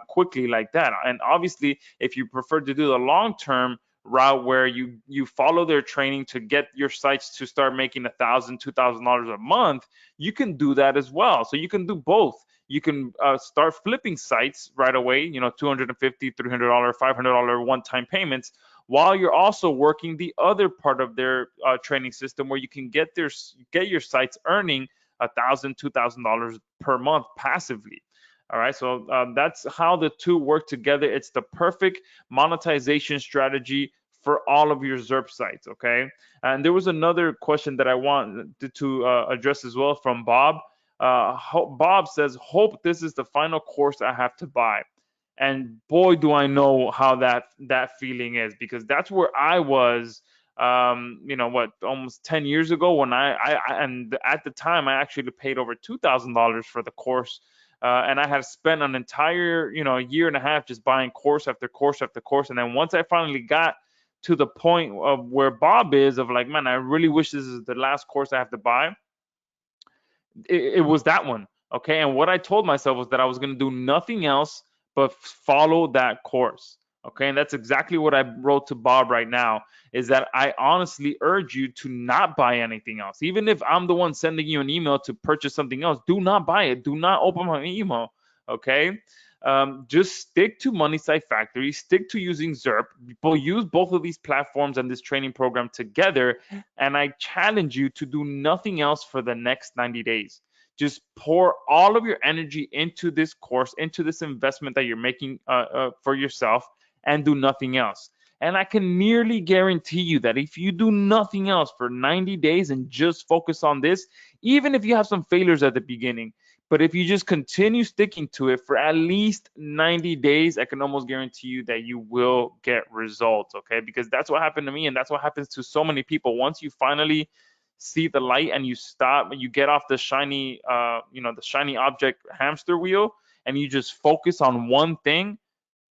quickly like that. And obviously, if you prefer to do the long term route where you follow their training to get your sites to start making $1,000, $2,000 a month, you can do that as well. So you can do both. You can start flipping sites right away, $250, $300, $500 one-time payments, while you're also working the other part of their training system where you can get your sites earning $1,000, $2,000 per month passively. All right, so that's how the two work together. It's the perfect monetization strategy for all of your Zerp sites. Okay, and there was another question that I wanted to address as well from Bob. Bob says, "Hope this is the final course I have to buy." And boy, do I know how that feeling is, because that's where I was. Almost 10 years ago when and at the time I actually paid over $2,000 for the course. And I had spent an entire, year and a half just buying course after course after course. And then once I finally got to the point of where Bob is, of like, man, I really wish this is the last course I have to buy. It was that one. Okay. And what I told myself was that I was going to do nothing else but follow that course. Okay. And that's exactly what I wrote to Bob right now, is that I honestly urge you to not buy anything else. Even if I'm the one sending you an email to purchase something else, do not buy it. Do not open my email. Okay. Just stick to Money Site Factory, stick to using Zerp, use both of these platforms and this training program together. And I challenge you to do nothing else for the next 90 days. Just pour all of your energy into this course, into this investment that you're making for yourself, and do nothing else. And I can nearly guarantee you that if you do nothing else for 90 days and just focus on this, even if you have some failures at the beginning, but if you just continue sticking to it for at least 90 days, I can almost guarantee you that you will get results, okay? Because that's what happened to me, and that's what happens to so many people. Once you finally see the light and you stop, you get off the shiny, the shiny object hamster wheel, and you just focus on one thing,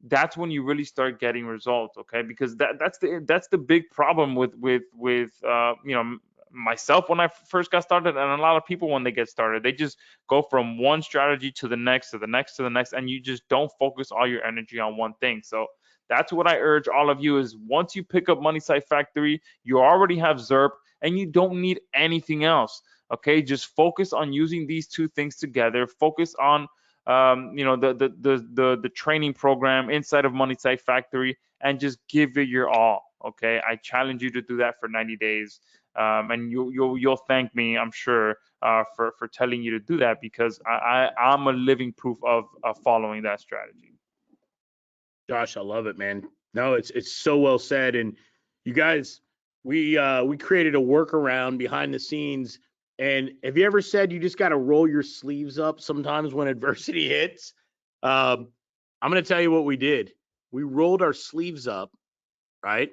that's when you really start getting results, okay? Because that's the big problem with myself when I first got started, and a lot of people when they get started, they just go from one strategy to the next, to the next, to the next, and you just don't focus all your energy on one thing. So that's what I urge all of you, is once you pick up Money Site Factory, you already have Zerp, and you don't need anything else. Okay, just focus on using these two things together. Focus on the training program inside of Money Site Factory, and just give it your all. Okay, I challenge you to do that for 90 days, and you'll thank me, I'm sure, for telling you to do that, because I'm a living proof of following that strategy. Josh, I love it, man. No, it's so well said. And you guys, we created a workaround behind the scenes. And have you ever said you just got to roll your sleeves up sometimes when adversity hits? I'm going to tell you what we did. We rolled our sleeves up, right,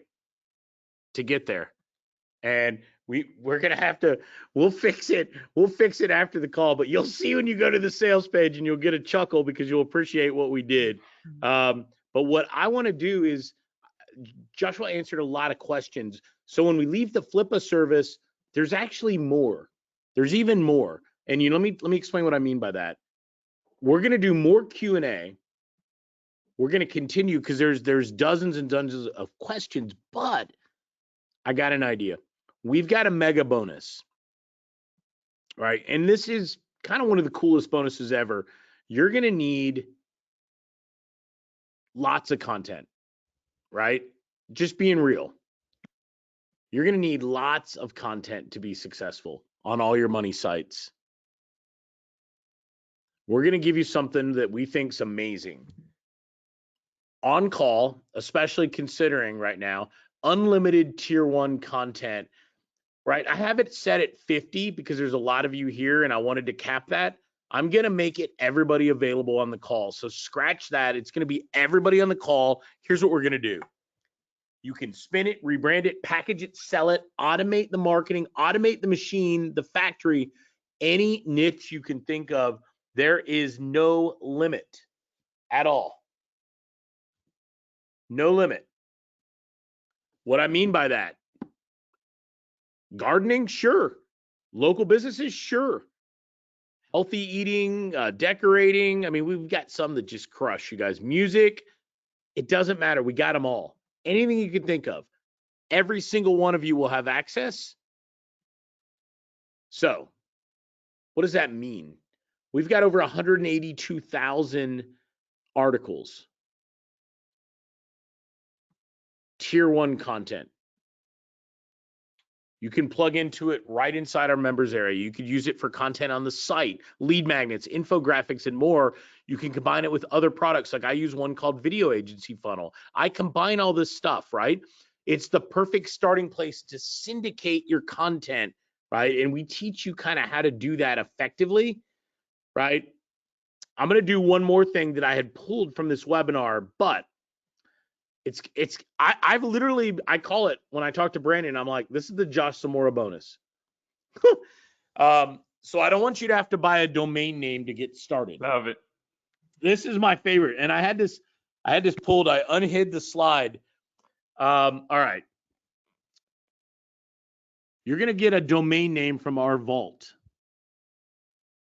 to get there. And we're going to have to, we'll fix it after the call, but you'll see when you go to the sales page, and you'll get a chuckle because you'll appreciate what we did. But what I want to do is, Joshua answered a lot of questions. So when we leave the Flippa service, there's actually more. There's even more. And let me explain what I mean by that. We're going to do more Q&A. We're going to continue because there's dozens and dozens of questions, but I got an idea. We've got a mega bonus, right? And this is kind of one of the coolest bonuses ever. You're going to need lots of content, right? just being real, you're going to need lots of content to be successful on all your money sites. We're going to give you something that we think is amazing. On call, especially considering right now, unlimited tier 1 content, right? I have it set at 50 because there's a lot of you here and I wanted to cap that. I'm going to make it everybody available on the call. So scratch that. It's going to be everybody on the call. Here's what we're going to do. You can spin it, rebrand it, package it, sell it, automate the marketing, automate the machine, the factory, any niche you can think of. There is no limit at all. No limit. What I mean by that, gardening, sure. Local businesses, sure. Healthy eating, decorating. I mean, we've got some that just crush, you guys. Music, it doesn't matter. We got them all. Anything you can think of. Every single one of you will have access. So, what does that mean? We've got over 182,000 articles. Tier 1 content. You can plug into it right inside our members area. You could use it for content on the site, lead magnets, infographics, and more. You can combine it with other products. Like I use one called Video Agency Funnel. I combine all this stuff, right? It's the perfect starting place to syndicate your content, right? And we teach you kind of how to do that effectively, right? I'm going to do one more thing that I had pulled from this webinar, but I've literally, I call it when I talk to Brandon, I'm like, this is the Josh Zamora bonus. So I don't want you to have to buy a domain name to get started. Love it. This is my favorite. And I had this pulled, I unhid the slide. All right. You're going to get a domain name from our vault.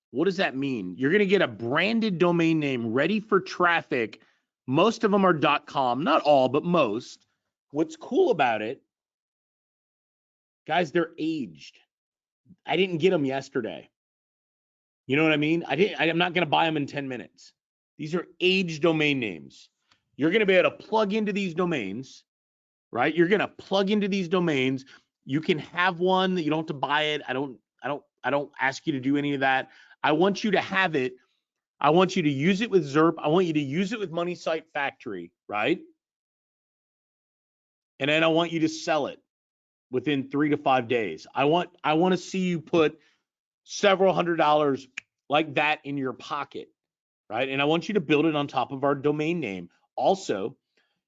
What does that mean? You're going to get a branded domain name ready for traffic. Most of them are .com, not all, but most. What's cool about it, guys, they're aged. I didn't get them yesterday. You know what I mean? I'm not going to buy them in 10 minutes. These are aged domain names. You're going to be able to plug into these domains, right? You're going to plug into these domains. You can have one that you don't have to buy it. I don't ask you to do any of that. I want you to have it. I want you to use it with Zerp. I want you to use it with Money Site Factory, right? And then I want you to sell it within 3 to 5 days. I want to see you put several $100s like that in your pocket, right? And I want you to build it on top of our domain name. Also,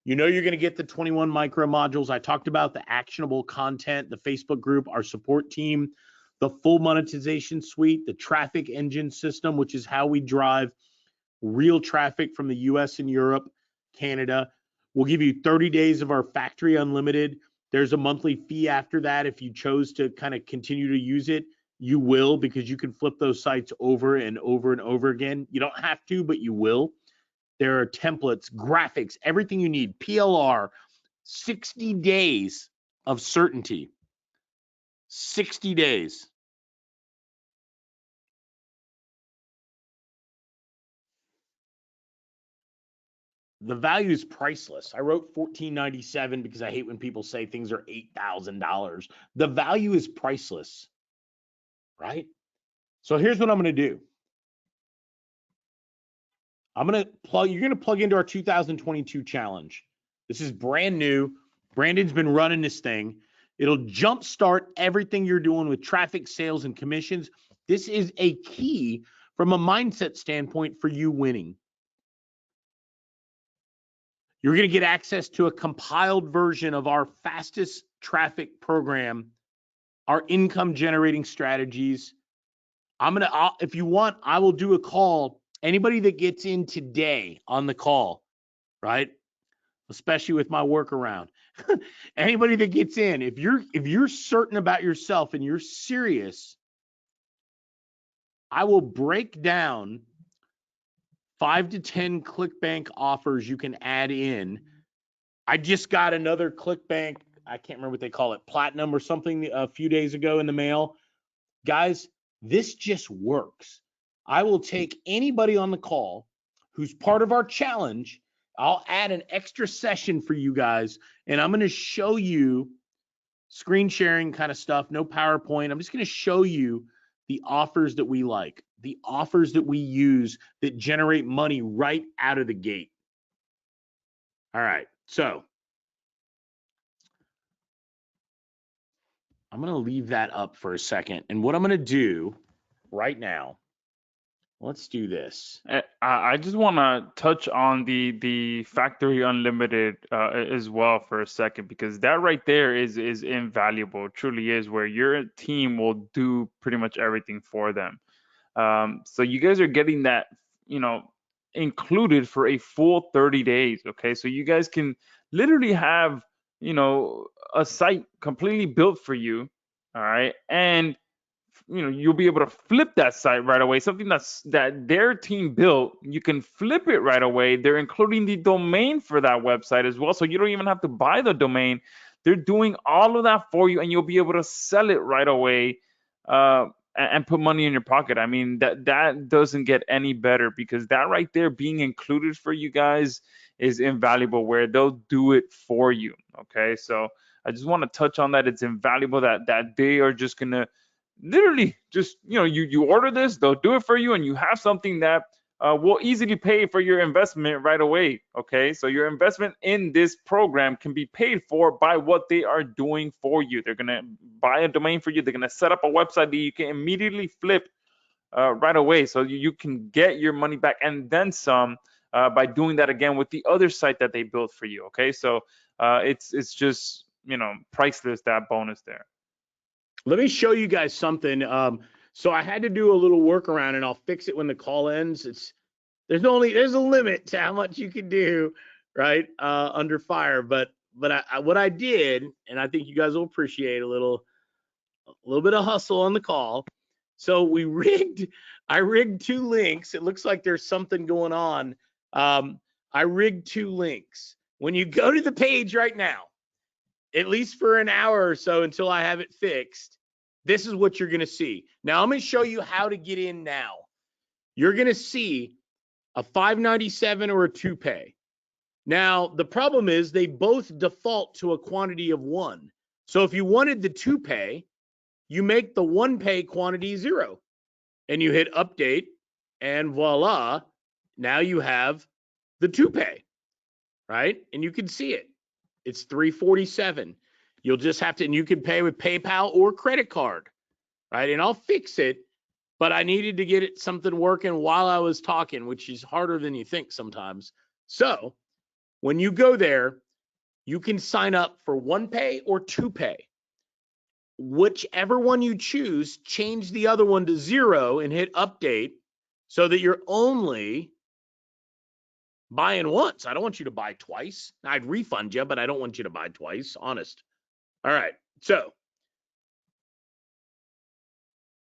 you know you're going to get the 21 micro modules. I talked about the actionable content, the Facebook group, our support team, the full monetization suite, the traffic engine system, which is how we drive real traffic from the US and Europe, Canada. We'll give you 30 days of our factory unlimited. There's a monthly fee after that. If you chose to kind of continue to use it, you will, because you can flip those sites over and over and over again. You don't have to, but you will. There are templates, graphics, everything you need, PLR, 60 days of certainty. 60 days. The value is priceless. I wrote $14.97 because I hate when people say things are $8,000. The value is priceless, right? So here's what I'm going to do. You're going to plug into our 2022 challenge. This is brand new. Brandon's been running this thing. It'll jumpstart everything you're doing with traffic, sales, and commissions. This is a key from a mindset standpoint for you winning. You're going to get access to a compiled version of our fastest traffic program, our income generating strategies. If you want, I will do a call. Anybody that gets in today on the call, right? Especially with my workaround. Anybody that gets in, if you're certain about yourself and you're serious, I will break down 5 to 10 ClickBank offers you can add in. I just got another ClickBank, I can't remember what they call it, Platinum or something a few days ago in the mail. Guys, this just works. I will take anybody on the call who's part of our challenge. I'll add an extra session for you guys, and I'm going to show you screen sharing kind of stuff, no PowerPoint. I'm just going to show you the offers that we like, the offers that we use that generate money right out of the gate. All right, so I'm going to leave that up for a second. And what I'm going to do right now, let's do this. I just want to touch on the factory unlimited as well for a second, because that right there is invaluable. It truly is, where your team will do pretty much everything for them. So you guys are getting that, included for a full 30 days. Okay, so you guys can literally have, a site completely built for you. All right, and you'll be able to flip that site right away. Something that their team built, you can flip it right away. They're including the domain for that website as well, so you don't even have to buy the domain. They're doing all of that for you, and you'll be able to sell it right away and put money in your pocket. I mean, that doesn't get any better, because that right there being included for you guys is invaluable, where they'll do it for you. Okay, so I just want to touch on that. It's invaluable that they are just gonna literally just, you order this, they'll do it for you, and you have something that will easily pay for your investment right away. Okay, so your investment in this program can be paid for by what they are doing for you. They're gonna buy a domain for you. They're gonna set up a website that you can immediately flip right away, so you can get your money back and then some by doing that again with the other site that they built for you. Okay, so it's just, priceless, that bonus there. Let me show you guys something. So I had to do a little workaround, and I'll fix it when the call ends. There's a limit to how much you can do, right, under fire. But what I did, and I think you guys will appreciate a little bit of hustle on the call. So I rigged two links. It looks like there's something going on. I rigged two links. When you go to the page right now, at least for an hour or so until I have it fixed, this is what you're going to see. Now, I'm going to show you how to get in now. You're going to see a $5.97 or a 2-pay. Now, the problem is they both default to a quantity of 1. So if you wanted the 2-pay, you make the 1-pay quantity 0. And you hit update, and voila, now you have the 2-pay, right? And you can see it. It's $3.47. You'll just have to, and you can pay with PayPal or credit card, right? And I'll fix it, but I needed to get it something working while I was talking, which is harder than you think sometimes. So when you go there, you can sign up for 1-pay or 2-pay. Whichever one you choose, change the other one to 0 and hit update so that you're only buying once. I don't want you to buy twice. I'd refund you, but I don't want you to buy twice, honest. All right, so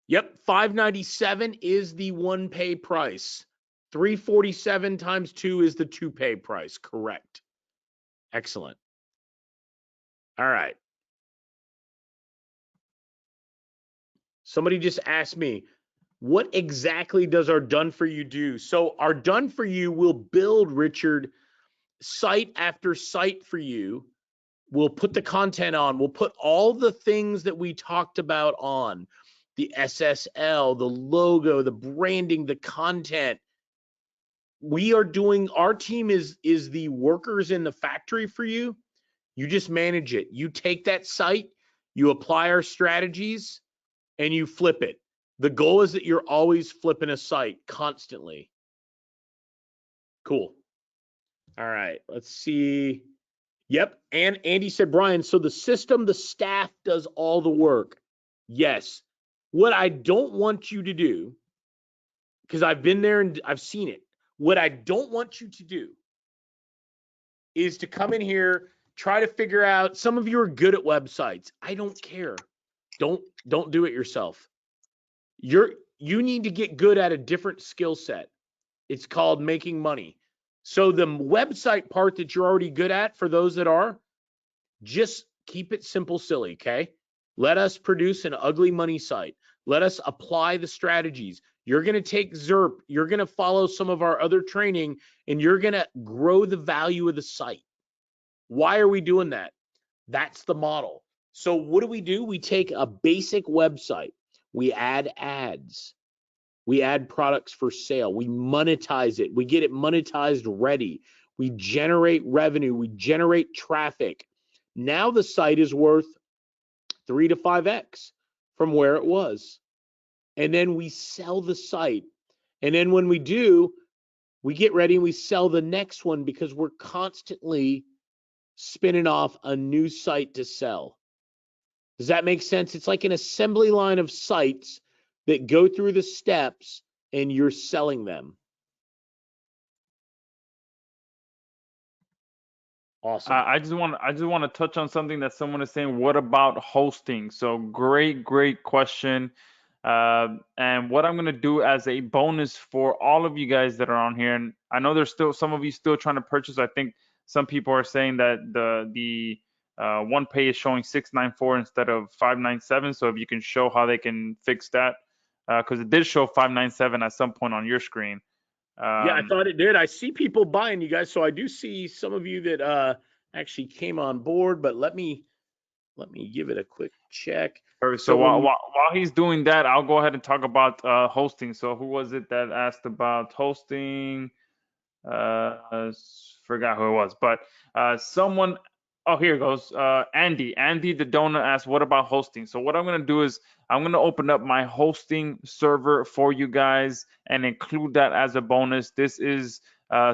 yep, $5.97 is the 1-pay price. $3.47 times 2 is the 2-pay price. Correct. Excellent. All right. Somebody just asked me, what exactly does our done for you do? So our done for you will build, Richard, site after site for you. We'll put the content on. We'll put all the things that we talked about on. The SSL, the logo, the branding, the content. We are doing, our team is the workers in the factory for you. You just manage it. You take that site, you apply our strategies, and you flip it. The goal is that you're always flipping a site constantly. Cool. All right, let's see. Yep, and Andy said, Brian, so the system, the staff does all the work. Yes. What I don't want you to do, because I've been there and I've seen it, what I don't want you to do is to come in here, try to figure out, some of you are good at websites. I don't care. Don't do it yourself. You need to get good at a different skill set. It's called making money. So the website part that you're already good at, for those that are, just keep it simple, silly, okay? Let us produce an ugly money site. Let us apply the strategies. You're going to take Zerp, you're going to follow some of our other training, and you're going to grow the value of the site. Why are we doing that? That's the model. So what do? We take a basic website, we add ads, we add products for sale, we monetize it, we get it monetized ready, we generate revenue, we generate traffic. Now the site is worth 3 to 5x from where it was. And then we sell the site. And then when we do, we get ready and we sell the next one because we're constantly spinning off a new site to sell. Does that make sense? It's like an assembly line of sites that go through the steps and you're selling them. Awesome. I just want to touch on something that someone is saying. What about hosting? So great question. And what I'm gonna do as a bonus for all of you guys that are on here, and I know there's still some of you still trying to purchase. I think some people are saying that the one pay is showing 694 instead of 597. So if you can show how they can fix that, because it did show 597 at some point on your screen. Yeah, I thought it did. I see people buying, you guys. So I do see some of you that actually came on board, but let me give it a quick check. Perfect. So So when while he's doing that, I'll go ahead and talk about hosting. So who was it that asked about hosting? Forgot who it was, but someone. Oh, here it goes. Andy the donor asked, "What about hosting?" So what I'm gonna do is I'm gonna open up my hosting server for you guys and include that as a bonus. This is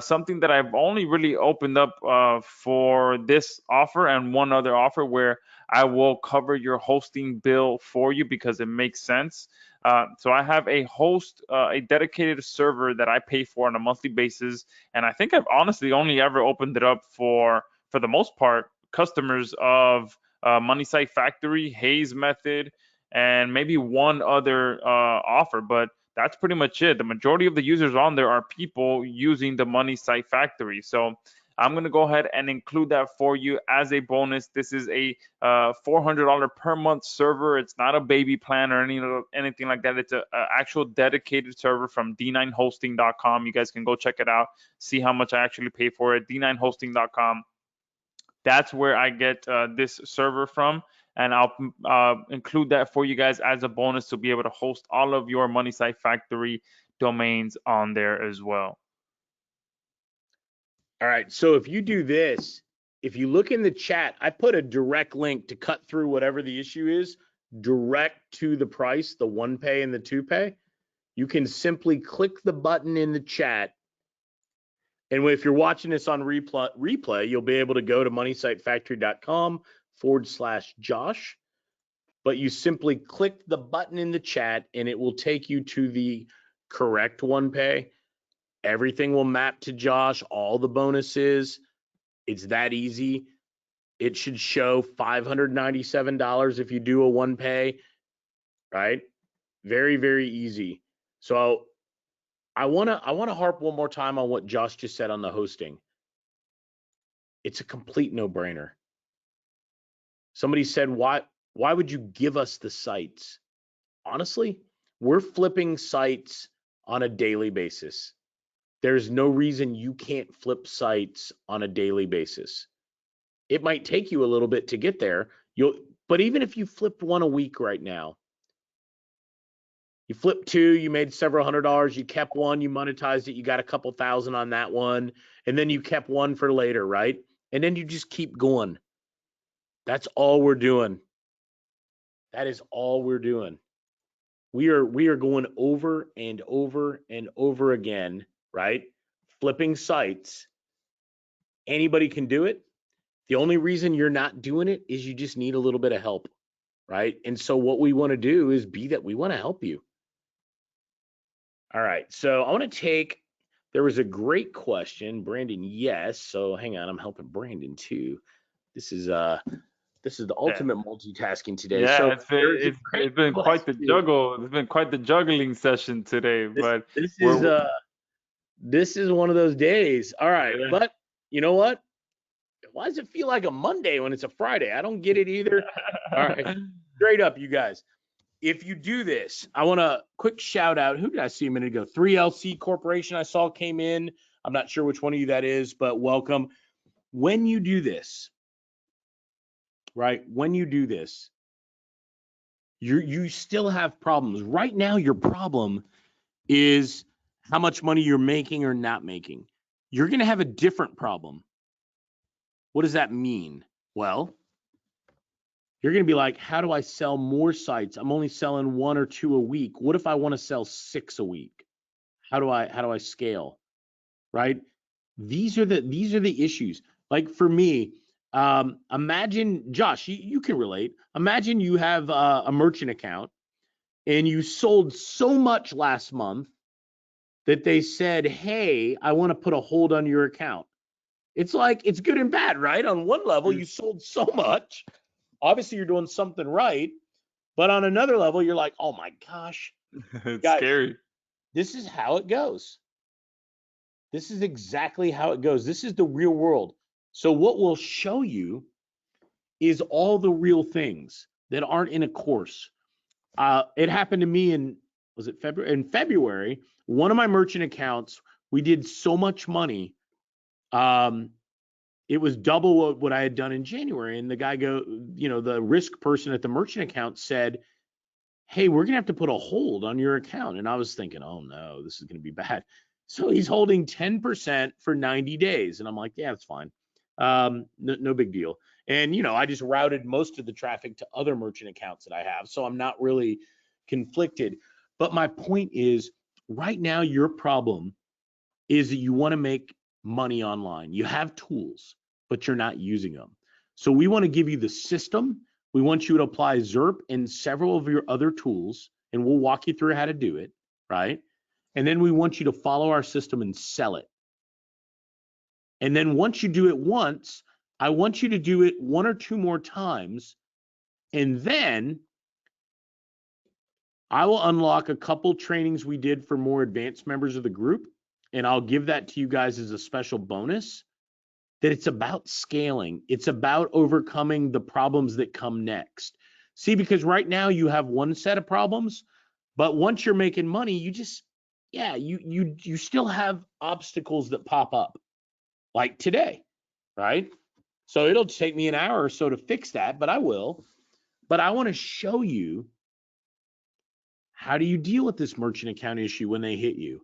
something that I've only really opened up for this offer and one other offer where I will cover your hosting bill for you because it makes sense. So I have a dedicated server that I pay for on a monthly basis, and I think I've honestly only ever opened it up for the most part, customers of Money Site Factory, Hayes Method, and maybe one other offer, but that's pretty much it. The majority of the users on there are people using the Money Site Factory. So I'm going to go ahead and include that for you as a bonus. This is a $400 per month server. It's not a baby plan or anything like that. It's an actual dedicated server from d9hosting.com. You guys can go check it out, see how much I actually pay for it. d9hosting.com. That's where I get this server from, and I'll include that for you guys as a bonus to be able to host all of your Money Site Factory domains on there as well. All right, so if you do this, if you look in the chat, I put a direct link to cut through whatever the issue is, direct to the price, the one pay and the two pay. You can simply click the button in the chat. And if you're watching this on replay, you'll be able to go to moneysitefactory.com/Josh. But you simply click the button in the chat and it will take you to the correct one pay. Everything will map to Josh, all the bonuses. It's that easy. It should show $597 if you do a one pay, right? Very, very easy. So I want to harp one more time on what Josh just said on the hosting. It's a complete no-brainer. Somebody said, why would you give us the sites? Honestly, we're flipping sites on a daily basis. There's no reason you can't flip sites on a daily basis. It might take you a little bit to get there. But even if you flipped one a week right now, you flipped two, you made several $100s, you kept one, you monetized it, you got a couple thousand on that one, and then you kept one for later, right? And then you just keep going. That's all we're doing. That is all we're doing. We are going over and over and over again, right? Flipping sites. Anybody can do it. The only reason you're not doing it is you just need a little bit of help, right? And so what we want to do is we want to help you. All right, so I want to there was a great question, Brandon, yes. So hang on, I'm helping Brandon too. This is the ultimate multitasking today. Yeah, so it's been quite the juggle. It's been quite the juggling session today, but this is one of those days. All right, yeah. But you know what? Why does it feel like a Monday when it's a Friday? I don't get it either. All right, straight up, you guys. if you do this, I want to quick shout out. Who did I see a minute ago? 3LC Corporation I saw came in. I'm not sure which one of you that is, but welcome. When you do this, right? When you do this, you still have problems. Right now, your problem is how much money you're making or not making. You're going to have a different problem. What does that mean? Well, you're going to be like, how do I sell more sites? I'm only selling 1 or 2 a week. What if I want to sell 6 a week? How do I scale? Right? These are the issues. Like for me, imagine, Josh, you can relate. Imagine you have a merchant account and you sold so much last month that they said, hey, I want to put a hold on your account. It's like, it's good and bad, right? On one level, you sold so much. Obviously, you're doing something right. But on another level, you're like, oh my gosh, It's guys, scary. this is how it goes. This is exactly how it goes. This is the real world. So what we'll show you is all the real things that aren't in a course. It happened to me was it February? In February, one of my merchant accounts, we did so much money. It was double what I had done in January. And the guy the risk person at the merchant account said, hey, we're gonna have to put a hold on your account. And I was thinking, oh no, this is gonna be bad. So he's holding 10% for 90 days. And I'm like, yeah, that's fine. No big deal. And I just routed most of the traffic to other merchant accounts that I have. So I'm not really conflicted. But my point is, right now, your problem is that you want to make money online. You have tools, but you're not using them. So we want to give you the system. We want you to apply Zerp and several of your other tools, and we'll walk you through how to do it, right? And then we want you to follow our system and sell it. And then once you do it once, I want you to do it 1 or 2 more times. And then I will unlock a couple trainings we did for more advanced members of the group. And I'll give that to you guys as a special bonus. That it's about scaling. It's about overcoming the problems that come next. See, because right now you have one set of problems, but once you're making money, you still have obstacles that pop up, like today, right? So it'll take me an hour or so to fix that, but I will. But I want to show you, how do you deal with this merchant account issue when they hit you?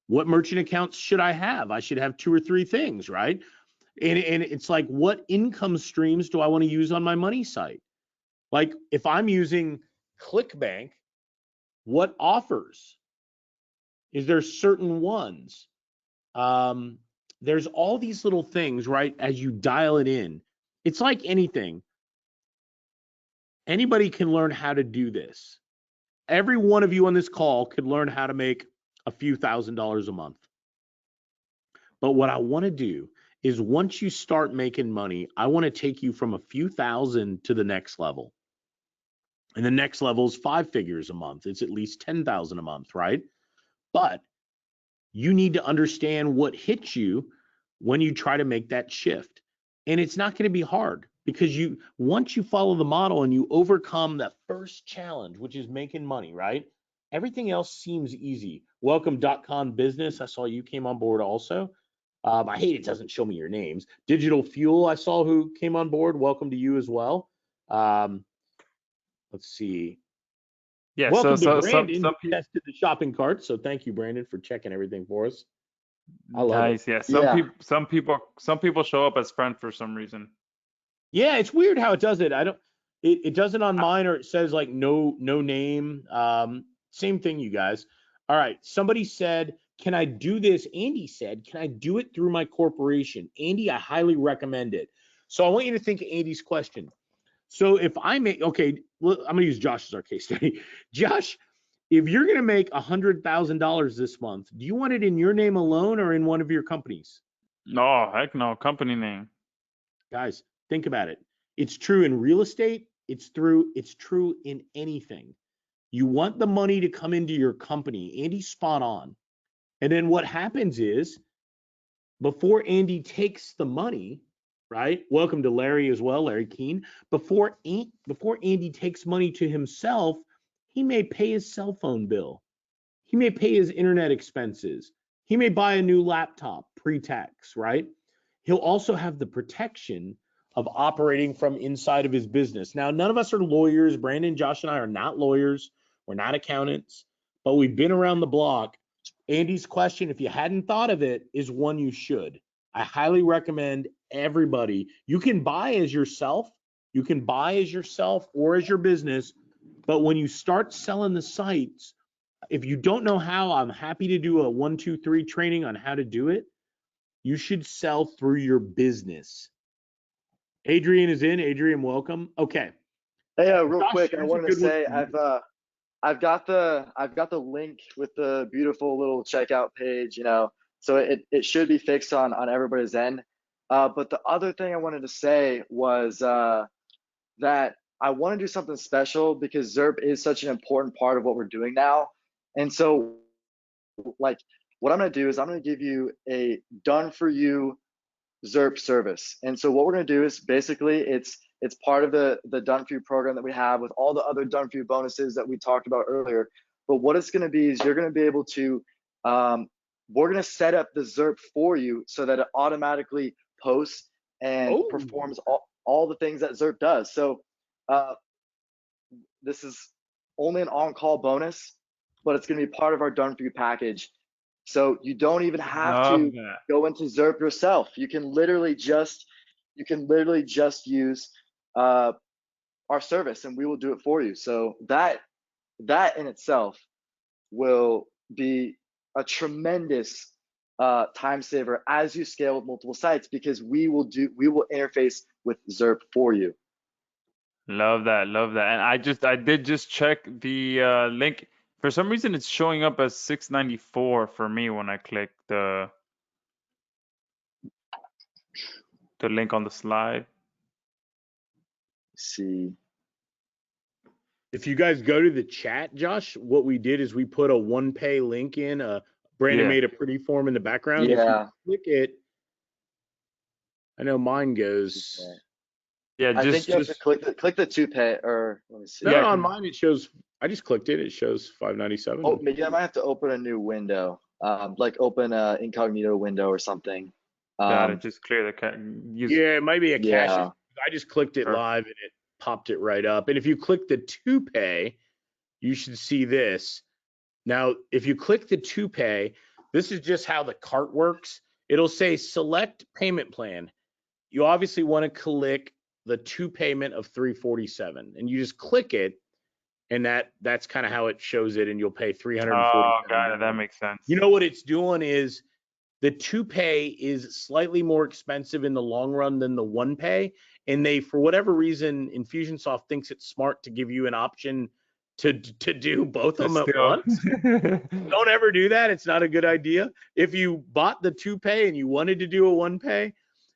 What merchant accounts should I have? I should have 2 or 3 things, right? And it's like, what income streams do I want to use on my money site? Like if I'm using ClickBank, what offers? Is there certain ones? There's all these little things, right? As you dial it in, it's like anything. Anybody can learn how to do this. Every one of you on this call could learn how to make a few $1,000s a month. But what I want to do is, once you start making money, I want to take you from a few thousand to the next level. And the next level is 5 figures a month. It's at least 10,000 a month, right? But you need to understand what hits you when you try to make that shift. And it's not going to be hard, because once you follow the model and you overcome that first challenge, which is making money, right? Everything else seems easy. Welcome, .com Business. I saw you came on board also. I hate it doesn't show me your names. Digital Fuel, I saw who came on board. Welcome to you as well. Let's see. Yeah. Welcome So to Brandon, some who tested the shopping cart. So thank you, Brandon, for checking everything for us. I love it. nice. Yeah. Yeah. Some people show up as friend for some reason. Yeah, it's weird how it does it. It does it on mine, or it says like no name. Same thing, you guys. All right. Somebody said, can I do this? Andy said, can I do it through my corporation? Andy, I highly recommend it. So I want you to think of Andy's question. So if I make, okay, I'm going to use Josh as our case study. Josh, if you're going to make $100,000 this month, do you want it in your name alone or in one of your companies? Oh, heck no. Company name. Guys, think about it. It's true in real estate. It's true in anything. You want the money to come into your company. Andy's spot on. And then what happens is, before Andy takes the money, right? Welcome to Larry as well, Larry Keene. Before Andy takes money to himself, he may pay his cell phone bill. He may pay his internet expenses. He may buy a new laptop pre-tax, right? He'll also have the protection of operating from inside of his business. Now, none of us are lawyers. Brandon, Josh, and I are not lawyers. We're not accountants, but we've been around the block. Andy's question, if you hadn't thought of it, is one you should. I highly recommend everybody. You can buy as yourself. You can buy as yourself or as your business. But when you start selling the sites, if you don't know how, I'm happy to do a 1, 2, 3 training on how to do it. You should sell through your business. Adrian is in. Adrian, welcome. Okay. Hey, real Josh, quick, I here's a wanted to good one say for you. I've got the link with the beautiful little checkout page, so it should be fixed on everybody's end. But the other thing I wanted to say was that I want to do something special because Zerp is such an important part of what we're doing now. And so, like, what I'm going to do is I'm going to give you a done for you Zerp service. And so what we're going to do is basically it's part of the done for you program that we have with all the other done for you bonuses that we talked about earlier. But what it's going to be is you're going to be able to we're going to set up the Zerp for you so that it automatically posts and performs all the things that Zerp does. So this is only an on-call bonus, but it's going to be part of our done for you package. So you don't even have to go into Zerp yourself. You can literally just use our service, and we will do it for you. So that in itself will be a tremendous time saver as you scale with multiple sites, because we will interface with Zerp for you. Love that, love that. And I did just check the link. For some reason, it's showing up as 694 for me when I click the link on the slide. See. If you guys go to the chat, Josh, what we did is we put a OnePay link in. Brandon made a pretty form in the background. Yeah. If you click it, I know mine goes. Yeah, I think you have to click the 2Pay, or let me see. No, on mine it shows. I just clicked it. It shows $5.97. Oh, maybe I might have to open a new window, like open a incognito window or something. Got it. Just clear the yeah, it might be a cache. I just clicked it live and it popped it right up. And if you click the 2Pay, you should see this. Now, if you click the 2Pay, this is just how the cart works. It'll say select payment plan. You obviously want to click the 2 payment of $347, and you just click it, and that's kind of how it shows it, and you'll pay $347. Oh, got it. That makes sense. You know what it's doing is the 2Pay is slightly more expensive in the long run than the 1Pay, and they, for whatever reason, Infusionsoft thinks it's smart to give you an option to do both of them at once. Don't ever do that. It's not a good idea. If you bought the 2Pay and you wanted to do a 1Pay,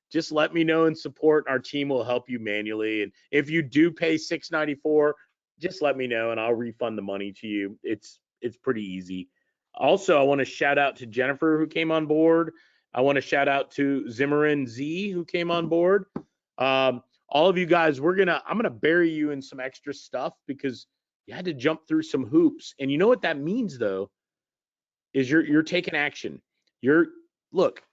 just let me know and support. Our team will help you manually. And if you do pay $694, just let me know and I'll refund the money to you. It's pretty easy. Also, I want to shout out to Jennifer who came on board. I want to shout out to Zimmerin Z who came on board. All of you guys, I'm gonna bury you in some extra stuff because you had to jump through some hoops. And you know what that means though, is you're taking action. Look,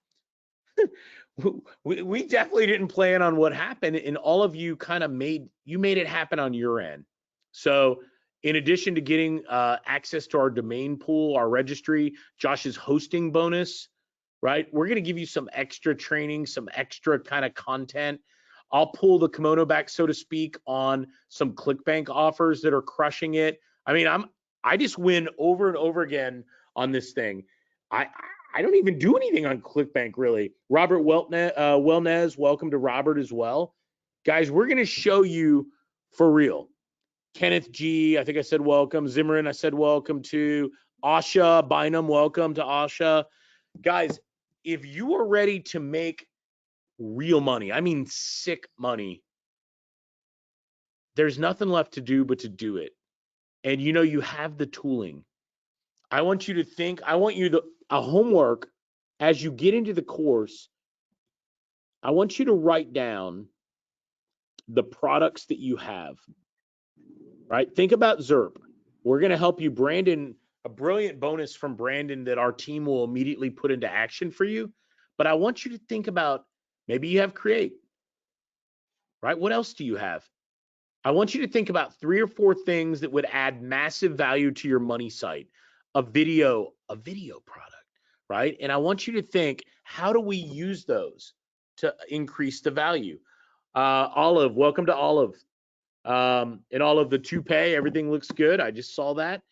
we definitely didn't plan on what happened, and all of you kind of made it happen on your end. So in addition to getting access to our domain pool, our registry, Josh's hosting bonus, right? We're going to give you some extra training, some extra kind of content. I'll pull the kimono back, so to speak, on some ClickBank offers that are crushing it. I mean, I just win over and over again on this thing. I don't even do anything on ClickBank, really. Robert Wellnez, welcome to Robert as well. Guys, we're going to show you for real. Kenneth G, I think I said welcome. Zimmerin, I said welcome to. Asha Bynum, welcome to Asha. Guys, if you are ready to make real money, I mean sick money, there's nothing left to do but to do it. And you have the tooling. I want you to think, a homework as you get into the course, I want you to write down the products that you have, right? Think about Zerp. We're going to help you, Brandon. A brilliant bonus from Brandon that our team will immediately put into action for you. But I want you to think about, maybe you have Create, right? What else do you have? I want you to think about 3 or 4 things that would add massive value to your money site. A video product, right? And I want you to think, how do we use those to increase the value? Olive, welcome to Olive. And Olive, the toupee, everything looks good. I just saw that.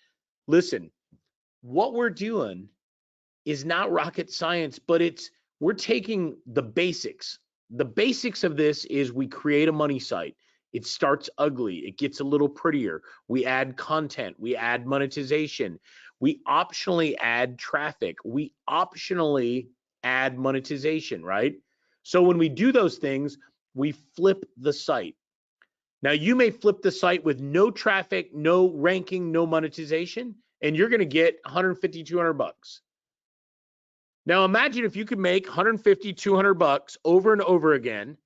Listen, what we're doing is not rocket science, but we're taking the basics. The basics of this is we create a money site. It starts ugly. It gets a little prettier. We add content. We add monetization. We optionally add traffic. We optionally add monetization, right? So when we do those things, we flip the site. Now, you may flip the site with no traffic, no ranking, no monetization, and you're going to get 150, 200 bucks. Now, imagine if you could make 150, 200 bucks over and over again.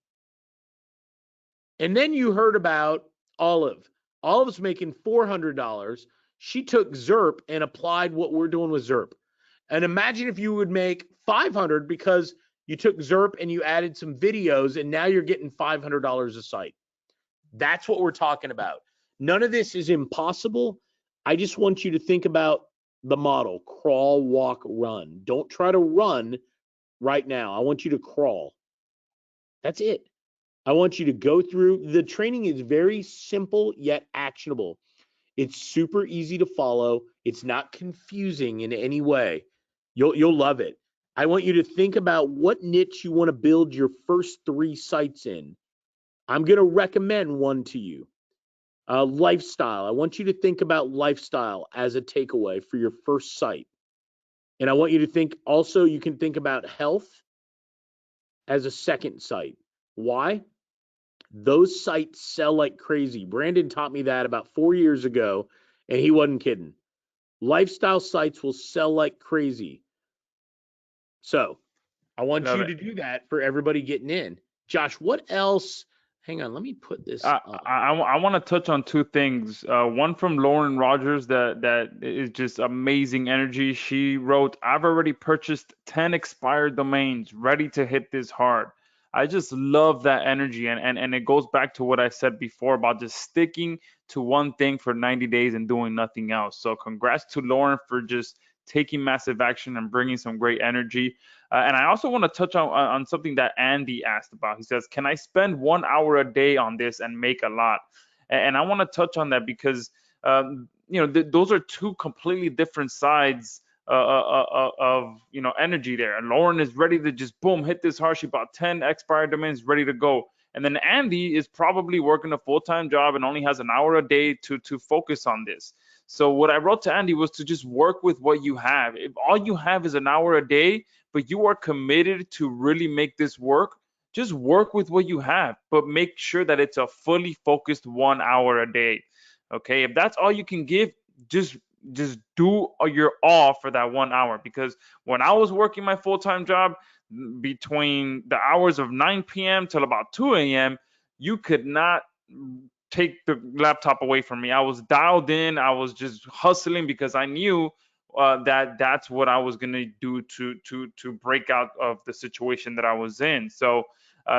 And then you heard about Olive. Olive's making $400. She took Zerp and applied what we're doing with Zerp. And imagine if you would make 500 because you took Zerp and you added some videos, and now you're getting $500 a site. That's what we're talking about. None of this is impossible. I just want you to think about the model: crawl, walk, run. Don't try to run right now. I want you to crawl. That's it. I want you to go through. The training is very simple yet actionable. It's super easy to follow. It's not confusing in any way. You'll love it. I want you to think about what niche you want to build your first 3 sites in. I'm going to recommend one to you. Lifestyle. I want you to think about lifestyle as a takeaway for your first site. And I want you to think also, you can think about health as a second site. Why? Those sites sell like crazy. Brandon taught me that about 4 years ago, and he wasn't kidding. Lifestyle sites will sell like crazy. So I want Love you it. to do that for everybody getting in. Josh, what else? Hang on, let me put this I up. I want to touch on 2 things. One from Lauren Rogers that is just amazing energy. She wrote, "I've already purchased 10 expired domains, ready to hit this hard." I just love that energy, and it goes back to what I said before about just sticking to one thing for 90 days and doing nothing else. So congrats to Lauren for just taking massive action and bringing some great energy. And I also want to touch on something that Andy asked about. He says, "Can I spend 1 hour a day on this and make a lot?" And I want to touch on that because those are 2 completely different sides of energy there. And Lauren is ready to just boom hit this hard. She bought 10 expired domains, ready to go. And then Andy is probably working a full-time job and only has an hour a day to focus on this. So what I wrote to Andy was to just work with what you have. If all you have is an hour a day, but you are committed to really make this work, just work with what you have, but make sure that it's a fully focused 1 hour a day. Okay, if that's all you can give, just just do your all for that 1 hour. Because when I was working my full-time job, between the hours of 9 p.m. till about 2 a.m., you could not take the laptop away from me. I was dialed in. I was just hustling because I knew that that's what I was gonna do to break out of the situation that I was in. So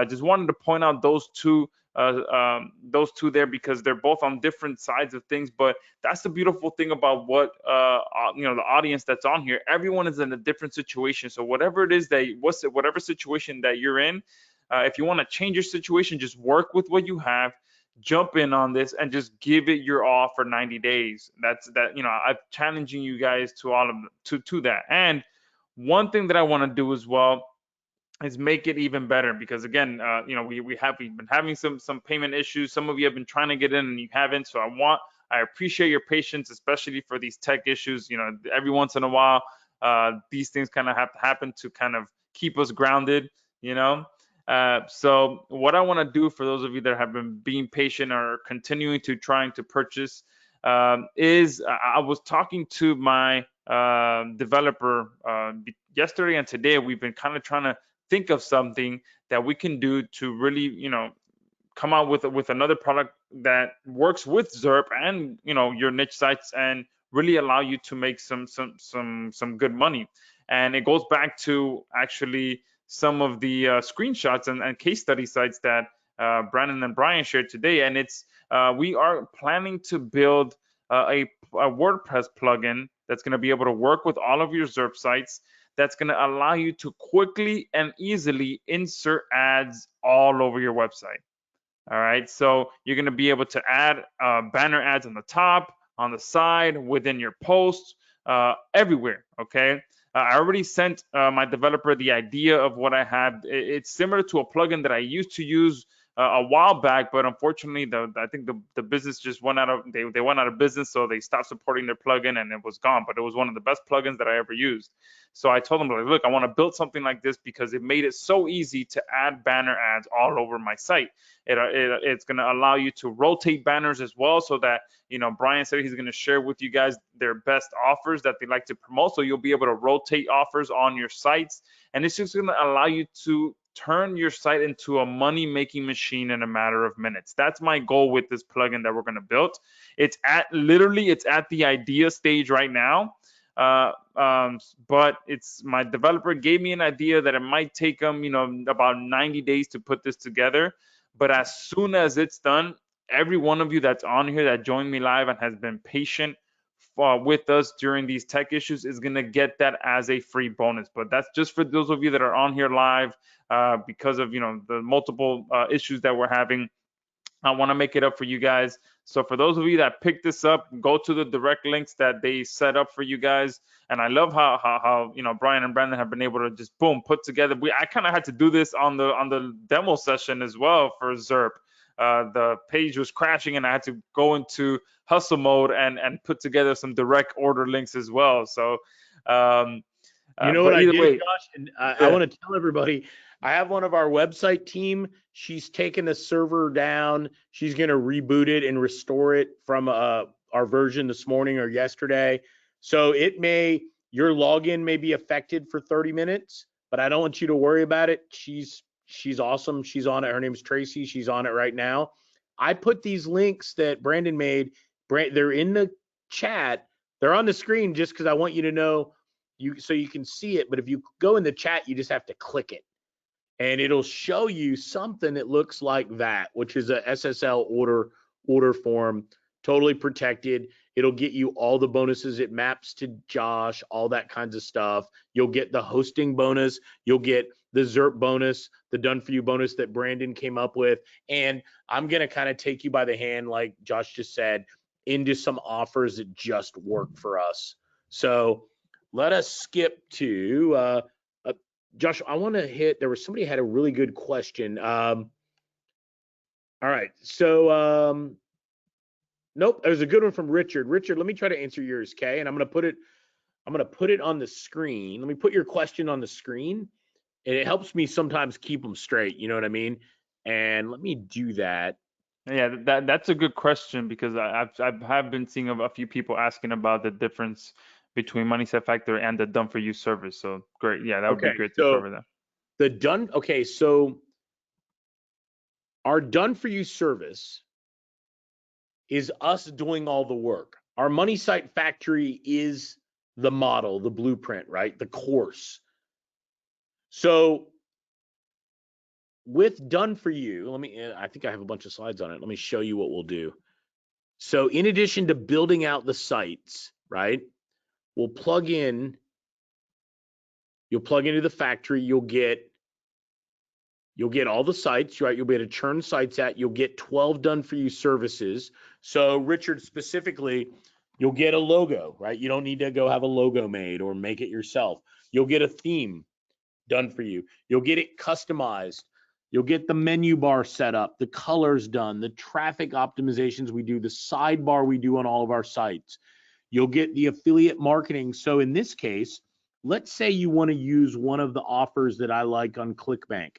just wanted to point out those two there because they're both on different sides of things. But that's the beautiful thing about what the audience that's on here. Everyone is in a different situation. So whatever it is whatever situation that you're in, if you want to change your situation, just work with what you have, jump in on this, and just give it your all for 90 days. I'm challenging you guys to all of to that. And one thing that I want to do as well is make it even better because again, we've been having some payment issues. Some of you have been trying to get in and you haven't. So I appreciate your patience, especially for these tech issues. Every once in a while, these things kind of have to happen to kind of keep us grounded. So what I want to do for those of you that have been being patient or continuing to trying to purchase is I was talking to my developer yesterday and today. We've been kind of trying to think of something that we can do to really, come out with another product that works with Zerp and your niche sites, and really allow you to make some good money. And it goes back to actually some of the screenshots and case study sites that Brandon and Brian shared today. And it's we are planning to build a WordPress plugin that's going to be able to work with all of your Zerp sites, that's going to allow you to quickly and easily insert ads all over your website. All right, so you're going to be able to add banner ads on the top, on the side, within your posts, everywhere. Okay, I already sent my developer the idea of what I have. It's similar to a plugin that I used to use a while back, but unfortunately, I think the business just went out of they went out of business, so they stopped supporting their plugin and it was gone. But it was one of the best plugins that I ever used. So I told them, like, look, I want to build something like this because it made it so easy to add banner ads all over my site. It's going to allow you to rotate banners as well, so that Brian said he's going to share with you guys their best offers that they like to promote, so you'll be able to rotate offers on your sites, and it's just going to allow you to turn your site into a money-making machine in a matter of minutes. That's my goal with this plugin that we're going to build. It's at the idea stage right now. But it's my developer gave me an idea that it might take them, about 90 days to put this together. But as soon as it's done, every one of you that's on here that joined me live and has been patient with us during these tech issues is going to get that as a free bonus. But that's just for those of you that are on here live because of the multiple issues that we're having. I want to make it up for you guys. So for those of you that picked this up, go to the direct links that they set up for you guys. And I love how Brian and Brandon have been able to just boom put together. I kind of had to do this on the demo session as well for Zerp. The page was crashing and I had to go into hustle mode and put together some direct order links as well. So you know what I did, way, Josh? And I want to tell everybody, I have one of our website team. She's taken the server down. She's going to reboot it and restore it from our version this morning or yesterday. So your login may be affected for 30 minutes, but I don't want you to worry about it. She's awesome. She's on it. Her name's Tracy. She's on it right now. I put these links that Brandon made. They're in the chat. They're on the screen just because I want you to know, so you can see it. But if you go in the chat, you just have to click it, and it'll show you something that looks like that, which is a SSL order form, totally protected. It'll get you all the bonuses. It maps to Josh, all that kinds of stuff. You'll get the hosting bonus. You'll get the Zerp bonus, the done for you bonus that Brandon came up with. And I'm going to kind of take you by the hand, like Josh just said, into some offers that just work for us. So let us skip to Josh. I want to hit. There was somebody had a really good question. All right. So nope. There's a good one from Richard. Richard, let me try to answer yours, okay? And I'm gonna put it on the screen. Let me put your question on the screen, and it helps me sometimes keep them straight. You know what I mean? And let me do that. Yeah, that's a good question, because I have been seeing a few people asking about the difference between Money Set Factory and the Done For You service. So great. Yeah, that would be great to cover that. So our Done For You service is us doing all the work. Our Money Site Factory is the model, the blueprint, right? The course. So with Done For You, I think I have a bunch of slides on it. Let me show you what we'll do. So in addition to building out the sites, right, you'll plug into the factory. You'll get all the sites, right? You'll be able to churn sites out. You'll get 12 Done For You services. So Richard, specifically, you'll get a logo, right? You don't need to go have a logo made or make it yourself. You'll get a theme done for you. You'll get it customized. You'll get the menu bar set up, the colors done, the traffic optimizations we do, the sidebar we do on all of our sites. You'll get the affiliate marketing. So in this case, let's say you want to use one of the offers that I like on ClickBank.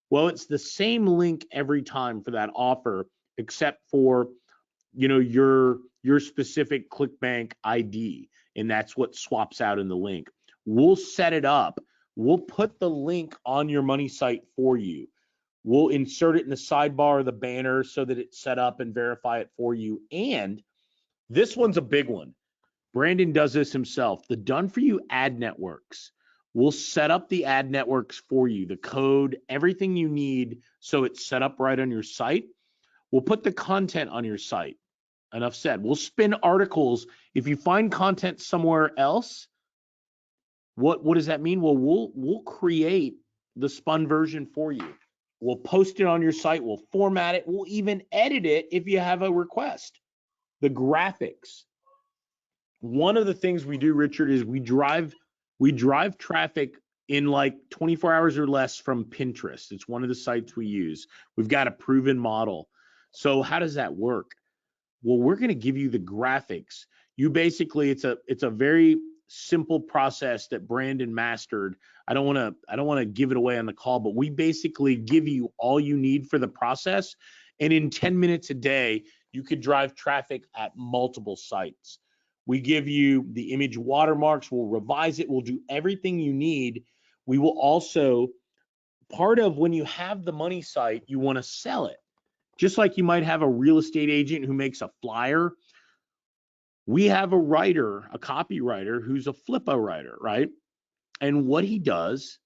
Well, it's the same link every time for that offer, except for, your specific ClickBank ID, and that's what swaps out in the link. We'll set it up. We'll put the link on your money site for you. We'll insert it in the sidebar or the banner so that it's set up and verify it for you. And this one's a big one. Brandon does this himself. The done for you ad networks. We'll set up the ad networks for you, the code, everything you need so it's set up right on your site. We'll put the content on your site. Enough said. We'll spin articles. If you find content somewhere else, what does that mean? Well, we'll create the spun version for you. We'll post it on your site. We'll format it. We'll even edit it if you have a request. The graphics. One of the things we do, Richard, is we drive traffic in like 24 hours or less from Pinterest. It's one of the sites we use. We've got a proven model. So how does that work? Well, we're going to give you the graphics. You basically, it's a very simple process that Brandon mastered. I don't want to give it away on the call, but we basically give you all you need for the process. And in 10 minutes a day, you could drive traffic at multiple sites. We give you the image watermarks. We'll revise it. We'll do everything you need. We will also, part of when you have the money site, you want to sell it. Just like you might have a real estate agent who makes a flyer, we have a writer, a copywriter who's a flippo writer, right? And what he does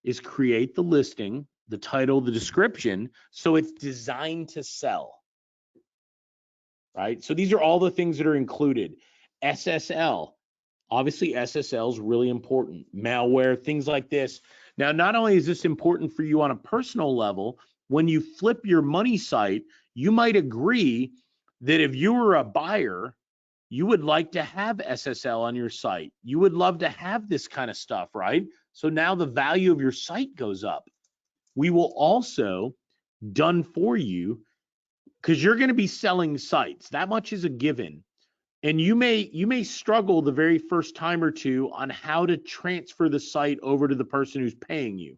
is create the listing, the title, the description, so it's designed to sell, right? So these are all the things that are included. SSL, obviously SSL is really important. Malware, things like this. Now, not only is this important for you on a personal level, when you flip your money site, you might agree that if you were a buyer, you would like to have SSL on your site. You would love to have this kind of stuff, right? So now the value of your site goes up. We will also done for you because you're going to be selling sites. That much is a given. And you may struggle the very first time or two on how to transfer the site over to the person who's paying you.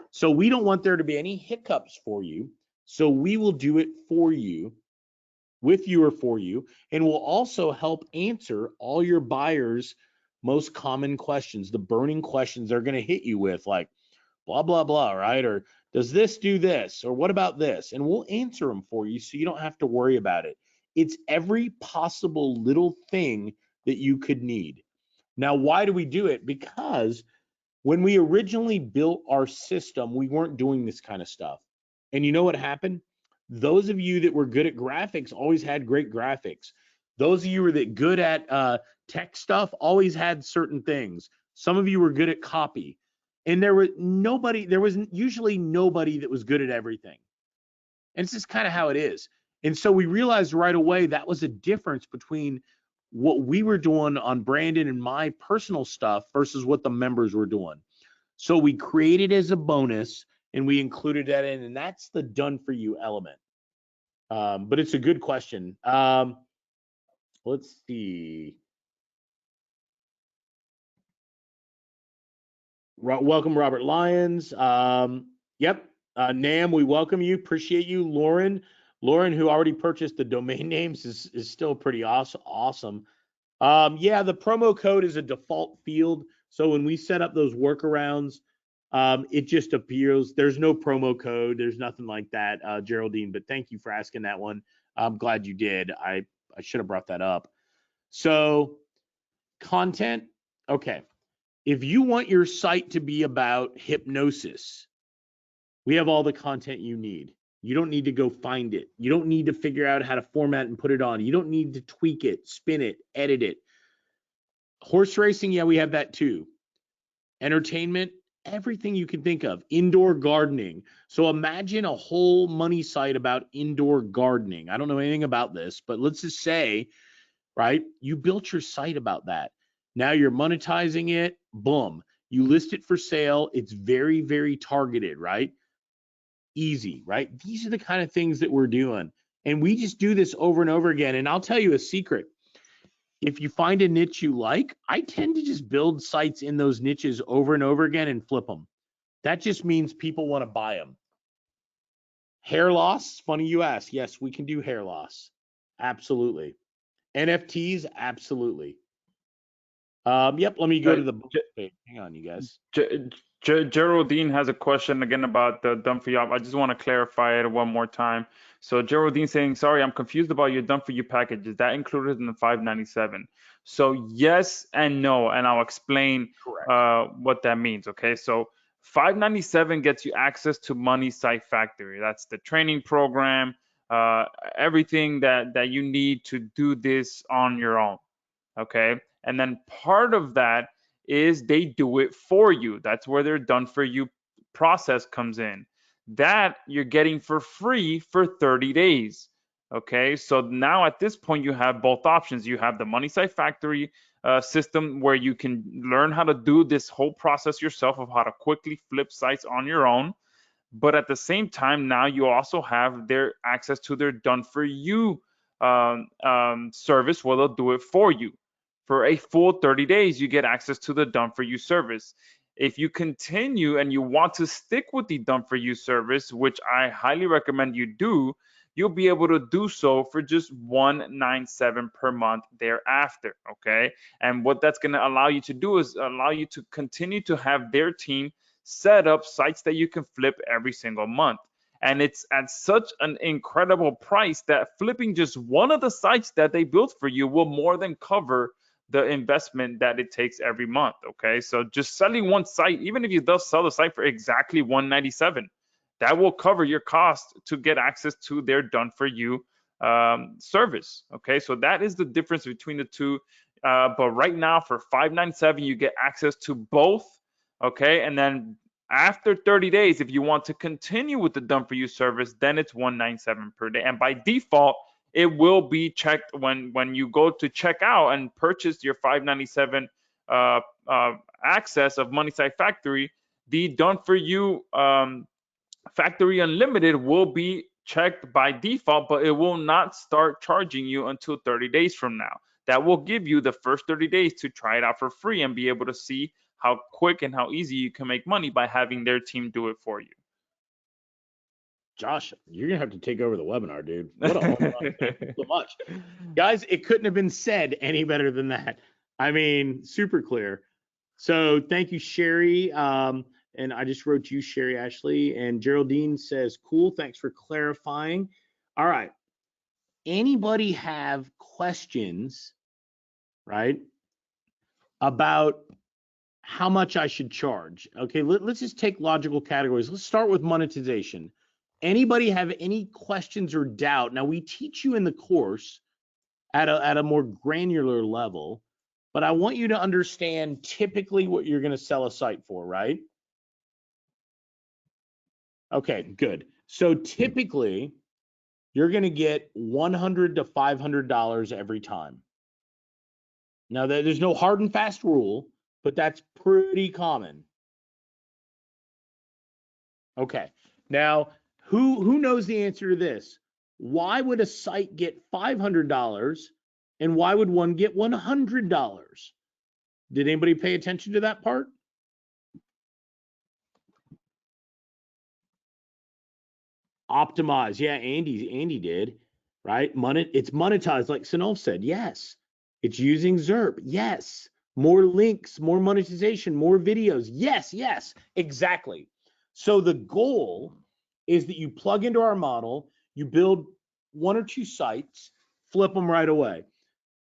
So we don't want there to be any hiccups for you. So we will do it for you, with you or for you, and we'll also help answer all your buyers' most common questions, the burning questions they're going to hit you with, like blah, blah, blah, right? Or does this do this? Or what about this? And we'll answer them for you so you don't have to worry about it. It's every possible little thing that you could need. Now, why do we do it? Because when we originally built our system, we weren't doing this kind of stuff. And you know what happened? Those of you that were good at graphics always had great graphics. Those of you who were that good at tech stuff always had certain things. Some of you were good at copy. And there was usually nobody that was good at everything. And it's just kind of how it is. And so we realized right away that was a difference between what we were doing on Brandon and my personal stuff versus what the members were doing. So we created as a bonus and we included that in, and that's the done for you element. But it's a good question. Let's see. Welcome, Robert Lyons. Yep. Nam, we welcome you. Appreciate you. Lauren, who already purchased the domain names, is still pretty awesome. Yeah, the promo code is a default field. So when we set up those workarounds, it just appears. There's no promo code. There's nothing like that, Geraldine. But thank you for asking that one. I'm glad you did. I should have brought that up. So content. Okay. If you want your site to be about hypnosis, we have all the content you need. You don't need to go find it. You don't need to figure out how to format and put it on. You don't need to tweak it, spin it, edit it. Horse racing, yeah, we have that too. Entertainment, everything you can think of. Indoor gardening. So imagine a whole money site about indoor gardening. I don't know anything about this, but let's just say, right, you built your site about that. Now you're monetizing it, boom. You list it for sale. It's very, very targeted, right? Easy, right? These are the kind of things that we're doing. And we just do this over and over again. And I'll tell you a secret. If you find a niche you like, I tend to just build sites in those niches over and over again and flip them. That just means people want to buy them. Hair loss, funny you ask. Yes, we can do hair loss. Absolutely. NFTs, absolutely. Yep, let me go to the book page. Hang on, you guys. Geraldine has a question again about the done for you. I just want to clarify it one more time. So Geraldine saying, sorry, I'm confused about your done for you package. Is that included in the 597? So yes and no, and I'll explain Correct. what that means. Okay, so 597 gets you access to Money Site Factory. That's the training program, uh, everything that you need to do this on your own. Okay, and then part of that is they do it for you. That's where their done for you process comes in. That you're getting for free for 30 days. Okay, so now at this point you have both options. You have the Money Site Factory system where you can learn how to do this whole process yourself of how to quickly flip sites on your own. But at the same time, now you also have their access to their done for you service where they'll do it for you. For a full 30 days, you get access to the done for you service. If you continue and you want to stick with the done for you service, which I highly recommend you do, you'll be able to do so for just 197 per month thereafter. Okay. And what that's going to allow you to do is allow you to continue to have their team set up sites that you can flip every single month. And it's at such an incredible price that flipping just one of the sites that they built for you will more than cover the investment that it takes every month. Okay, so just selling one site, even if you does sell the site for exactly 197, that will cover your cost to get access to their done for you service. Okay, so that is the difference between the two. But right now for 597, you get access to both. Okay, and then after 30 days, if you want to continue with the done for you service, then it's 197 per day. And by default, it will be checked when you go to check out and purchase your 597 access of Money Site Factory. The done for you Factory Unlimited will be checked by default, but it will not start charging you until 30 days from now. That will give you the first 30 days to try it out for free and be able to see how quick and how easy you can make money by having their team do it for you. Josh, you're gonna have to take over the webinar, dude. What a home run. Thank you so much. Guys, it couldn't have been said any better than that. I mean, super clear. So thank you, Sherry. And I just wrote you, Sherry Ashley. And Geraldine says, cool, thanks for clarifying. All right. Anybody have questions, right, about how much I should charge? Okay, let's just take logical categories. Let's start with monetization. Anybody have any questions or doubt? Now, we teach you in the course at a more granular level, but I want you to understand typically what you're going to sell a site for, right? Okay, good. So typically, you're going to get $100 to $500 every time. Now, there's no hard and fast rule, but that's pretty common. Okay. Now, who knows the answer to this? Why would a site get $500 and why would one get $100? Did anybody pay attention to that part? Optimize. Yeah, Andy did, right? It's monetized, like Sanol said. Yes. It's using Zerp. Yes. More links, more monetization, more videos. Yes, yes, exactly. So the goal is that you plug into our model, you build one or two sites, flip them right away.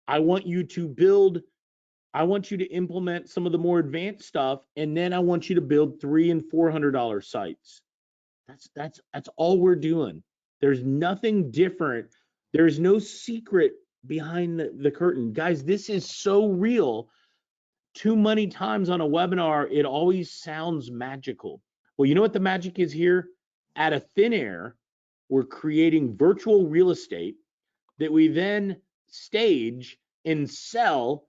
I want you to implement some of the more advanced stuff, and then I want you to build $300 and $400 sites. That's all we're doing. There's nothing different. There's no secret behind the curtain. Guys, this is so real. Too many times on a webinar, it always sounds magical. Well, you know what the magic is here? Out of thin air, we're creating virtual real estate that we then stage and sell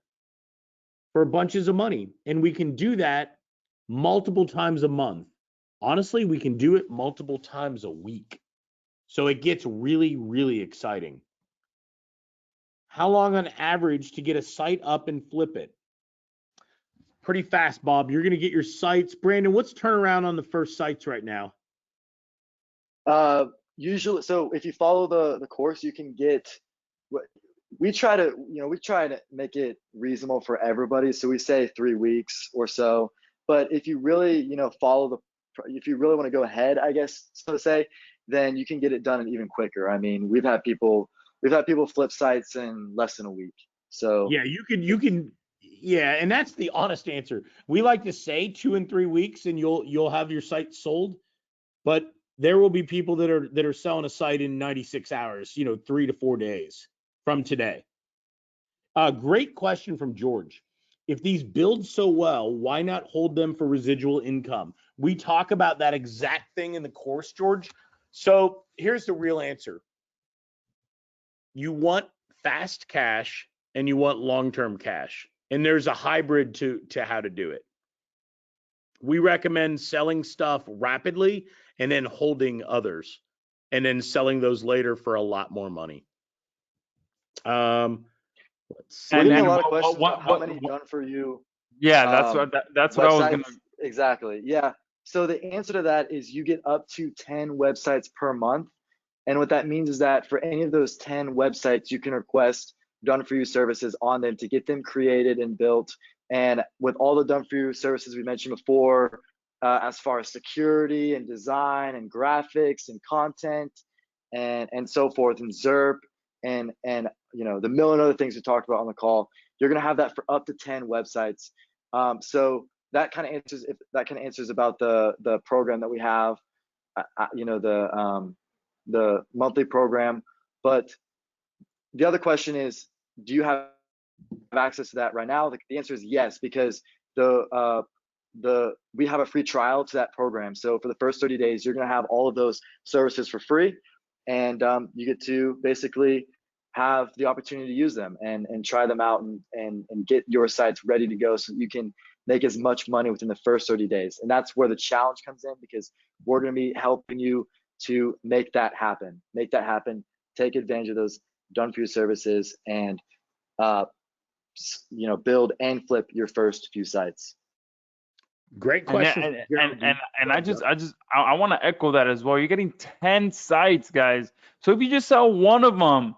for bunches of money. And we can do that multiple times a month. Honestly, we can do it multiple times a week. So it gets really, really exciting. How long on average to get a site up and flip it? Pretty fast, Bob. You're going to get your sites. Brandon, what's turnaround on the first sites right now? Usually, so if you follow the course, you can get what we try to make it reasonable for everybody. So we say 3 weeks or so. But if you really, if you really want to go ahead, I guess, so to say, then you can get it done even quicker. I mean, we've had people flip sites in less than a week. So Yeah, you can yeah, and that's the honest answer. We like to say 2 and 3 weeks and you'll have your site sold, but there will be people that are selling a site in 96 hours, 3 to 4 days from today. Great question from George. If these build so well, why not hold them for residual income? We talk about that exact thing in the course, George. So here's the real answer. You want fast cash and you want long-term cash. And there's a hybrid to how to do it. We recommend selling stuff rapidly and then holding others and then selling those later for a lot more money. Let's see. we're And getting a then lot of questions about how many what done for you yeah, that's what I was gonna. websites. Exactly. Yeah. So the answer to that is you get up to 10 websites per month. And what that means is that for any of those 10 websites, you can request done for you services on them to get them created and built. And with all the done for you services we mentioned before, as far as security and design and graphics and content and so forth, and Zerp and the million other things we talked about on the call, you're going to have that for up to 10 websites. So that kind of answers about the program that we have, the monthly program. But the other question is, do you have access to that right now? The answer is yes, because we have a free trial to that program. So for the first 30 days, you're going to have all of those services for free, and you get to basically have the opportunity to use them and try them out and get your sites ready to go so that you can make as much money within the first 30 days. And that's where the challenge comes in, because we're going to be helping you to make that happen. Take advantage of those done for you services and build and flip your first few sites. Great And question. I want to echo that as well. You're getting 10 sites, guys. So if you just sell one of them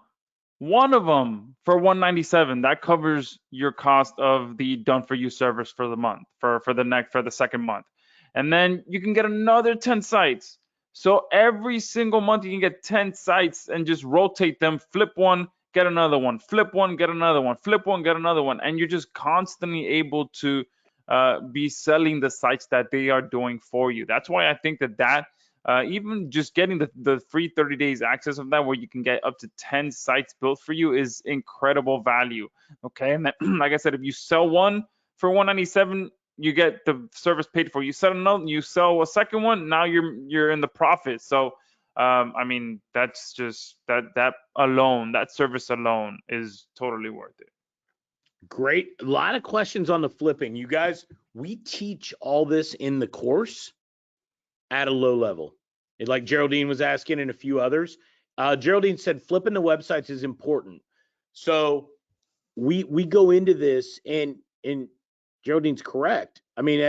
for 197, that covers your cost of the done for you service for the month, for the second month. And then you can get another 10 sites. So every single month you can get 10 sites and just rotate them, flip one, get another one, flip one, get another one, flip one, get another one. And you're just constantly able to be selling the sites that they are doing for you. That's why I think that even just getting the free 30 days access of that, where you can get up to 10 sites built for you, is incredible value. Okay. And then, like I said, if you sell one for 197, you get the service paid for. You sell a second one, now you're in the profit. So I mean, that's just that alone, that service alone is totally worth it. Great. A lot of questions on the flipping. You guys, we teach all this in the course at a low level. Like Geraldine was asking and a few others. Geraldine said flipping the websites is important. So we go into this and Geraldine's correct. I mean,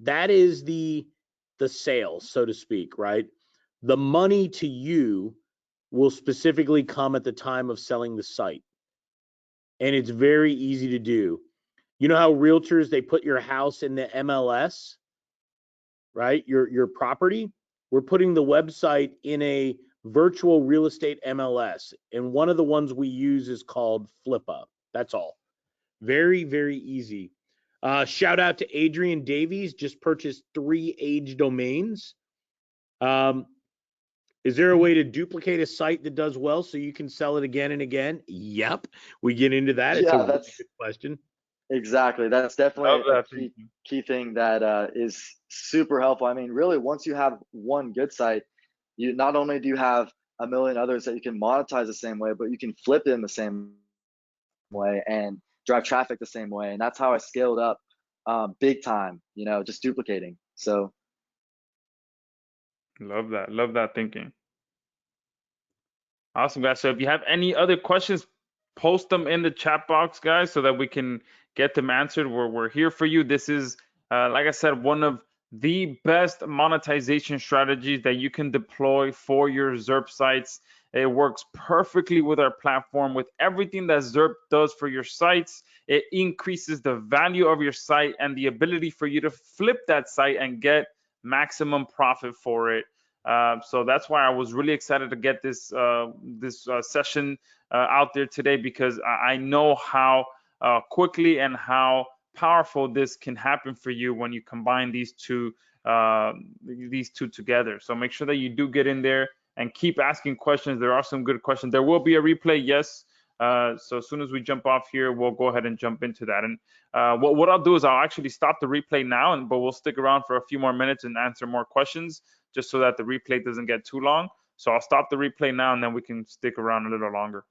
that is the sale, so to speak, right? The money to you will specifically come at the time of selling the site. And it's very easy to do. You know how realtors, they put your house in the MLS, right? Your property. We're putting the website in a virtual real estate MLS. And one of the ones we use is called Flippa. That's all. Very, very easy. Shout out to Adrian Davies, just purchased 3 age domains. Is there a way to duplicate a site that does well so you can sell it again and again? Yep. We get into that. It's a really good question. Exactly. That's definitely a key thing that is super helpful. I mean, really, once you have one good site, you not only do you have a million others that you can monetize the same way, but you can flip it in the same way and drive traffic the same way. And that's how I scaled up big time, just duplicating. So love that thinking. Awesome, guys. So if you have any other questions, post them in the chat box, guys, so that we can get them answered. We're here for you. This is, like I said, one of the best monetization strategies that you can deploy for your Zerp sites. It works perfectly with our platform. With everything that Zerp does for your sites, it increases the value of your site and the ability for you to flip that site and get maximum profit for it. So that's why I was really excited to get this session out there today, because I know how quickly and how powerful this can happen for you when you combine these two together. So make sure that you do get in there and keep asking questions. There are some good questions. There will be a replay, yes. So as soon as we jump off here, we'll go ahead and jump into that. And what I'll do is I'll actually stop the replay now, but we'll stick around for a few more minutes and answer more questions, just so that the replay doesn't get too long. So I'll stop the replay now, and then we can stick around a little longer.